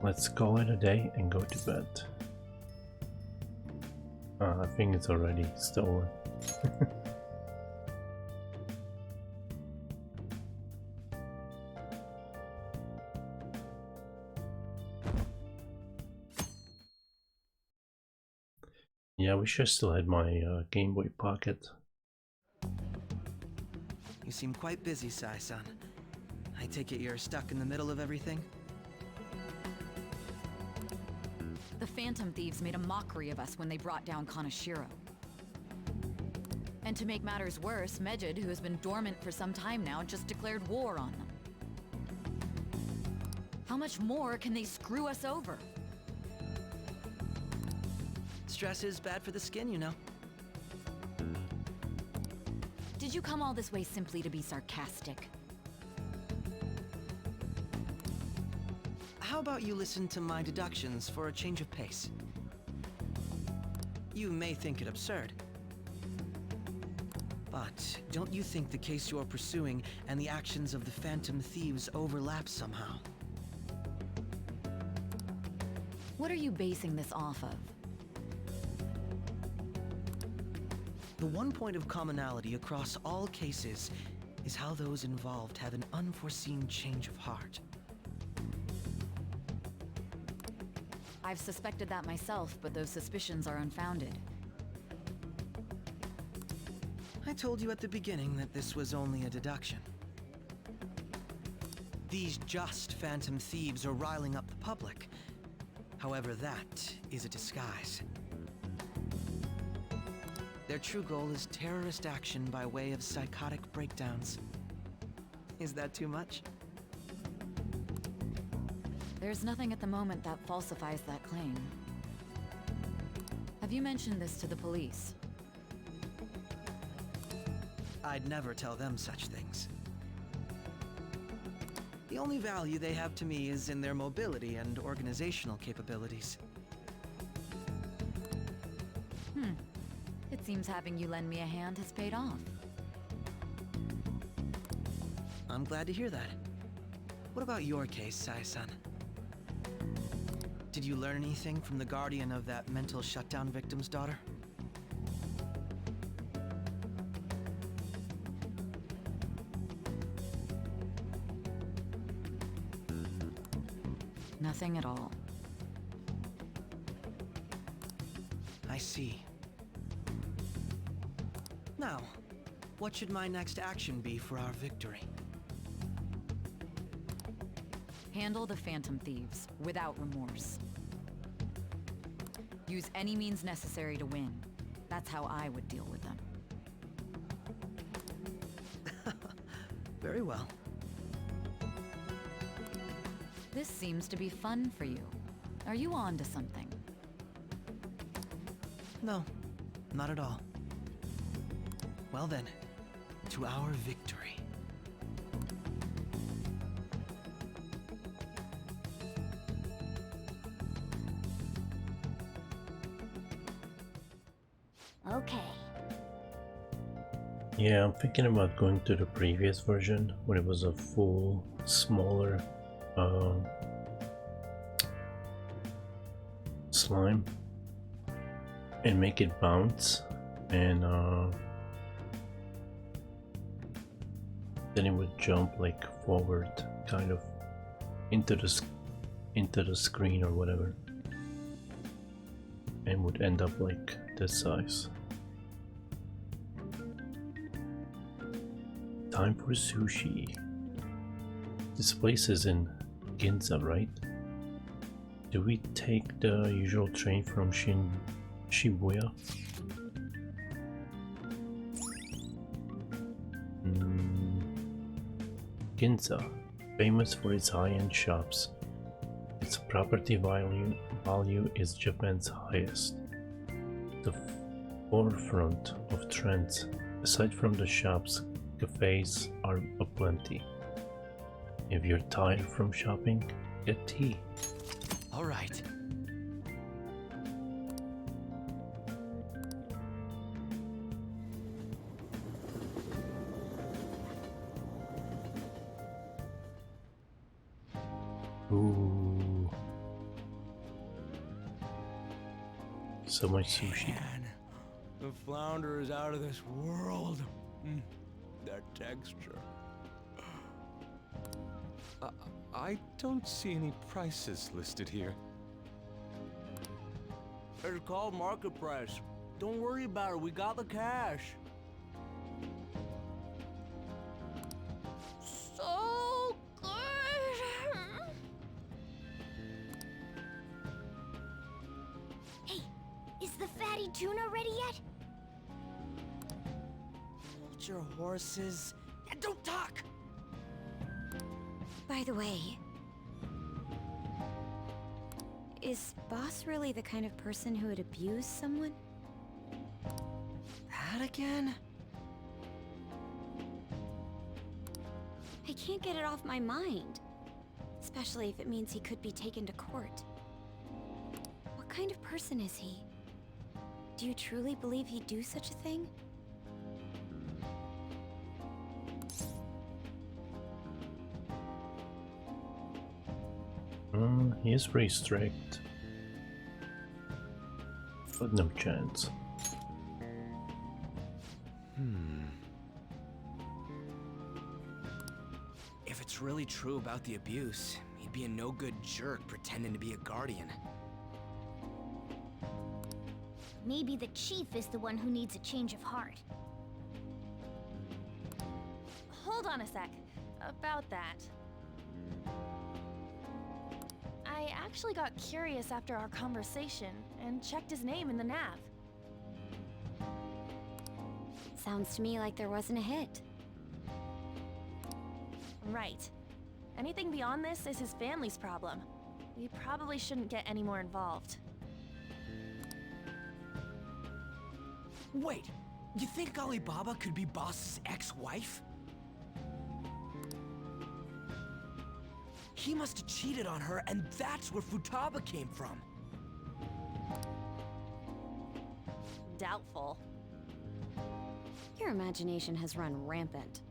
Let's call it a day and go to bed. I think it's already stolen. Yeah, I wish I still had my Game Boy Pocket. You seem quite busy, Sai-san. I take it you're stuck in the middle of everything? The Phantom Thieves made a mockery of us when they brought down Kaneshiro. And to make matters worse, Medjed, who has been dormant for some time now, just declared war on them. How much more can they screw us over? Stress is bad for the skin, you know. Did you come all this way simply to be sarcastic? How about you listen to my deductions for a change of pace? You may think it absurd, but don't you think the case you're pursuing and the actions of the Phantom Thieves overlap somehow? What are you basing this off of? The one point of commonality across all cases is how those involved have an unforeseen change of heart. I've suspected that myself, but those suspicions are unfounded. I told you at the beginning that this was only a deduction. These just Phantom Thieves are riling up the public. However, that is a disguise. Their true goal is terrorist action by way of psychotic breakdowns. Is that too much? There's nothing at the moment that falsifies that claim. Have you mentioned this to the police? I'd never tell them such things. The only value they have to me is in their mobility and organizational capabilities. It seems having you lend me a hand has paid off. I'm glad to hear that. What about your case, Sai-san? Did you learn anything from the guardian of that mental shutdown victim's daughter? Nothing at all. I see. Now, what should my next action be for our victory? Handle the Phantom Thieves without remorse. Use any means necessary to win. That's how I would deal with them. Very well. This seems to be fun for you. Are you on to something? No, not at all. Well then, to our victory. Okay. Yeah, I'm thinking about going to the previous version when it was a full, smaller slime and make it bounce, and then it would jump like forward, kind of into the screen or whatever, and would end up like this size. Time for sushi. This place is in Ginza, right? Do we take the usual train from Shibuya? Ginza, famous for its high-end shops. Its property value is Japan's highest. The forefront of trends. Aside from the shops, cafes are aplenty. If you're tired from shopping, get tea. All right. Ooh. So much sushi. Man, the flounder is out of this world. That texture. I don't see any prices listed here. It's called market price. Don't worry about it, we got the cash. So good. Hey, is the fatty tuna ready yet? Hold your horses. Yeah, don't talk. By the way, is Boss really the kind of person who would abuse someone? That again? I can't get it off my mind. Especially if it means he could be taken to court. What kind of person is he? Do you truly believe he'd do such a thing? He is pretty strict, but no chance. If it's really true about the abuse, he'd be a no-good jerk pretending to be a guardian. Maybe the chief is the one who needs a change of heart. Hold on a sec. About that. I actually got curious after our conversation and checked his name in the nav. Sounds to me like there wasn't a hit. Right. Anything beyond this is his family's problem. We probably shouldn't get any more involved. Wait, you think Alibaba could be Boss's ex-wife? He must have cheated on her, and that's where Futaba came from. Doubtful. Your imagination has run rampant.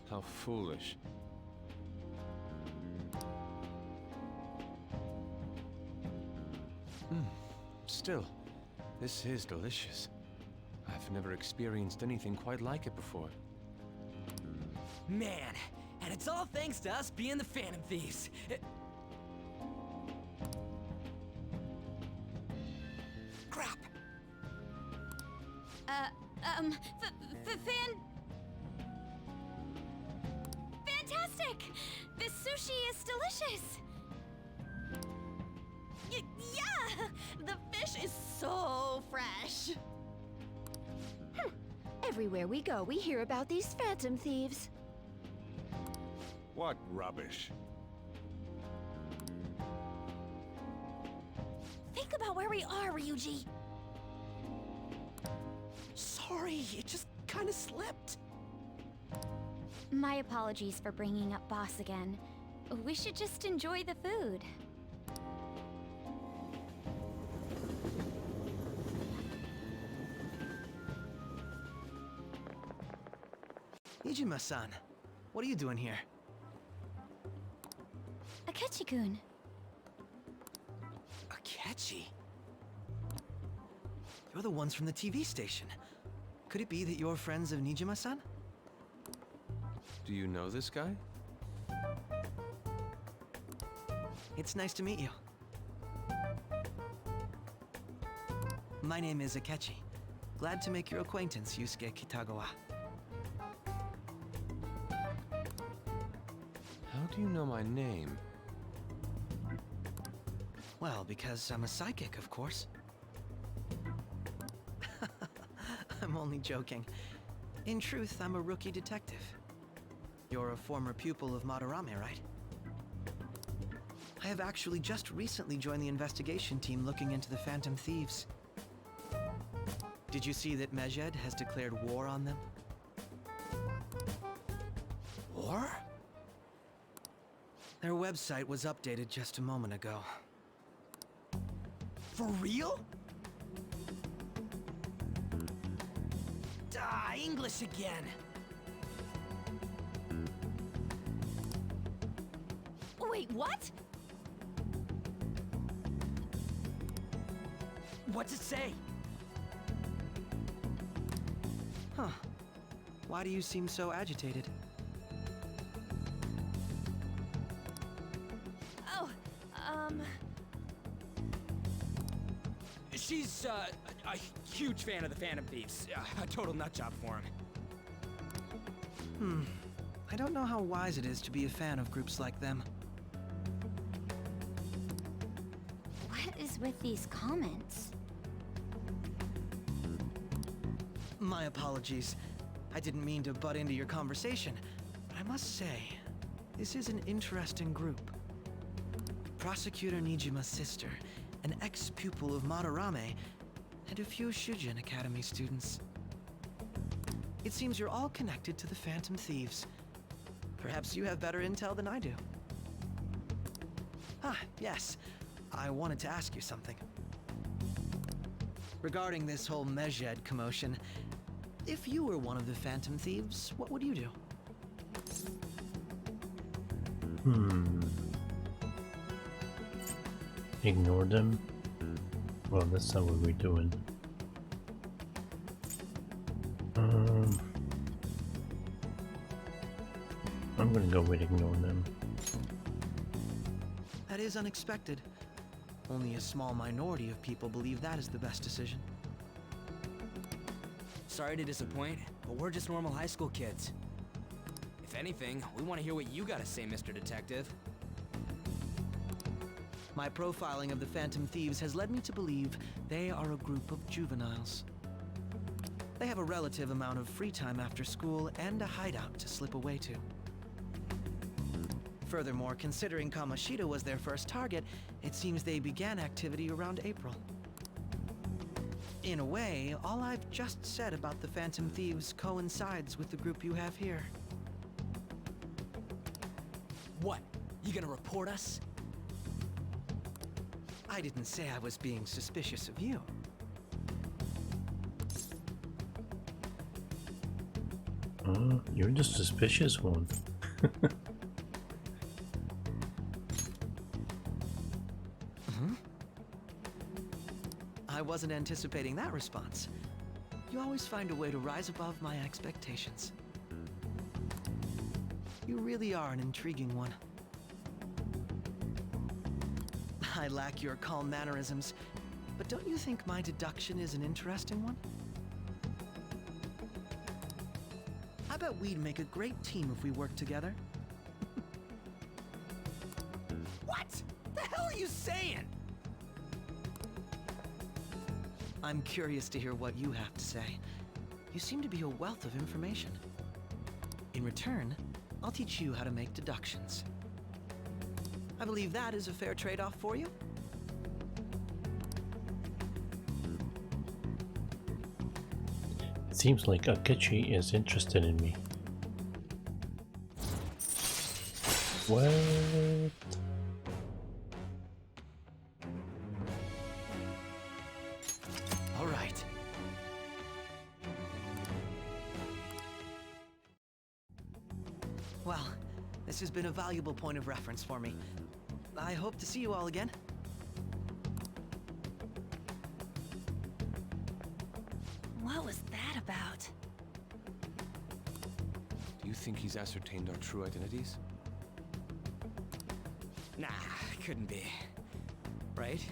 How foolish. Still, this is delicious. I've never experienced anything quite like it before. Man, and it's all thanks to us being the Phantom Thieves. Crap. Fantastic! This sushi is delicious! Yeah! The fish is so fresh! Everywhere we go, we hear about these phantom thieves. What rubbish. Think about where we are, Ryuji! Sorry, it just kind of slipped. My apologies for bringing up Boss again. We should just enjoy the food. Nijima-san, what are you doing here? Akechi-kun. Akechi? You're the ones from the TV station. Could it be that you're friends of Nijima-san? Do you know this guy? It's nice to meet you. My name is Akechi. Glad to make your acquaintance, Yusuke Kitagawa. How do you know my name? Well, because I'm a psychic, of course. I'm only joking. In truth, I'm a rookie detective. You're a former pupil of Madarame, right? I have actually just recently joined the investigation team looking into the Phantom Thieves. Did you see that Medjed has declared war on them? War? Their website was updated just a moment ago. For real? English again. Wait, what? What's it say? Huh. Why do you seem so agitated? Oh, She's, a huge fan of the Phantom Thieves. A total nutjob for him. I don't know how wise it is to be a fan of groups like them. What is with these comments? My apologies. I didn't mean to butt into your conversation, but I must say, this is an interesting group. Prosecutor Nijima's sister, an ex-pupil of Madarame, and a few Shujin Academy students. It seems you're all connected to the Phantom Thieves. Perhaps you have better intel than I do. Ah, yes. I wanted to ask you something. Regarding this whole Medjed commotion, if you were one of the Phantom Thieves, what would you do? Ignore them? Well, that's not what we're doing. I'm gonna go with ignore them. That is unexpected. Only a small minority of people believe that is the best decision. Sorry to disappoint, but we're just normal high school kids. If anything, we want to hear what you gotta say, Mr. Detective. My profiling of the Phantom Thieves has led me to believe they are a group of juveniles. They have a relative amount of free time after school and a hideout to slip away to. Furthermore, considering Kamoshida was their first target, it seems they began activity around April. In a way, all I've just said about the Phantom Thieves coincides with the group you have here. What? You gonna report us? I didn't say I was being suspicious of you. You're the suspicious one. I wasn't anticipating that response. You always find a way to rise above my expectations. You really are an intriguing one. I lack your calm mannerisms, but don't you think my deduction is an interesting one? I bet we'd make a great team if we worked together. What the hell are you saying? I'm curious to hear what you have to say. You seem to be a wealth of information. In return, I'll teach you how to make deductions. I believe that is a fair trade-off for you. It seems like Akechi is interested in me. What? All right. Well, this has been a valuable point of reference for me. I hope to see you all again. What was that about? Do you think he's ascertained our true identities? Nah, couldn't be. Right?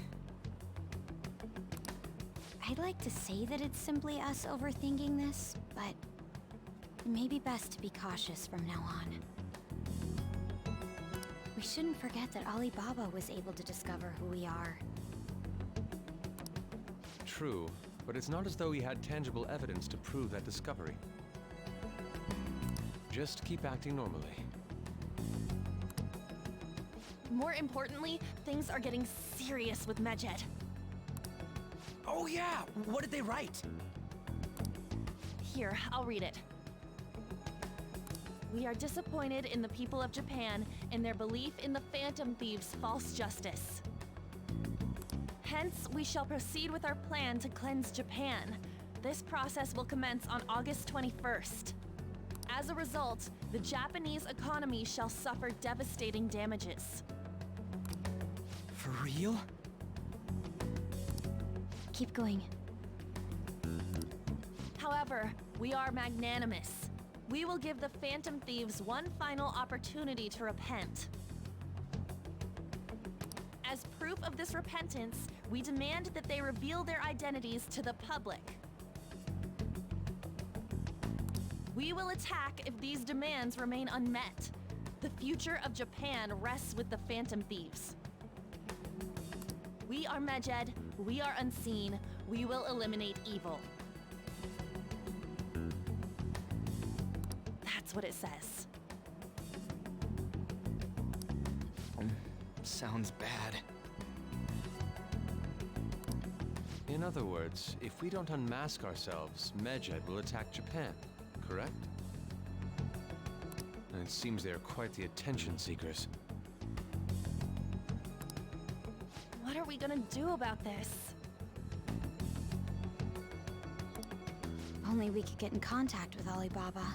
I'd like to say that it's simply us overthinking this, but it may be best to be cautious from now on. We shouldn't forget that Alibaba was able to discover who we are. True, but it's not as though he had tangible evidence to prove that discovery. Just keep acting normally. More importantly, things are getting serious with Medjed. Oh yeah, what did they write? Here, I'll read it. We are disappointed in the people of Japan in their belief in the Phantom Thieves' false justice. Hence, we shall proceed with our plan to cleanse Japan. This process will commence on August 21st. As a result, the Japanese economy shall suffer devastating damages. For real? Keep going. However, we are magnanimous. We will give the Phantom Thieves one final opportunity to repent. As proof of this repentance, we demand that they reveal their identities to the public. We will attack if these demands remain unmet. The future of Japan rests with the Phantom Thieves. We are Medjed, we are unseen, we will eliminate evil. That's what it says. Sounds bad. In other words, if we don't unmask ourselves, Medjed will attack Japan, correct? And it seems they are quite the attention seekers. What are we gonna do about this? Only we could get in contact with Alibaba.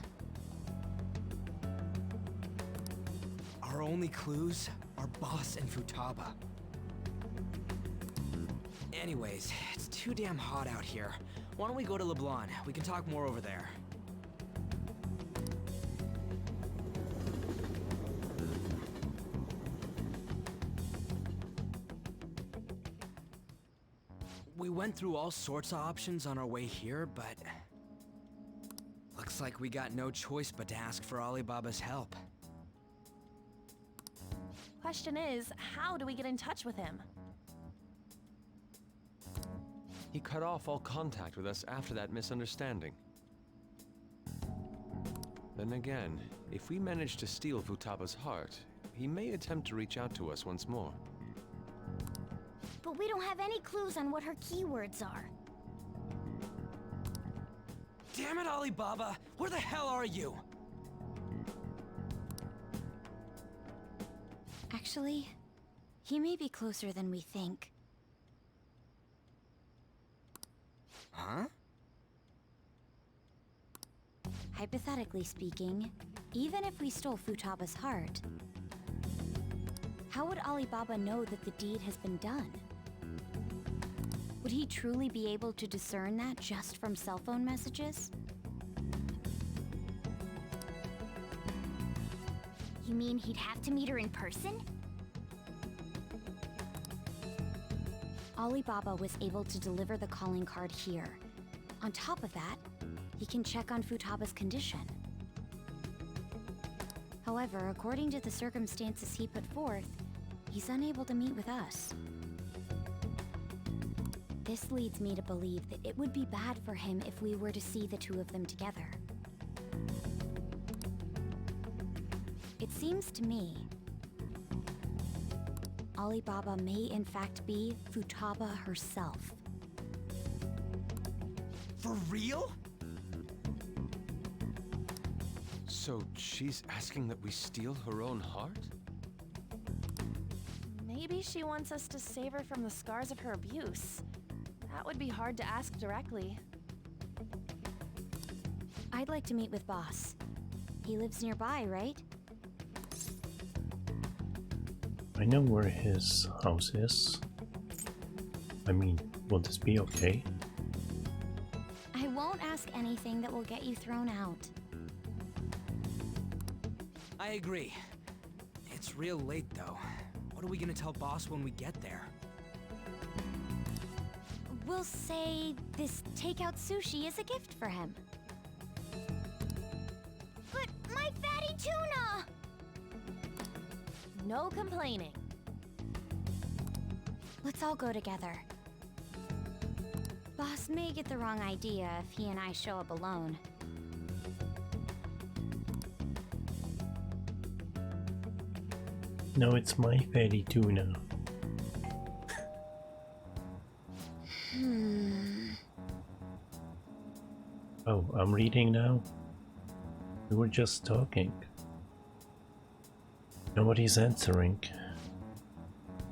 Our only clues are Boss and Futaba. Anyways, it's too damn hot out here. Why don't we go to Leblon? We can talk more over there. We went through all sorts of options on our way here, but looks like we got no choice but to ask for Alibaba's help. Question is, how do we get in touch with him? He cut off all contact with us after that misunderstanding. Then again, if we manage to steal Futaba's heart, he may attempt to reach out to us once more. But we don't have any clues on what her keywords are. Damn it, Alibaba! Where the hell are you? Actually, he may be closer than we think. Huh? Hypothetically speaking, even if we stole Futaba's heart, how would Alibaba know that the deed has been done? Would he truly be able to discern that just from cell phone messages? You mean he'd have to meet her in person? Alibaba was able to deliver the calling card here. On top of that, he can check on Futaba's condition. However, according to the circumstances he put forth, he's unable to meet with us. This leads me to believe that it would be bad for him if we were to see the two of them together. It seems to me Alibaba may in fact be Futaba herself. For real? So she's asking that we steal her own heart? Maybe she wants us to save her from the scars of her abuse. That would be hard to ask directly. I'd like to meet with Boss. He lives nearby, right? I know where his house is. I mean, will this be okay? I won't ask anything that will get you thrown out. I agree. It's real late, though. What are we gonna tell Boss when we get there? We'll say this takeout sushi is a gift for him. But my fatty tuna! No complaining. Let's all go together. Boss may get the wrong idea if he and I show up alone. No, it's my fatty tuna. Oh, I'm reading now? We were just talking. Nobody's answering.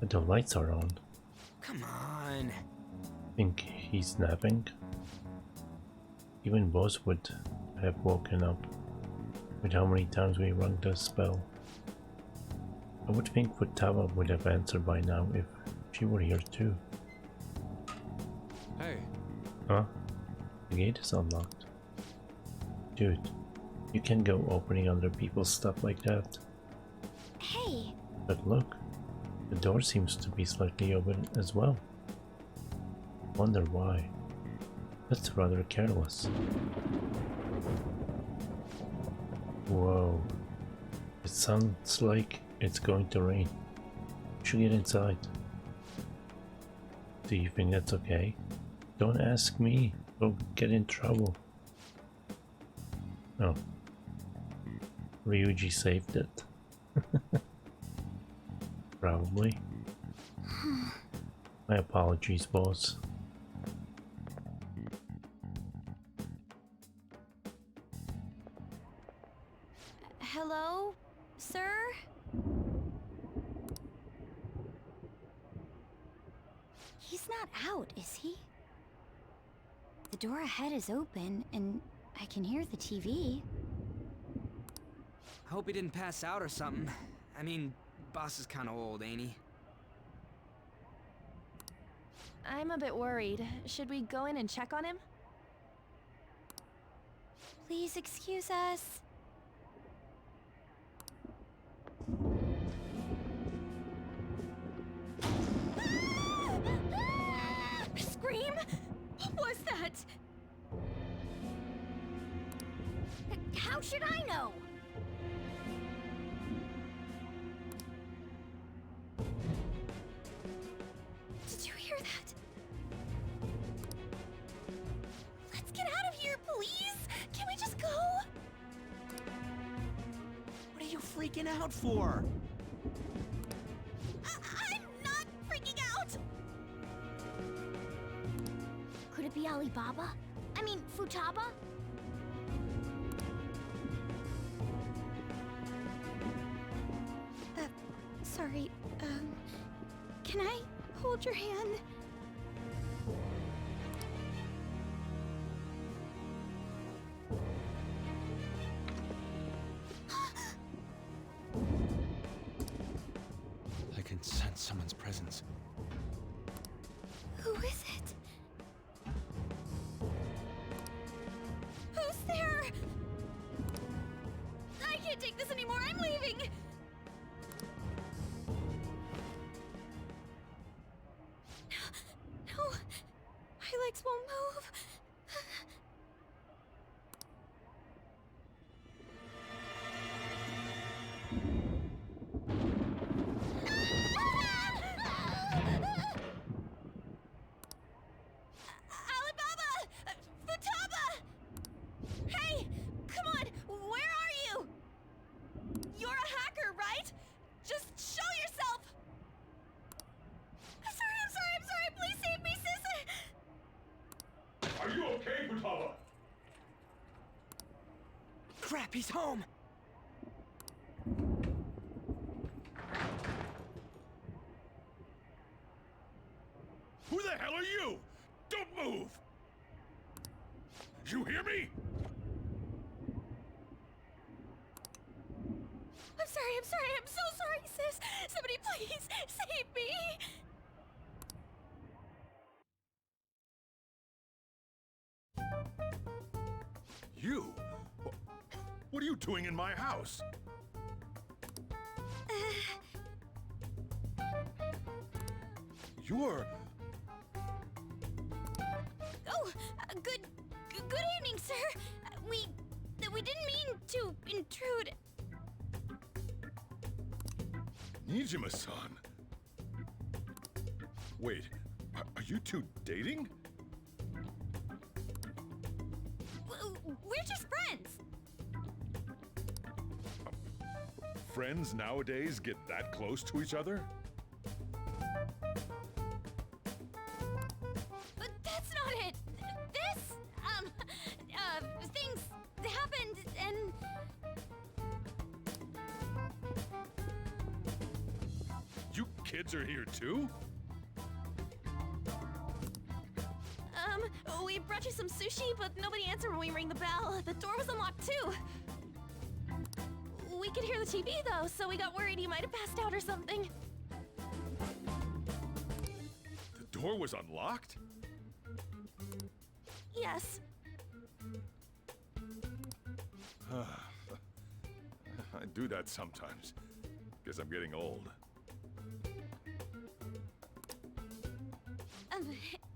But the lights are on. Come on. Think he's napping? Even Boss would have woken up with how many times we rung the spell. I would think Futaba would have answered by now if she were here too. Hey. Huh? The gate is unlocked. Dude, you can't go opening other people's stuff like that. Hey! But look, the door seems to be slightly open as well. Wonder why. That's rather careless. Whoa. It sounds like it's going to rain. We should get inside. Do you think that's okay? Don't ask me. We'll get in trouble. Oh. Ryuji saved it. Probably. My apologies, boss. Hello, sir? He's not out, is he? The door ahead is open, and I can hear the TV. I hope he didn't pass out or something. I mean, Boss is kinda old, ain't he? I'm a bit worried. Should we go in and check on him? Please excuse us. Scream? What was that? How should I know? Did you hear that? Let's get out of here, please! Can we just go? freaking out for? I'm not freaking out! Could it be Alibaba? I mean, Futaba? Sorry, can I hold your hand? I can sense someone's presence. Who is it? Who's there? I can't take this anymore. I'm leaving. No, my legs won't move. Alibaba! Futaba! Hey, come on, where are you? You're a hacker, right? Just show yourself! I'm sorry, please save me, sister! Are you okay, Futaba? Crap, he's home! Who the hell are you? Don't move! You hear me? I'm so sorry, sis! Somebody please save me! You? What are you doing in my house? You're... Good evening, sir. We didn't mean to intrude. Nijima-san. Wait, are you two dating? We're just friends. Friends nowadays get that close to each other? But that's not it. This, things happened and... You kids are here too? We brought you some sushi, but nobody answered when we rang the bell. The door was unlocked too. We could hear the TV though, so we got worried you might have passed out or something. The door was unlocked? Yes. I do that sometimes. Guess I'm getting old.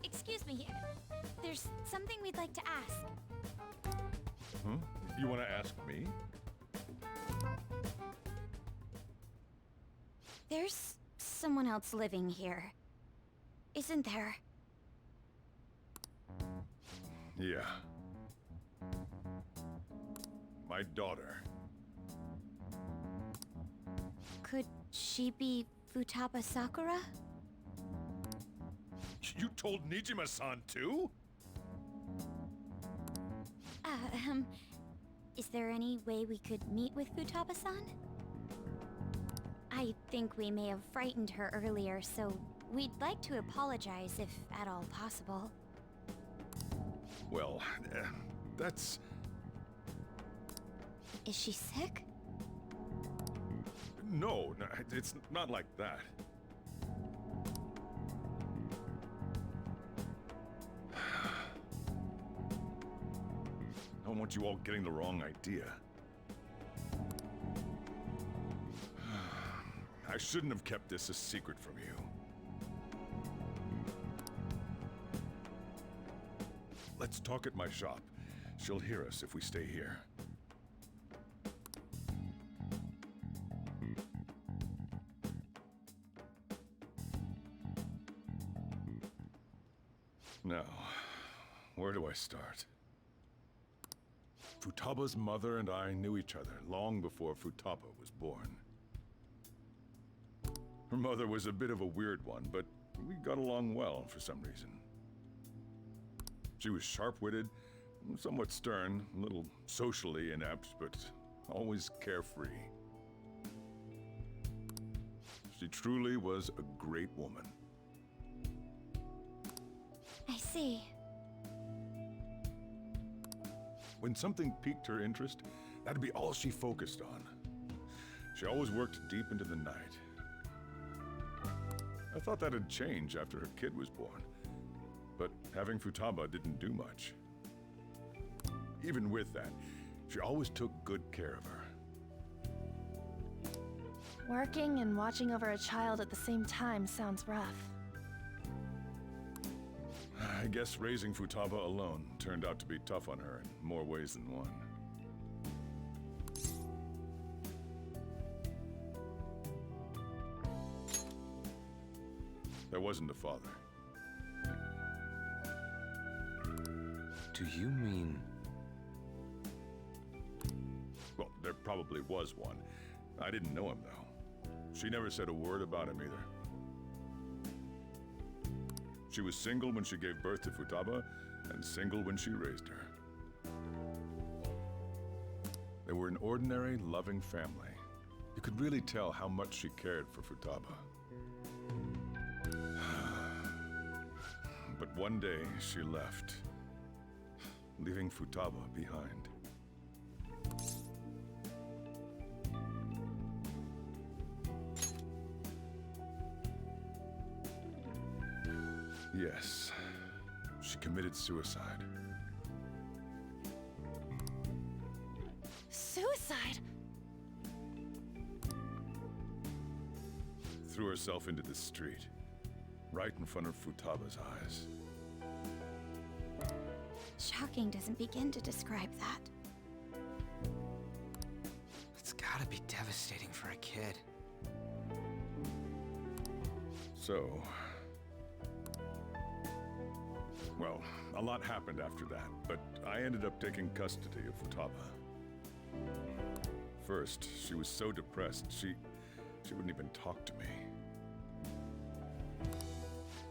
Excuse me. There's something we'd like to ask. Huh? You want to ask me? There's someone else living here, isn't there? Yeah. My daughter. Could she be Futaba Sakura? You told Nijima-san too? Is there any way we could meet with Futaba-san? I think we may have frightened her earlier, so we'd like to apologize if at all possible. Well, that's... Is she sick? No, it's not like that. I don't want you all getting the wrong idea. I shouldn't have kept this a secret from you. Let's talk at my shop. She'll hear us if we stay here. Now, where do I start? Futaba's mother and I knew each other long before Futaba was born. Her mother was a bit of a weird one, but we got along well for some reason. She was sharp-witted, somewhat stern, a little socially inept, but always carefree. She truly was a great woman. I see. When something piqued her interest, that'd be all she focused on. She always worked deep into the night. I thought that'd change after her kid was born, but having Futaba didn't do much. Even with that, she always took good care of her. Working and watching over a child at the same time sounds rough. I guess raising Futaba alone turned out to be tough on her in more ways than one. There wasn't a father. Do you mean... Well, there probably was one. I didn't know him, though. She never said a word about him either. She was single when she gave birth to Futaba, and single when she raised her. They were an ordinary, loving family. You could really tell how much she cared for Futaba. But one day, she left, leaving Futaba behind. Yes, she committed suicide. Suicide? Threw herself into the street, right in front of Futaba's eyes. Shocking doesn't begin to describe that. It's gotta be devastating for a kid. So... well, a lot happened after that, but I ended up taking custody of Futaba. First, she was so depressed, she wouldn't even talk to me.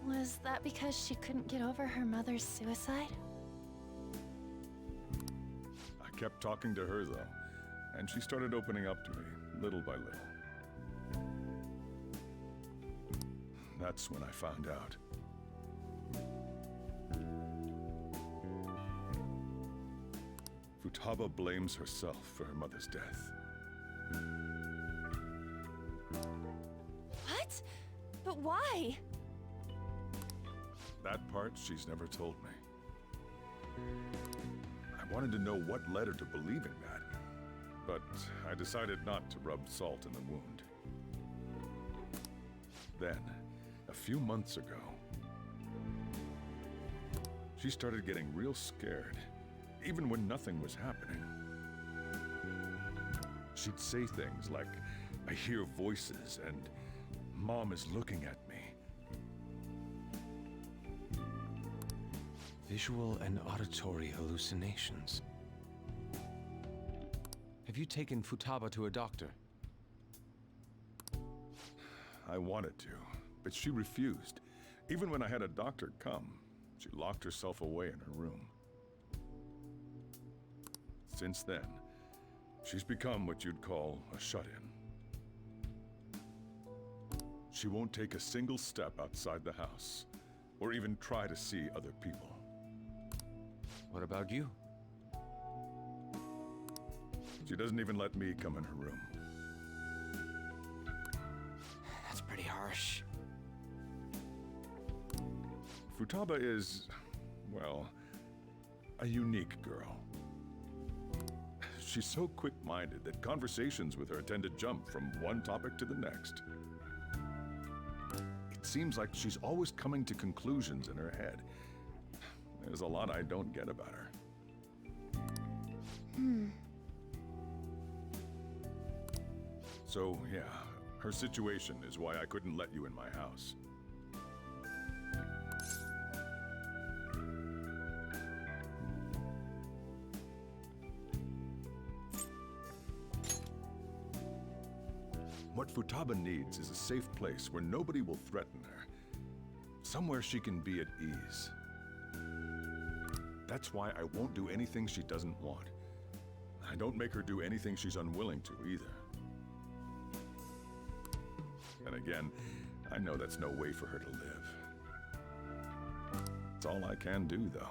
Was that because she couldn't get over her mother's suicide? I kept talking to her, though, and she started opening up to me, little by little. That's when I found out. Futaba blames herself for her mother's death. What? But why? That part she's never told me. I wanted to know what led her to believing that, but I decided not to rub salt in the wound. Then, a few months ago, she started getting real scared, even when nothing was happening. She'd say things like, "I hear voices," and "Mom is looking at me." Visual and auditory hallucinations. Have you taken Futaba to a doctor? I wanted to, but she refused. Even when I had a doctor come, she locked herself away in her room. Since then, she's become what you'd call a shut-in. She won't take a single step outside the house, or even try to see other people. What about you? She doesn't even let me come in her room. That's pretty harsh. Futaba is, well, a unique girl. She's so quick-minded that conversations with her tend to jump from one topic to the next. It seems like she's always coming to conclusions in her head. There's a lot I don't get about her. So, yeah, her situation is why I couldn't let you in my house. What Futaba needs is a safe place where nobody will threaten her. Somewhere she can be at ease. That's why I won't do anything she doesn't want. I don't make her do anything she's unwilling to, either. And again, I know that's no way for her to live. It's all I can do, though.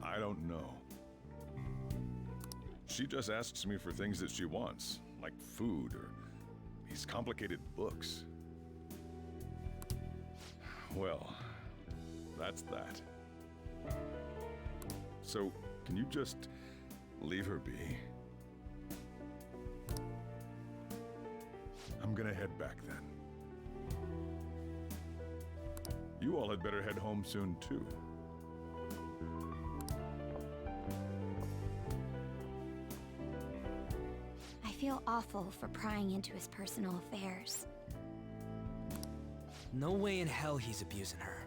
I don't know. She just asks me for things that she wants, like food or these complicated books. Well, that's that. So, can you just leave her be? I'm gonna head back then. You all had better head home soon, too. I feel awful for prying into his personal affairs. No way in hell he's abusing her.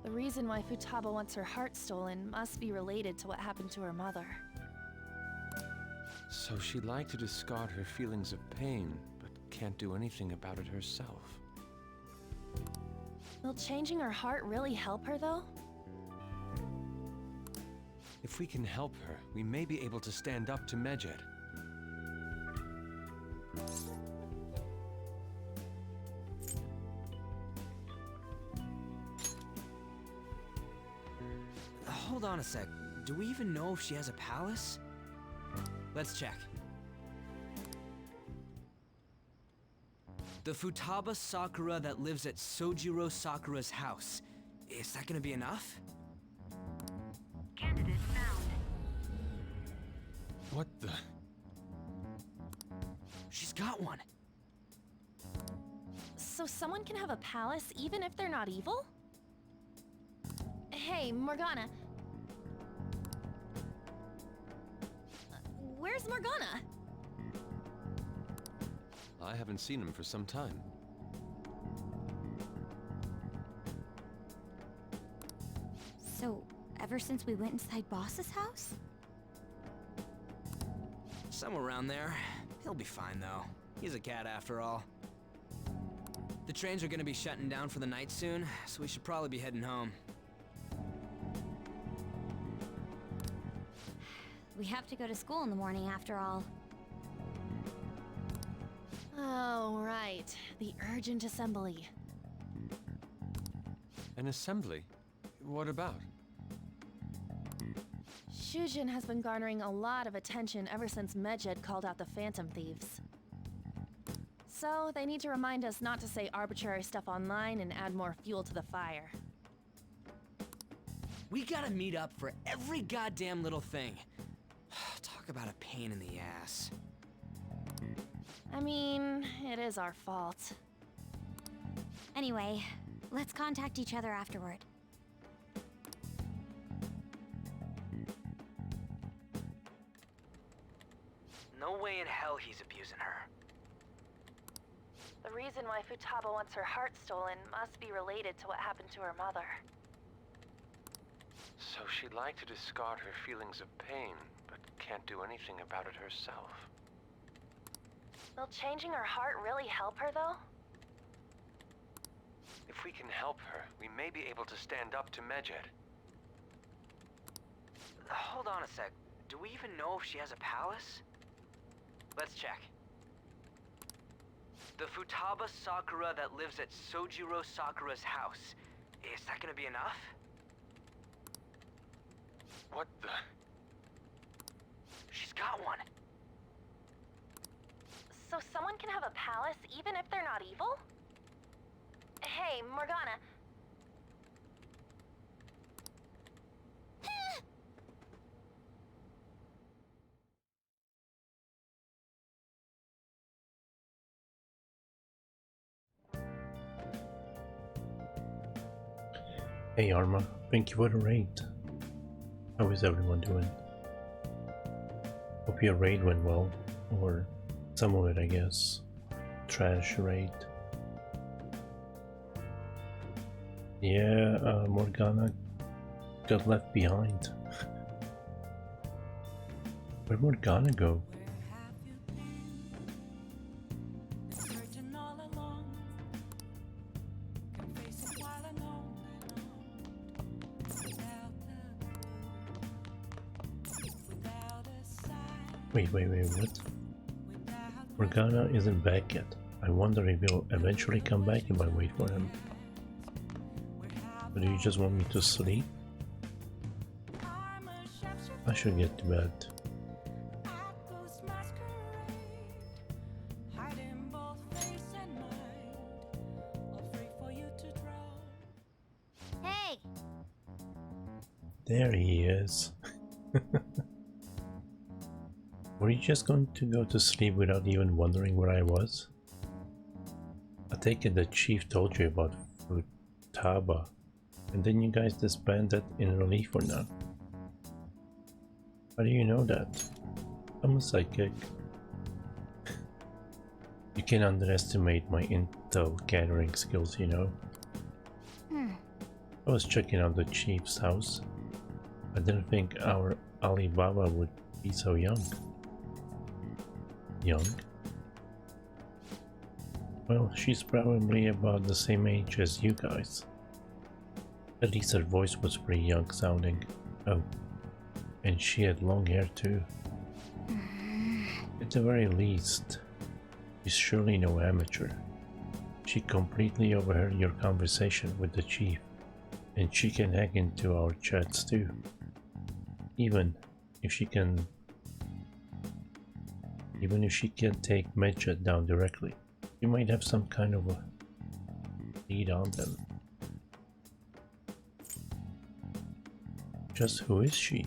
The reason why Futaba wants her heart stolen must be related to what happened to her mother. So she'd like to discard her feelings of pain, but can't do anything about it herself. Will changing her heart really help her, though? If we can help her, we may be able to stand up to Medjed. Hold on a sec. Do we even know if she has a palace? Let's check. The Futaba Sakura that lives at Sojiro Sakura's house. Is that gonna be enough? Candidate found. What the? She's got one. So someone can have a palace even if they're not evil? Hey, Morgana. Where's Morgana? I haven't seen him for some time. So, ever since we went inside Boss's house? Somewhere around there. He'll be fine, though. He's a cat after all. The trains are gonna be shutting down for the night soon, so we should probably be heading home. We have to go to school in the morning after all. Oh, right. The urgent assembly. An assembly? What about? Shujin has been garnering a lot of attention ever since Medjed called out the Phantom Thieves. So, they need to remind us not to say arbitrary stuff online and add more fuel to the fire. We gotta meet up for every goddamn little thing. Talk about a pain in the ass. I mean, it is our fault. Anyway, let's contact each other afterward. No way in hell he's abusing her. The reason why Futaba wants her heart stolen must be related to what happened to her mother. So she'd like to discard her feelings of pain, but can't do anything about it herself. Will changing her heart really help her, though? If we can help her, we may be able to stand up to Medjed. Hold on a sec. Do we even know if she has a palace? Let's check. The Futaba Sakura that lives at Sojiro Sakura's house. Is that gonna be enough? What the? She's got one. So someone can have a palace even if they're not evil? Hey, Morgana. Hey Arma, thank you for the raid. How is everyone doing? Hope your raid went well, or some of it I guess. trash raid. Yeah, Morgana got left behind. Where'd Morgana go? Searching all along, confessing while I know without a sign. Wait, what? Morgana isn't back yet. I wonder if he'll eventually come back if I wait for him. Or do you just want me to sleep? I should get to bed. Hiding both face and mind, all free for you to draw. Hey! There he is. Were you just going to go to sleep without even wondering where I was? I take it the chief told you about Futaba, and then you guys disbanded in relief or not? How do you know that? I'm a psychic. You can underestimate my intel gathering skills, you know? I was checking out the chief's house. I didn't think our Alibaba would be so young. Young? Well, she's probably about the same age as you guys. At least her voice was pretty young sounding. Oh, and she had long hair too. At the very least, she's surely no amateur. She completely overheard your conversation with the chief, and she can hack into our chats too. Even if she can't take Medjed down directly, you might have some kind of a lead on them. Just who is she?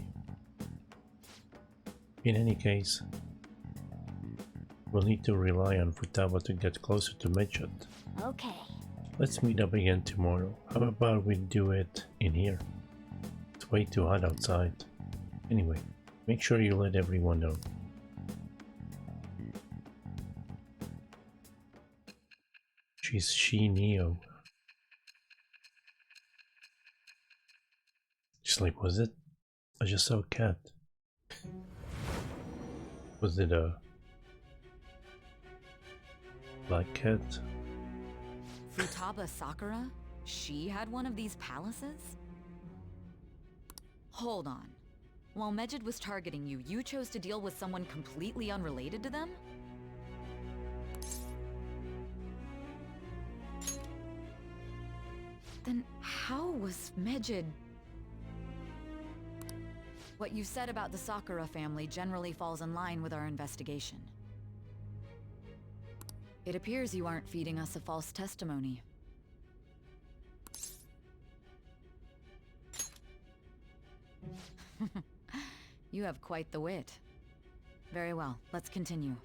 In any case, we'll need to rely on Futaba to get closer to Medjed. Okay. Let's meet up again tomorrow. How about we do it in here? It's way too hot outside. Anyway, make sure you let everyone know. She's She-Neo. Sleep, was it? I just saw a cat. Was it a black cat? Futaba Sakura? She had one of these palaces? Hold on. While Medjed was targeting you, you chose to deal with someone completely unrelated to them? Then how was Medjed... What you said about the Sakura family generally falls in line with our investigation. It appears you aren't feeding us a false testimony. You have quite the wit. Very well, let's continue.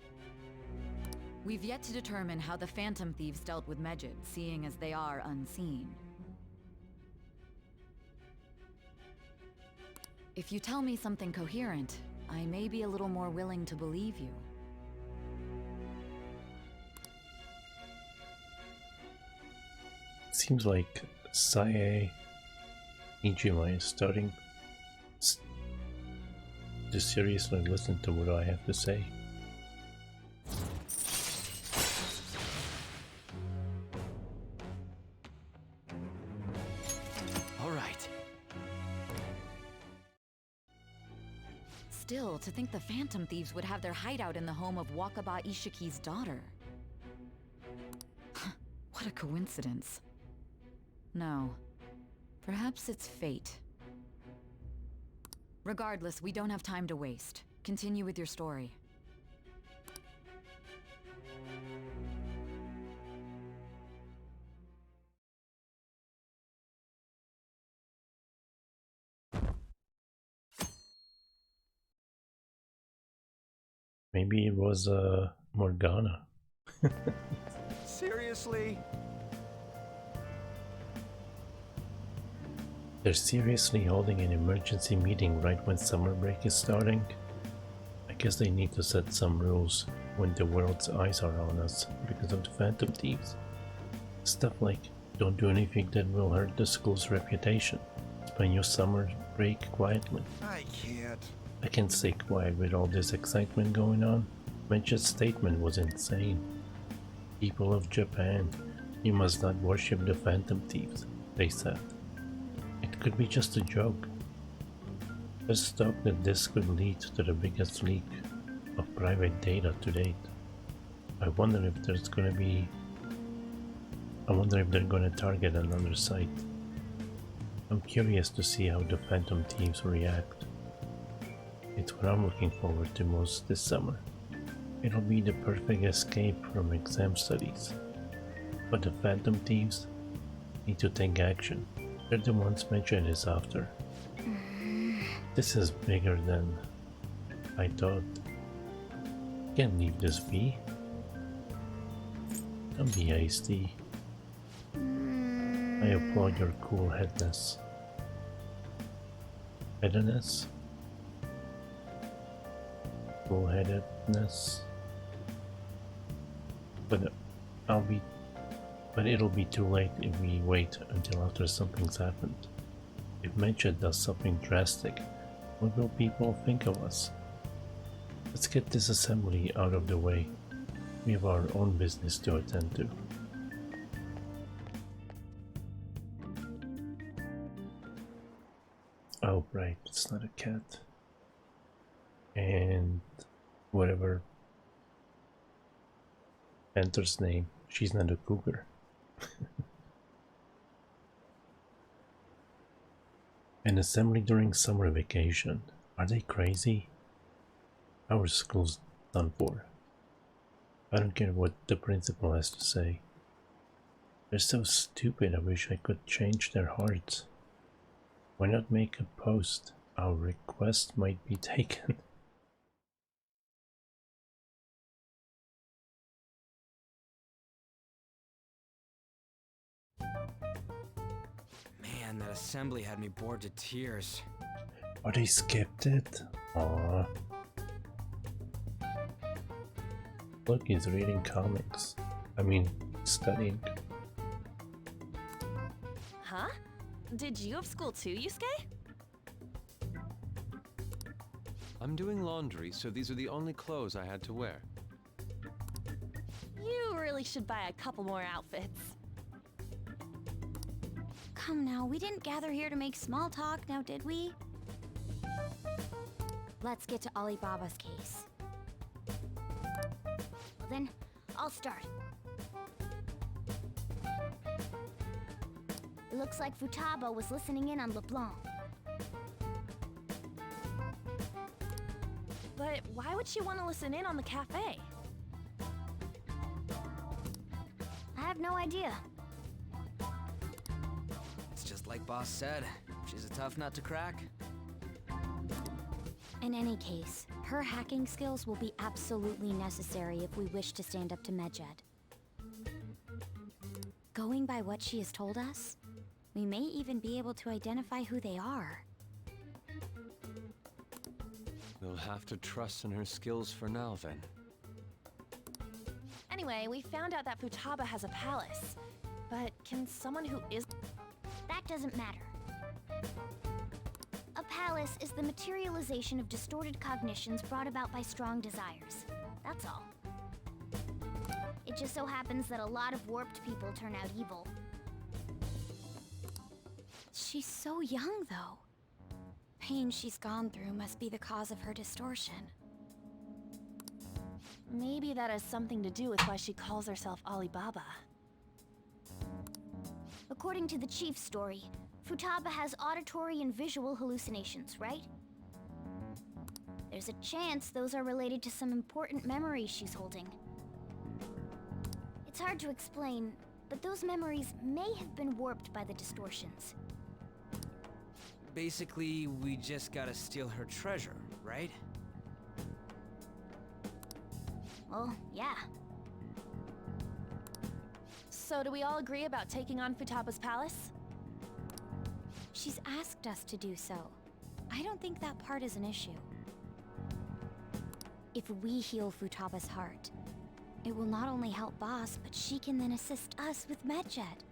We've yet to determine how the Phantom Thieves dealt with Medjed, seeing as they are unseen. If you tell me something coherent, I may be a little more willing to believe you. Seems like Sae Nijima is starting to seriously listen to what I have to say. All right. Still, to think the Phantom Thieves would have their hideout in the home of Wakaba Ishiki's daughter. What a coincidence. No. Perhaps it's fate. Regardless, we don't have time to waste. Continue with your story. Maybe it was Morgana. Seriously? They're seriously holding an emergency meeting right when summer break is starting? I guess they need to set some rules when the world's eyes are on us because of the Phantom Thieves. Stuff like, don't do anything that will hurt the school's reputation. Spend your summer break quietly. I can't. I can't stay quiet with all this excitement going on. Mench's statement was insane. People of Japan, you must not worship the Phantom Thieves, they said. It could be just a joke. There's talk that this could lead to the biggest leak of private data to date. I wonder if they're gonna target another site. I'm curious to see how the Phantom Thieves react. It's what I'm looking forward to most this summer. It'll be the perfect escape from exam studies. But the Phantom Thieves need to take action. They're the ones Medjed is after. This is bigger than I thought. Can't leave this be. Don't be hasty. I applaud your cool headedness. Headedness? Cool-headedness. But it'll be too late if we wait until after something's happened. If Medjed does something drastic, what will people think of us? Let's get this assembly out of the way. We have our own business to attend to. Oh, right, it's not a cat. And whatever Enter's name, she's not a cougar. An assembly during summer vacation. Are they crazy? Our school's done for. I don't care what the principal has to say. They're so stupid, I wish I could change their hearts. Why not make a post? Our request might be taken. Man, that assembly had me bored to tears. Oh, they skipped it? Aww. Look, he's reading comics. I mean, studying. Huh? Did you have school too, Yusuke? I'm doing laundry, so these are the only clothes I had to wear. You really should buy a couple more outfits. Come now, we didn't gather here to make small talk, now did we? Let's get to Alibaba's case. Well then, I'll start. It looks like Futaba was listening in on LeBlanc. But why would she want to listen in on the cafe? I have no idea. It's just like Boss said. She's a tough nut to crack. In any case, her hacking skills will be absolutely necessary if we wish to stand up to Medjed. Going by what she has told us, we may even be able to identify who they are. We'll have to trust in her skills for now, then. Anyway, we found out that Futaba has a palace. But can someone who is... That doesn't matter. A palace is the materialization of distorted cognitions brought about by strong desires. That's all. It just so happens that a lot of warped people turn out evil. She's so young, though. Pain she's gone through must be the cause of her distortion. Maybe that has something to do with why she calls herself Alibaba. According to the chief's story, Futaba has auditory and visual hallucinations, right? There's a chance those are related to some important memories she's holding. It's hard to explain, but those memories may have been warped by the distortions. Basically, we just gotta steal her treasure, right? Well, yeah. So do we all agree about taking on Futaba's palace? She's asked us to do so. I don't think that part is an issue. If we heal Futaba's heart, it will not only help Boss, but she can then assist us with Medjed.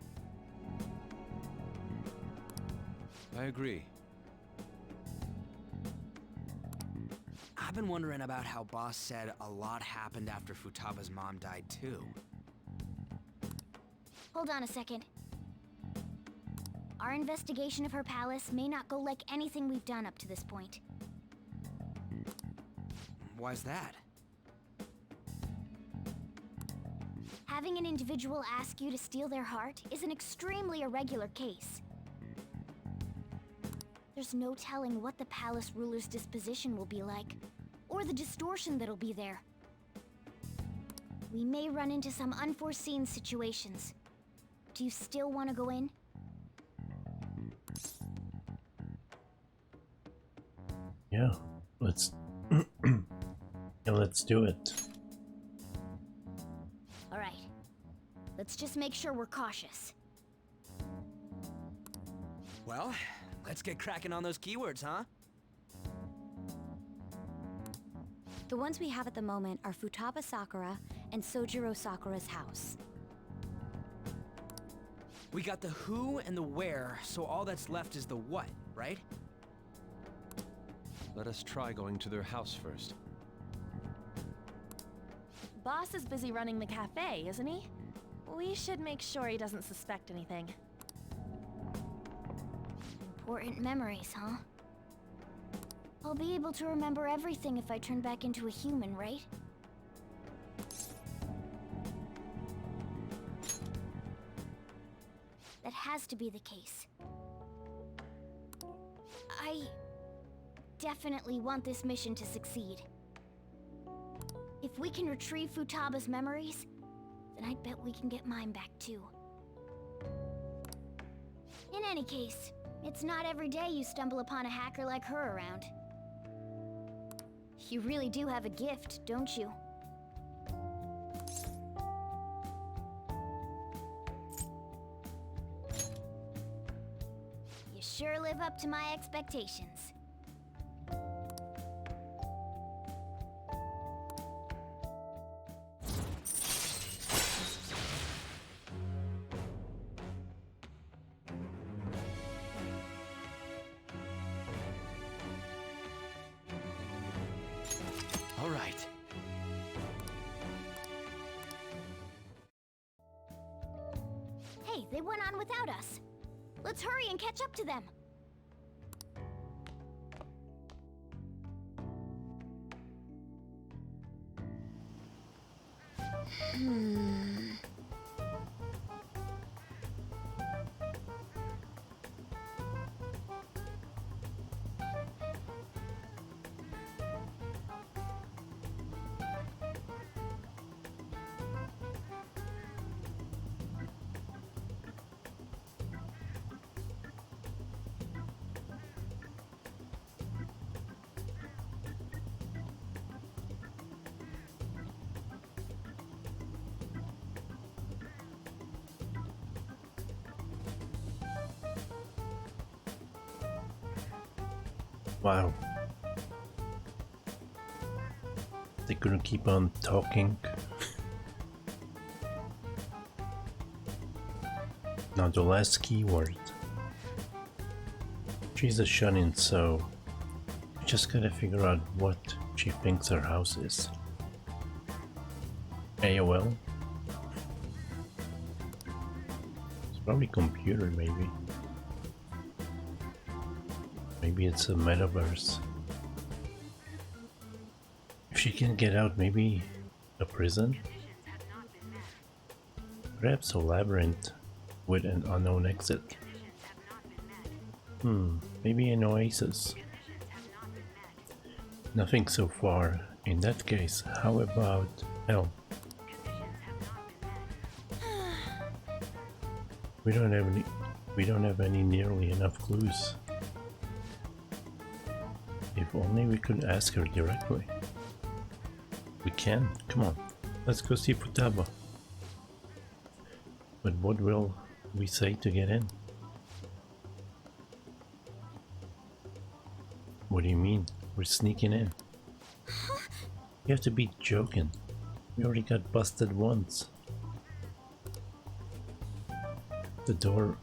I agree. I've been wondering about how Boss said a lot happened after Futaba's mom died too. Hold on a second. Our investigation of her palace may not go like anything we've done up to this point. Why's that? Having an individual ask you to steal their heart is an extremely irregular case. There's no telling what the palace ruler's disposition will be like, or the distortion that'll be there. We may run into some unforeseen situations. Do you still want to go in? Yeah, let's yeah, let's do it. All right. Let's just make sure we're cautious. Well, let's get cracking on those keywords, huh? The ones we have at the moment are Futaba Sakura and Sojiro Sakura's house. We got the who and the where, so all that's left is the what, right? Let us try going to their house first. Boss is busy running the cafe, isn't he? We should make sure he doesn't suspect anything. Important memories, huh? I'll be able to remember everything if I turn back into a human, right? That has to be the case. I definitely want this mission to succeed. If we can retrieve Futaba's memories, then I bet we can get mine back too. In any case, it's not every day you stumble upon a hacker like her around. You really do have a gift, don't you? You sure live up to my expectations. All right. Hey, they went on without us. Let's hurry and catch up to them. Wow. They're gonna keep on talking. Now the last keyword. She's a shut-in, so we just gotta figure out what she thinks her house is. AOL? It's probably computer, maybe. Maybe it's a metaverse. If she can get out, maybe a prison? Perhaps a labyrinth with an unknown exit. Maybe an oasis. Nothing so far. In that case, how about hell? We don't have any nearly enough clues. If only we could ask her directly. We can. Come on. Let's go see Futaba. But what will we say to get in? What do you mean? We're sneaking in. You have to be joking. We already got busted once. The door...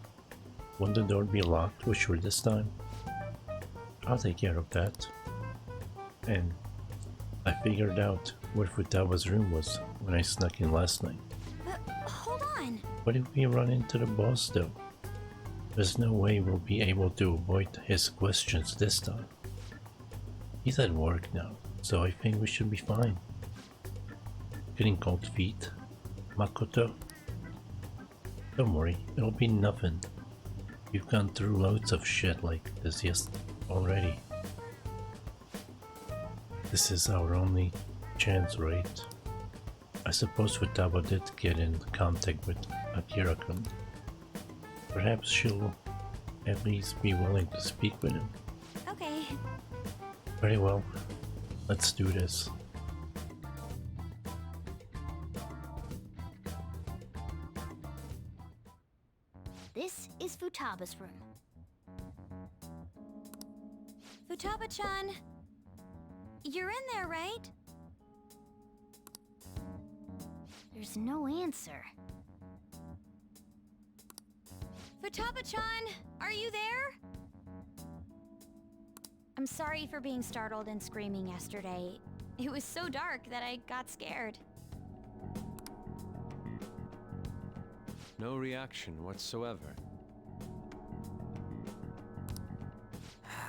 Won't the door be locked for sure this time? I'll take care of that. And I figured out where Futaba's room was when I snuck in last night. But hold on. What if we run into the boss though? There's no way we'll be able to avoid his questions this time. He's at work now, so I think we should be fine. Getting cold feet, Makoto? Don't worry, it'll be nothing. You've gone through loads of shit like this already. This is our only chance, right? I suppose Futaba did get in contact with Akira-kun. Perhaps she'll at least be willing to speak with him. Okay. Very well, let's do this. This is Futaba's room. Futaba-chan, you're in there, right? There's no answer. Futaba-chan, are you there? I'm sorry for being startled and screaming yesterday. It was so dark that I got scared. No reaction whatsoever.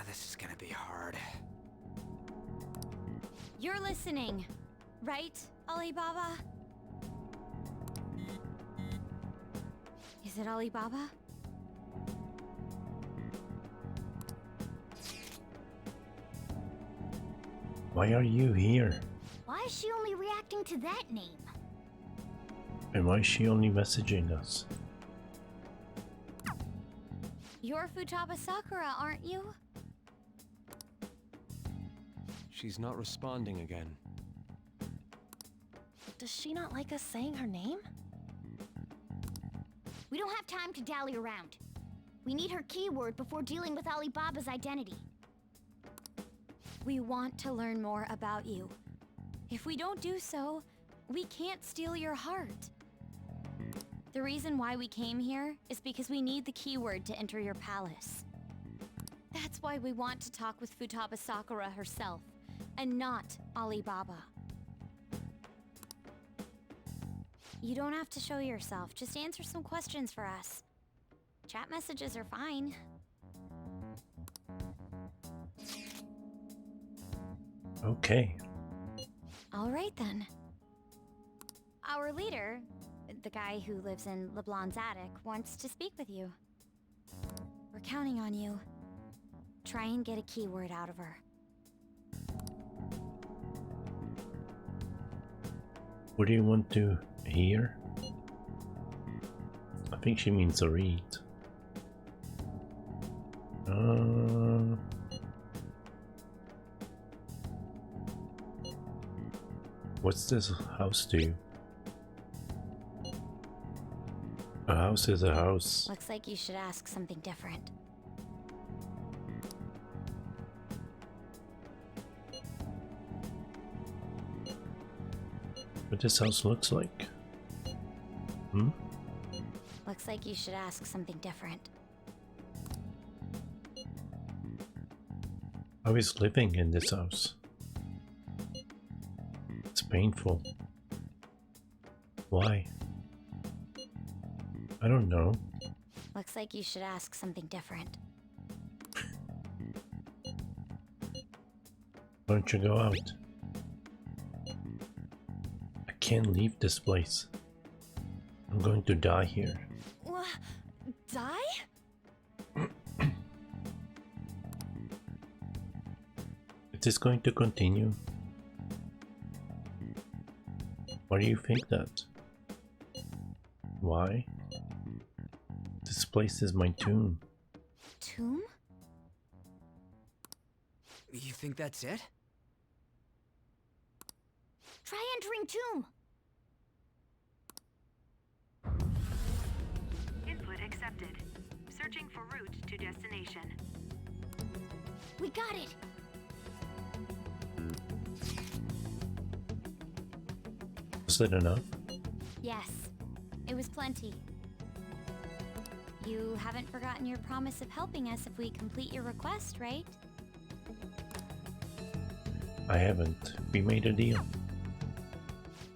This is gonna be hard. You're listening, right, Alibaba? Is it Alibaba? Why are you here? Why is she only reacting to that name? And why is she only messaging us? You're Futaba Sakura, aren't you? She's not responding again. Does she not like us saying her name? We don't have time to dally around. We need her keyword before dealing with Alibaba's identity. We want to learn more about you. If we don't do so, we can't steal your heart. The reason why we came here is because we need the keyword to enter your palace. That's why we want to talk with Futaba Sakura herself, and not Alibaba. You don't have to show yourself, just answer some questions for us. Chat messages are fine. Okay. All right then. Our leader, the guy who lives in LeBlanc's attic, wants to speak with you. We're counting on you. Try and get a keyword out of her. What do you want to hear? I think she means to read. What's this house to you? A house is a house. Looks like you should ask something different. What this house looks like? Looks like you should ask something different. How is living in this house? It's painful. Why? I don't know. Looks like you should ask something different. Why don't you go out? I can't leave this place. I'm going to die here. Die? Is this going to continue? Why do you think that? Why? This place is my tomb. Tomb? You think that's it? Try entering tomb. Input accepted. Searching for route to destination. We got it. it enough? Yes, it was plenty. You haven't forgotten your promise of helping us if we complete your request, right? I haven't. We made a deal.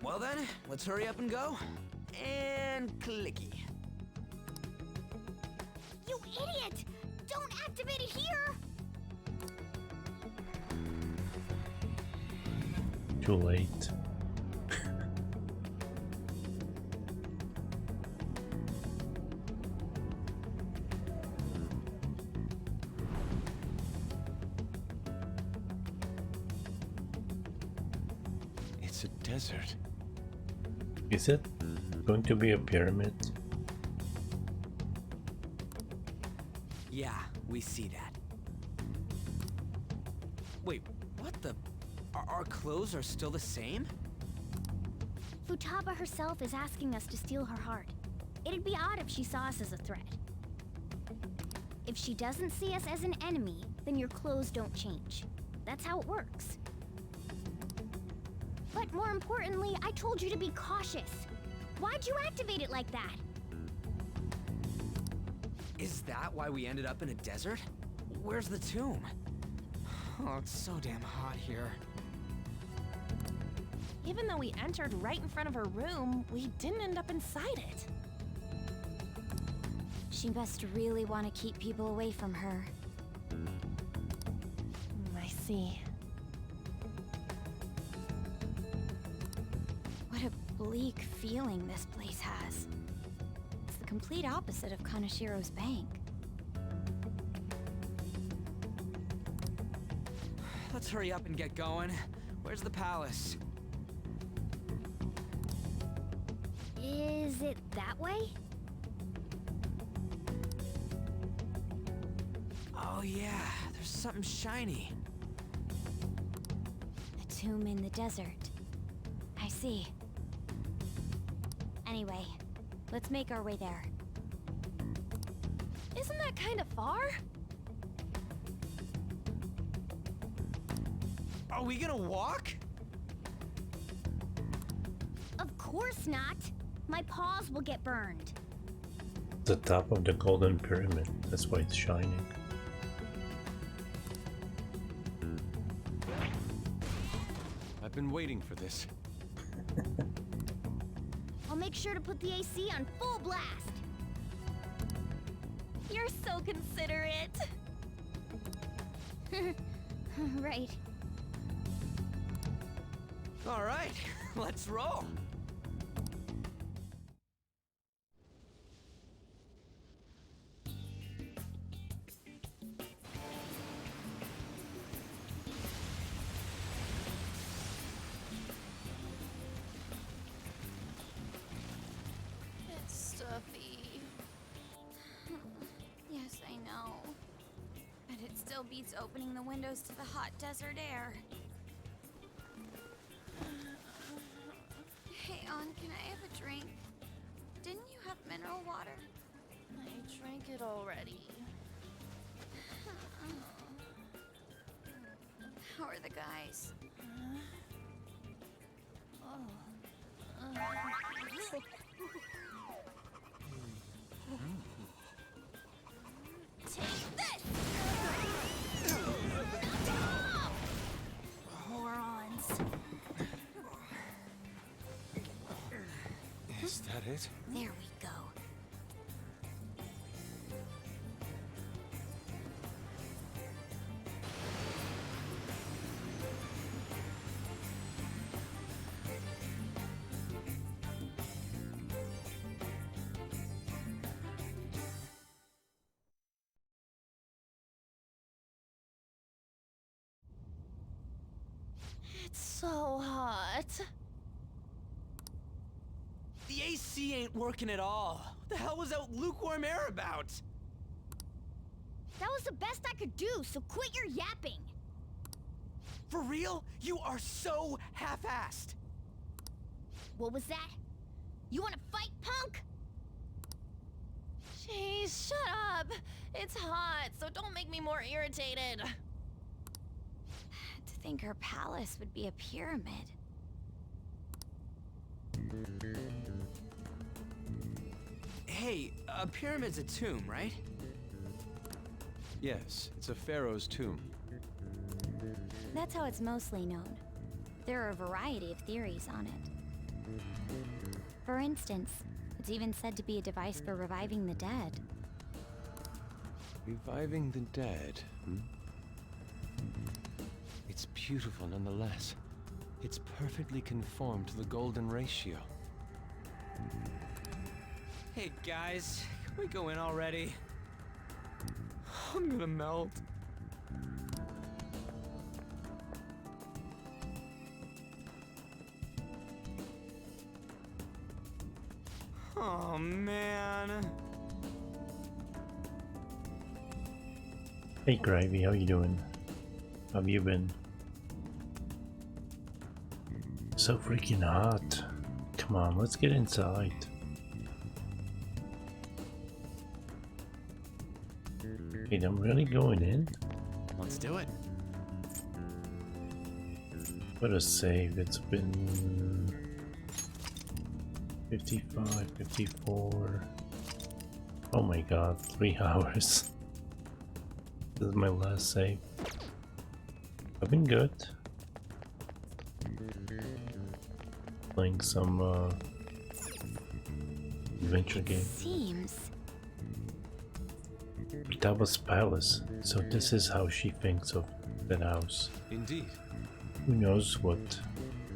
Well then, let's hurry up and go. And clicky. You idiot! Don't activate it here! Too late. It's a desert. Is it going to be a pyramid? Yeah, we see that. Wait, what the? Our clothes are still the same? Futaba herself is asking us to steal her heart. It'd be odd if she saw us as a threat. If she doesn't see us as an enemy, then your clothes don't change. That's how it works. But more importantly, I told you to be cautious. Why'd you activate it like that? Is that why we ended up in a desert? Where's the tomb? Oh, it's so damn hot here. Even though we entered right in front of her room, we didn't end up inside it. She must really want to keep people away from her. I see. What a bleak feeling this place has. It's the complete opposite of Kanashiro's bank. Let's hurry up and get going. Where's the palace? Is it that way? Oh yeah, there's something shiny. A tomb in the desert. I see. Anyway, let's make our way there. Isn't that kind of far? Are we gonna walk? Of course not. My paws will get burned. The top of the golden pyramid. That's why it's shining. I've been waiting for this. I'll make sure to put the AC on full blast. You're so considerate. Right. All right, let's roll. It's stuffy. Yes, I know. But it still beats opening the windows to the hot desert air. Hey, Ann, can I have a drink? Didn't you have mineral water? I drank it already. How are the guys? Take this! Morons. Is that it? There we go. It's so hot. The AC ain't working at all. What the hell was that lukewarm air about? That was the best I could do, so quit your yapping. For real? You are so half-assed. What was that? You want to fight, punk? Jeez, shut up. It's hot, so don't make me more irritated. To think her palace would be a pyramid. Hey, a pyramid's a tomb, right? Yes, it's a pharaoh's tomb. That's how it's mostly known. There are a variety of theories on it. For instance, it's even said to be a device for reviving the dead. Reviving the dead, hmm? It's beautiful nonetheless. It's perfectly conformed to the golden ratio. Hey guys, can we go in already? I'm gonna melt. Oh man. Hey Gravy, how you doing? How have you been? So freaking hot. Come on, let's get inside. Wait, I'm really going in? Let's do it. What a save. It's been 55, 54. Oh my god, 3 hours. This is my last save. I've been good. Playing some adventure game. Seems. Futaba's palace. So this is how she thinks of that house. Indeed. Who knows what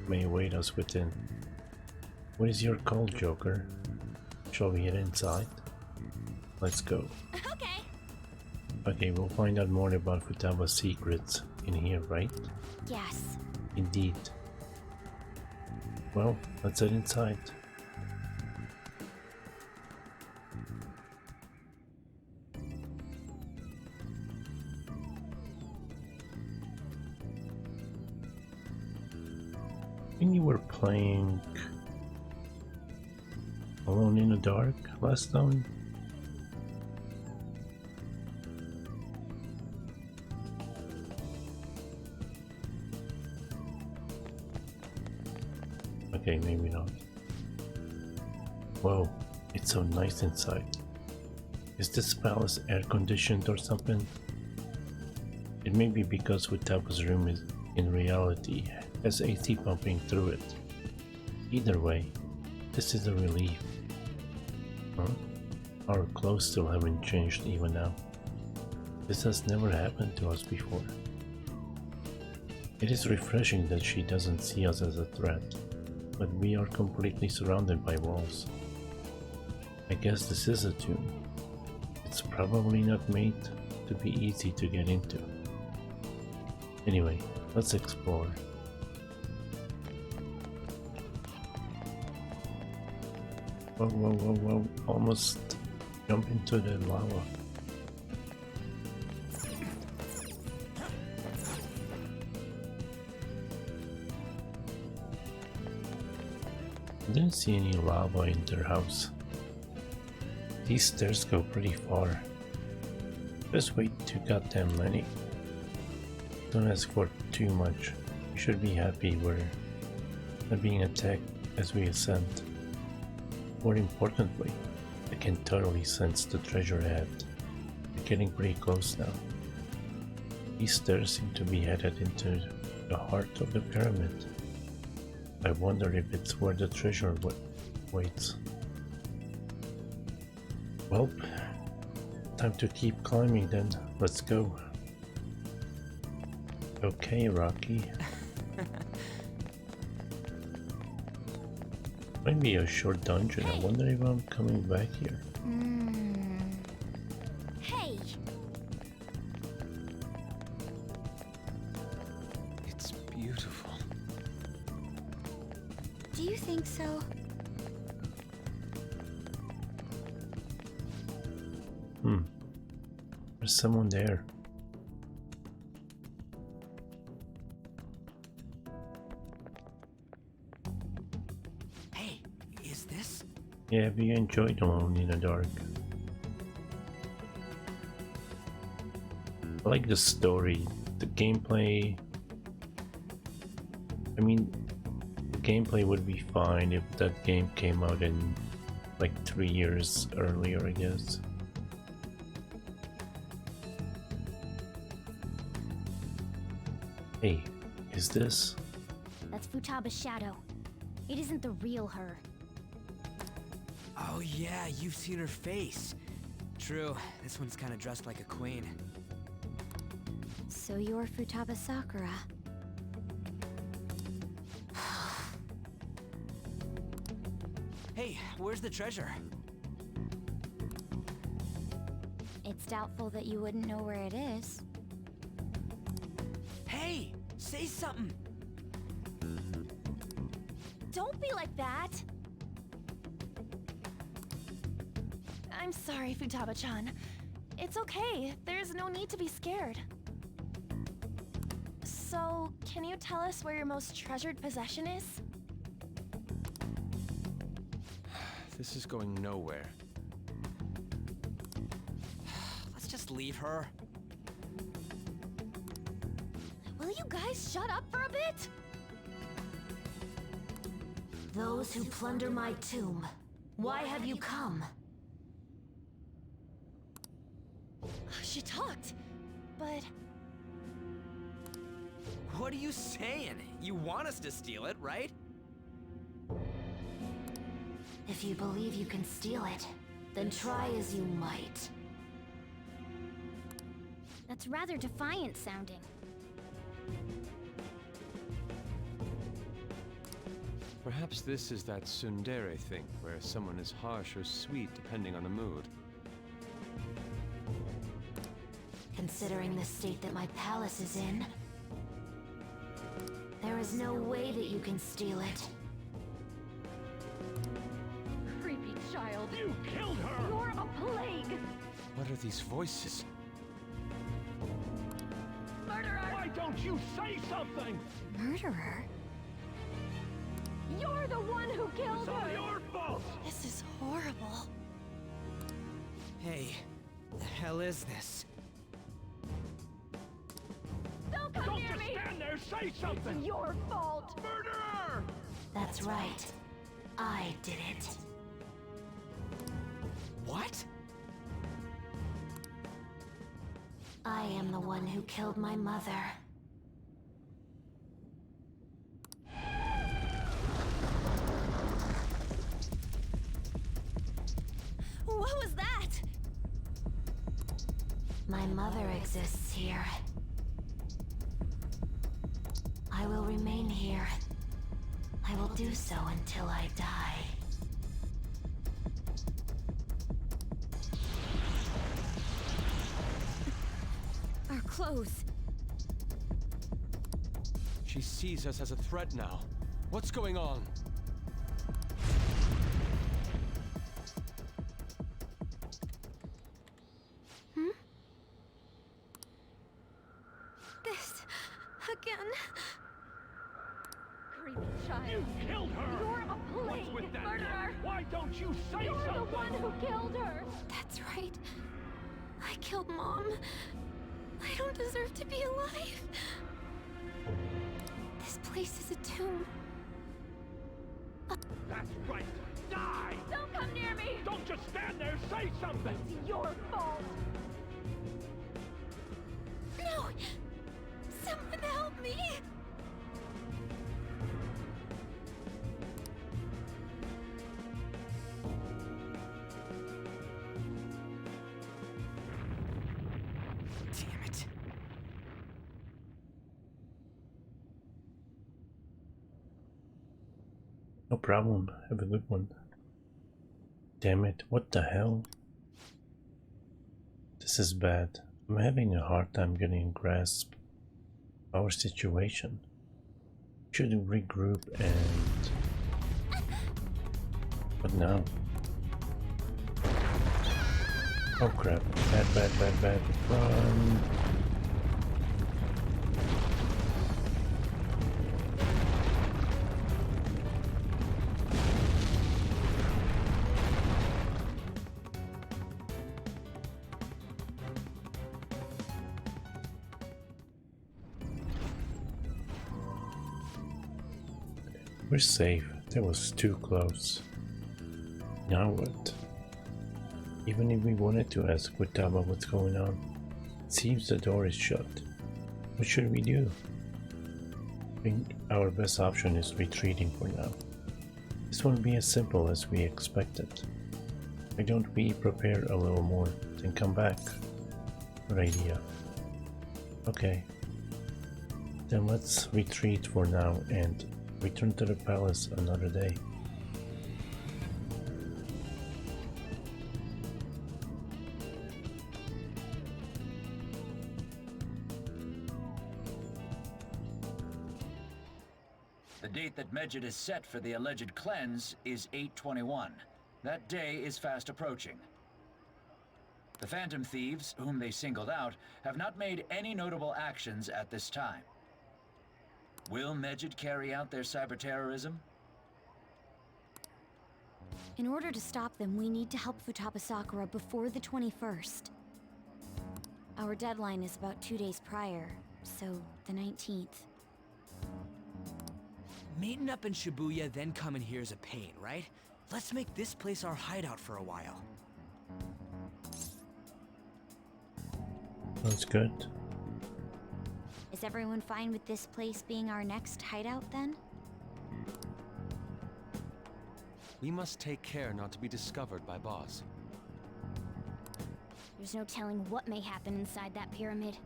may await us within. What is your call, Joker? Shall we head inside? Let's go. Okay. Okay, we'll find out more about Futaba's secrets in here, right? Yes. Indeed. Well, let's head inside. I think you were playing Alone in the Dark last time? Okay, maybe not. Whoa, it's so nice inside. Is this palace air conditioned or something? It may be because Futaba's room is in reality has AC pumping through it. Either way, this is a relief. Huh? Our clothes still haven't changed even now. This has never happened to us before. It is refreshing that she doesn't see us as a threat, but we are completely surrounded by walls. I guess this is a tomb. It's probably not made to be easy to get into. Anyway, let's explore. Whoa, whoa, whoa, whoa, almost jump into the lava. I didn't see any lava in their house. These stairs go pretty far. Just way too goddamn many. Don't ask for too much. We should be happy we're not being attacked as we ascend. More importantly, I can totally sense the treasure ahead. We're getting pretty close now. These stairs seem to be headed into the heart of the pyramid. I wonder if it's where the treasure waits. Well, time to keep climbing then. Let's go. Okay, Rocky. Might be a short dungeon. I wonder if I'm coming back here. Hey! It's beautiful. Do you think so? There's someone there. Hey, is this? Yeah, have you enjoyed Alone in the Dark? I like the story, the gameplay. I mean, the gameplay would be fine if that game came out in like 3 years earlier, I guess. Hey, is this? That's Futaba's shadow. It isn't the real her. Oh yeah, you've seen her face. True, this one's kind of dressed like a queen. So you're Futaba Sakura. Hey, where's the treasure? It's doubtful that you wouldn't know where it is. Hey, say something. Don't be like that! I'm sorry, Futaba-chan. It's okay. There's no need to be scared. So, can you tell us where your most treasured possession is? This is going nowhere. Let's just leave her. Will you guys shut up for a bit? Those who plunder my tomb, why have you come? She talked, but... What are you saying? You want us to steal it, right? If you believe you can steal it, then try as you might. That's rather defiant sounding. Perhaps this is that tsundere thing, where someone is harsh or sweet depending on the mood. Considering the state that my palace is in, there is no way that you can steal it. Creepy child. You killed her! You're a plague! What are these voices? Murderer! Why don't you say something? Murderer? You're the one who killed It's all her! your fault! This is horrible. Hey, the hell is this? Don't come Don't near just me! stand there, say something! It's your fault! Murderer! That's right. I did it. What? I am the one who killed my mother. What was that? My mother exists here. I will remain here. I will do so until I die. Our clothes. She sees us as a threat now. What's going on? This... again. Creepy child. You killed her! You're a plague! What's with that Murderer! look? Why don't you say You're something? the one who killed her! That's right. I killed Mom. I don't deserve to be alive. This place is a tomb. That's right. Die! Don't come near me! Don't just stand there, say something! It's your fault! No! Someone help me! Damn it. No problem. Have a good one. Damn it, what the hell? This is bad. I'm having a hard time getting a grasp of our situation. Should regroup and... What now? Oh crap. Bad. Run! We're safe. That was too close. Now what? Even if we wanted to ask Futaba what's going on, it seems the door is shut. What should we do? I think our best option is retreating for now. This won't be as simple as we expected. Why don't we prepare a little more, then come back? Good idea. Okay. Then let's retreat for now and return to the palace another day. The date that Medjed has set for the alleged cleanse is 8/21. That day is fast approaching. The Phantom Thieves, whom they singled out, have not made any notable actions at this time. Will Medjed carry out their cyber-terrorism? In order to stop them, we need to help Futaba Sakura before the 21st. Our deadline is about 2 days prior, so the 19th. Meeting up in Shibuya, then coming here is a pain, right? Let's make this place our hideout for a while. That's good. Is everyone fine with this place being our next hideout then? We must take care not to be discovered by Boss. There's no telling what may happen inside that pyramid.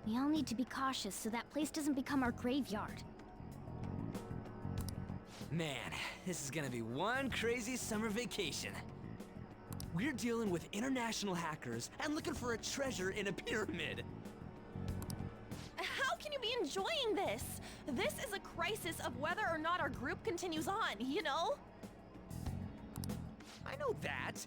We all need to be cautious so that place doesn't become our graveyard. Man, this is gonna be one crazy summer vacation. We're dealing with international hackers and looking for a treasure in a pyramid. How can you be enjoying this? This is a crisis of whether or not our group continues on, you know? I know that.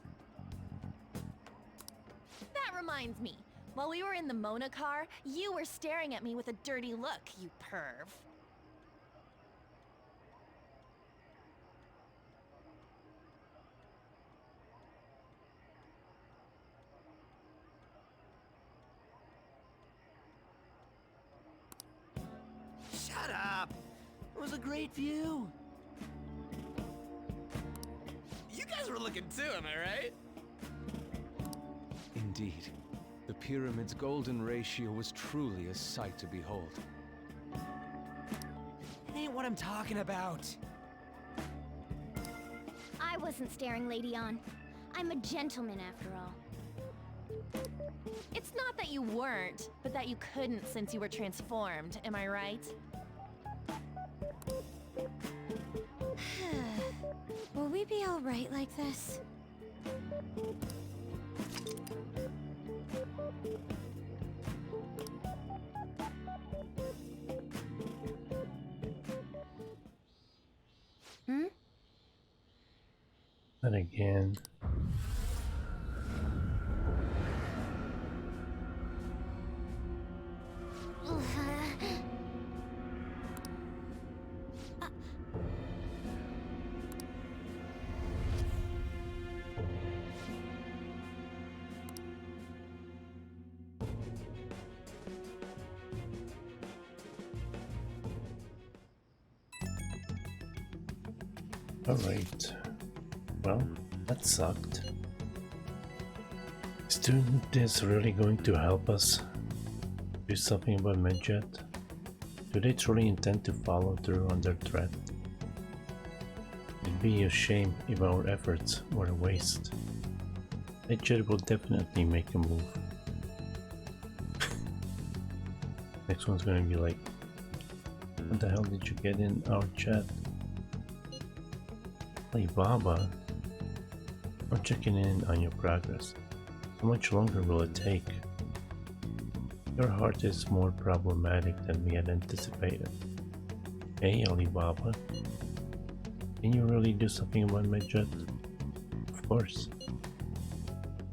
That reminds me. While we were in the Mona car, you were staring at me with a dirty look, you perv. Shut up! It was a great view. You guys were looking too, am I right? Indeed. The pyramid's golden ratio was truly a sight to behold. It ain't what I'm talking about. I wasn't staring Lady On. I'm a gentleman after all. It's not that you weren't, but that you couldn't since you were transformed, am I right? Will we be alright like this? And again. Alright. Well, that sucked. Is doing this really going to help us do something about Medjed? Do they truly intend to follow through on their threat? It'd be a shame if our efforts were a waste. Medjed will definitely make a move. Next one's gonna be like, what the hell did you get in our chat? Alibaba, I'm checking in on your progress. How much longer will it take? Your heart is more problematic than we had anticipated. Hey Alibaba, can you really do something about Medjed? Of course.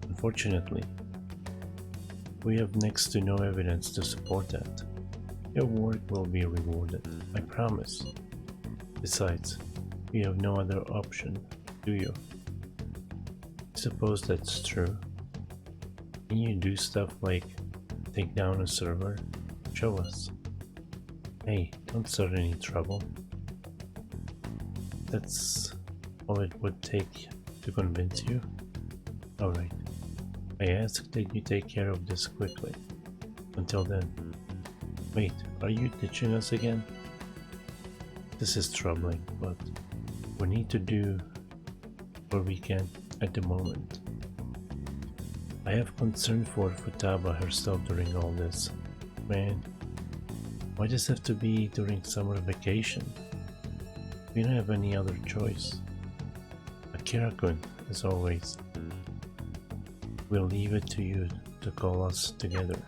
Unfortunately, we have next to no evidence to support that. Your work will be rewarded, I promise. Besides, we have no other option, do you? I suppose that's true. Can you do stuff like take down a server? Show us. Hey, don't start any trouble. That's all it would take to convince you? Alright. I ask that you take care of this quickly. Until then. Wait, are you ditching us again? This is troubling, but we need to do what we can at the moment. I have concern for Futaba herself during all this. Man, why does it have to be during summer vacation? We don't have any other choice. Akira-kun, as always, we'll leave it to you to call us together.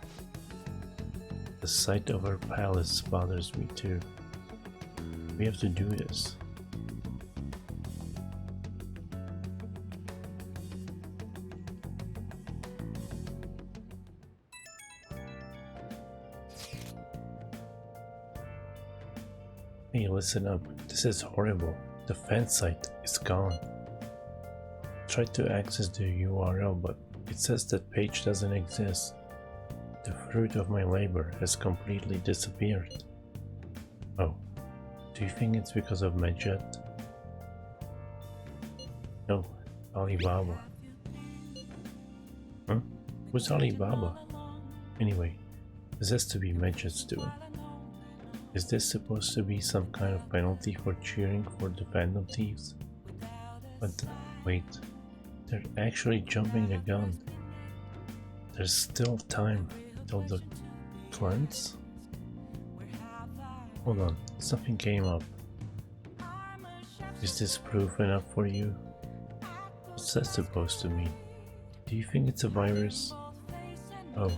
The sight of our palace bothers me too. We have to do this. Hey, listen up. This is horrible. The fan site is gone. Tried to access the URL, but it says that page doesn't exist. The fruit of my labor has completely disappeared. Oh, do you think it's because of Medjet? No, Alibaba. Huh? Who's Alibaba? Anyway, this has to be Medjet's doing. Is this supposed to be some kind of penalty for cheering for the Phantom Thieves? But wait, they're actually jumping the gun. There's still time till the cleanse? Hold on, something came up. Is this proof enough for you? What's that supposed to mean? Do you think it's a virus? Oh.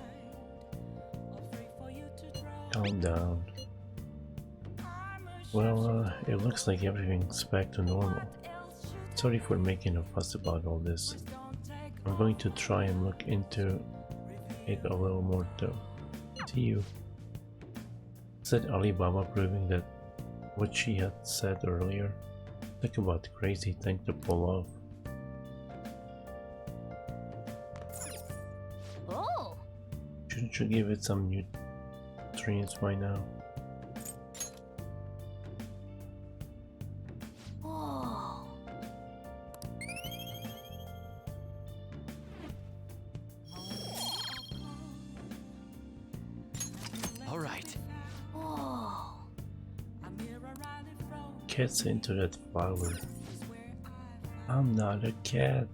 Calm down. Well, it looks like everything's back to normal. Sorry for making a fuss about all this. I'm going to try and look into it a little more though. See you. Said Alibaba, proving that what she had said earlier. Talk about crazy thing to pull off. Oh! Shouldn't you give it some nutrients by now? Cat's into that flower. I'm not a cat.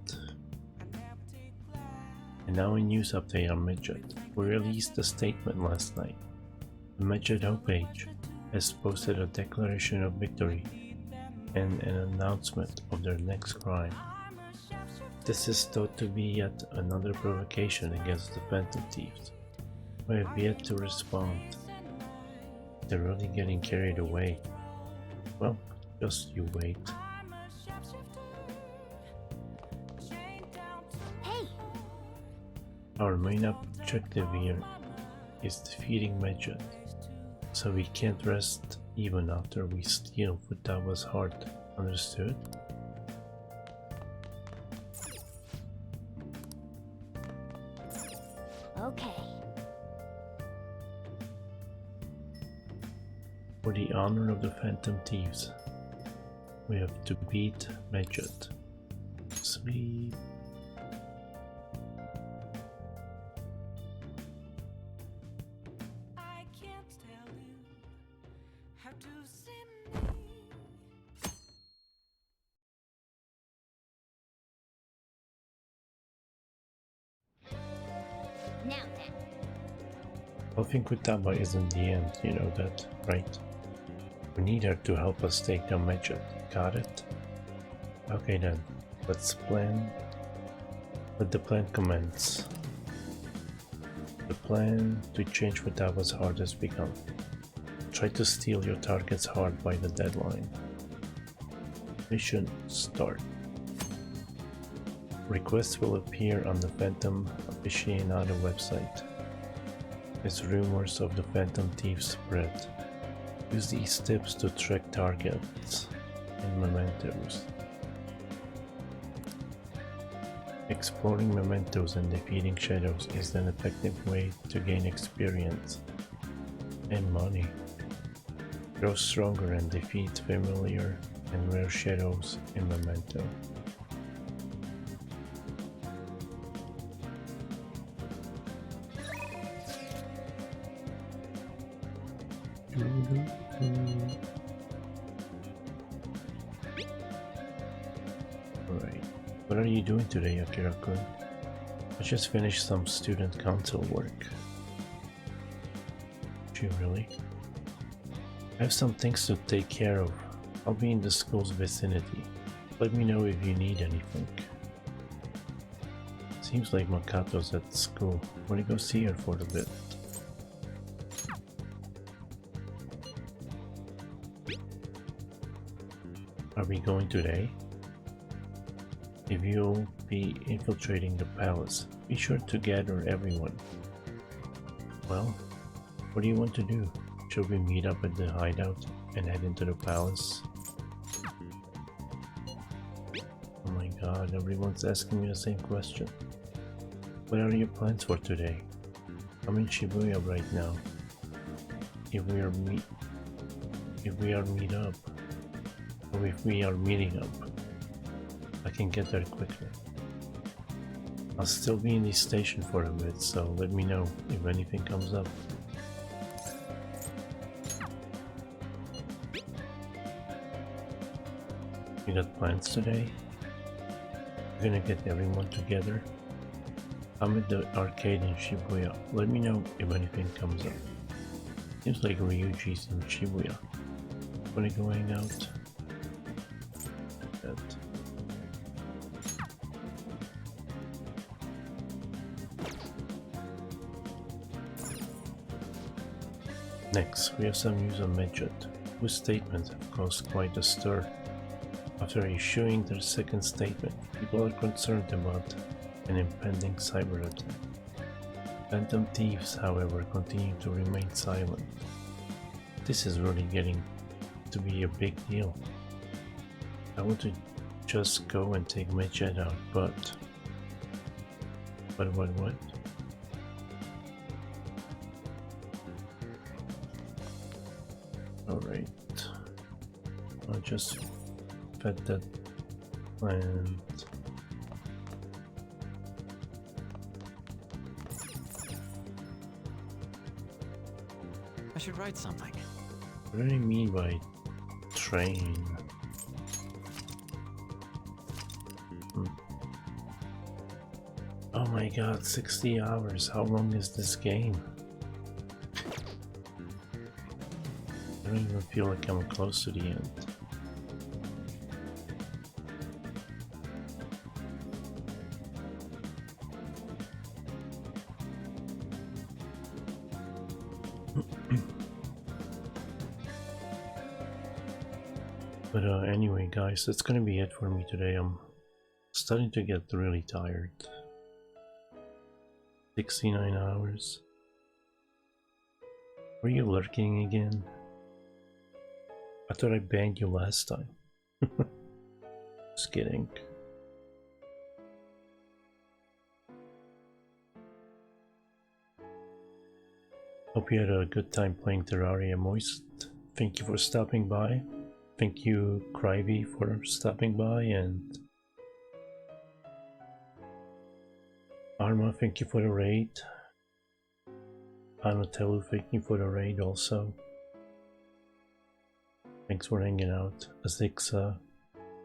And now a news update on Medjet. We released a statement last night. The Medjet homepage has posted a declaration of victory and an announcement of their next crime. This is thought to be yet another provocation against the Phantom Thieves, who have yet to respond. They're really getting carried away. Well, just you wait. Hey! Our main objective here is defeating Medjet, so we can't rest even after we steal Futaba's heart, understood? Okay. For the honor of the Phantom Thieves, we have to beat Medjet. Sweet. I can't tell you how to see me. Now then. Helping Futaba isn't the end, you know that, right? We need her to help us take down Medjet, got it? Okay then, let's plan. Let the plan commence. The plan to change Futaba's heart has begun. Try to steal your target's heart by the deadline. Mission start. Requests will appear on the Phantom Aficionado website as rumors of the Phantom Thieves spread. Use these tips to track targets and mementos. Exploring mementos and defeating shadows is an effective way to gain experience and money. Grow stronger and defeat familiar and Rare Shadows in Memento. Alright, what are you doing today, Akira-kun? I just finished some student council work. Did you really? I have some things to take care of. I'll be in the school's vicinity. Let me know if you need anything. Seems like Makato's at school. Wanna go see her for a bit. Are we going today? If you'll be infiltrating the palace, be sure to gather everyone. Well, what do you want to do? Should we meet up at the hideout and head into the palace? Oh my god, everyone's asking me the same question. What are your plans for today? I'm in Shibuya right now. If we are meeting up, I can get there quicker. I'll still be in the station for a bit, so let me know if anything comes up. You got plans today? You're gonna get everyone together? I'm at the arcade in Shibuya. Let me know if anything comes up. Seems like Ryuji's in Shibuya. Wanna go hang out? That. Next, we have some news on Medjed, whose statements have caused quite a stir. After issuing their second statement, people are concerned about an impending cyber attack. Phantom Thieves, however, continue to remain silent. This is really getting to be a big deal. I want to just go and take Medjed out, but what? Alright. I'll just fed that plant. I should write something. What do you mean by train? Oh my god, 60 hours. How long is this game? I don't even feel like I'm close to the end. But anyway guys, that's gonna be it for me today. I'm starting to get really tired. 69 hours. Were you lurking again? I thought I banned you last time. Just kidding. Hope you had a good time playing Terraria, Moist. Thank you for stopping by. Thank you, Cryby, for stopping by, and Arma, thank you for the raid. Anotelu, thank you for the raid also. Thanks for hanging out. Azixa,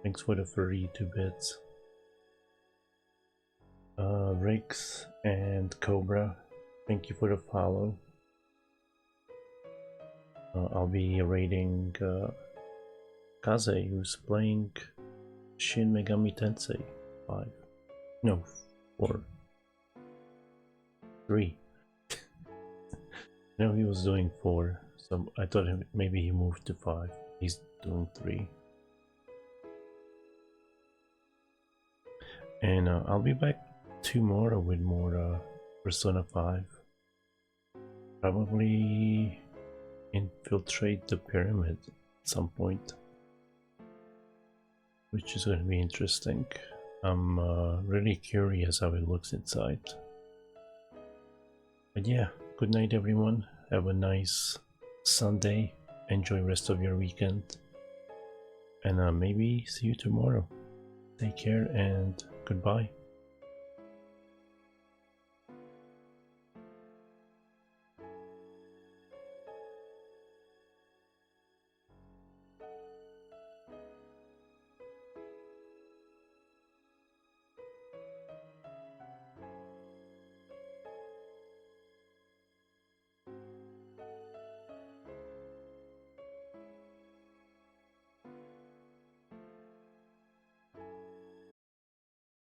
thanks for the 32 bits. Riggs and Cobra, thank you for the follow. I'll be raiding Kaze, who's playing Shin Megami Tensei 5. No, 4. 3. No, he was doing 4, so I thought maybe he moved to 5. He's doing 3. And I'll be back tomorrow with more Persona 5. Probably infiltrate the pyramid at some point, which is going to be interesting. I'm really curious how it looks inside. But yeah, good night everyone. Have a nice Sunday. Enjoy the rest of your weekend. and maybe see you tomorrow. Take care and goodbye.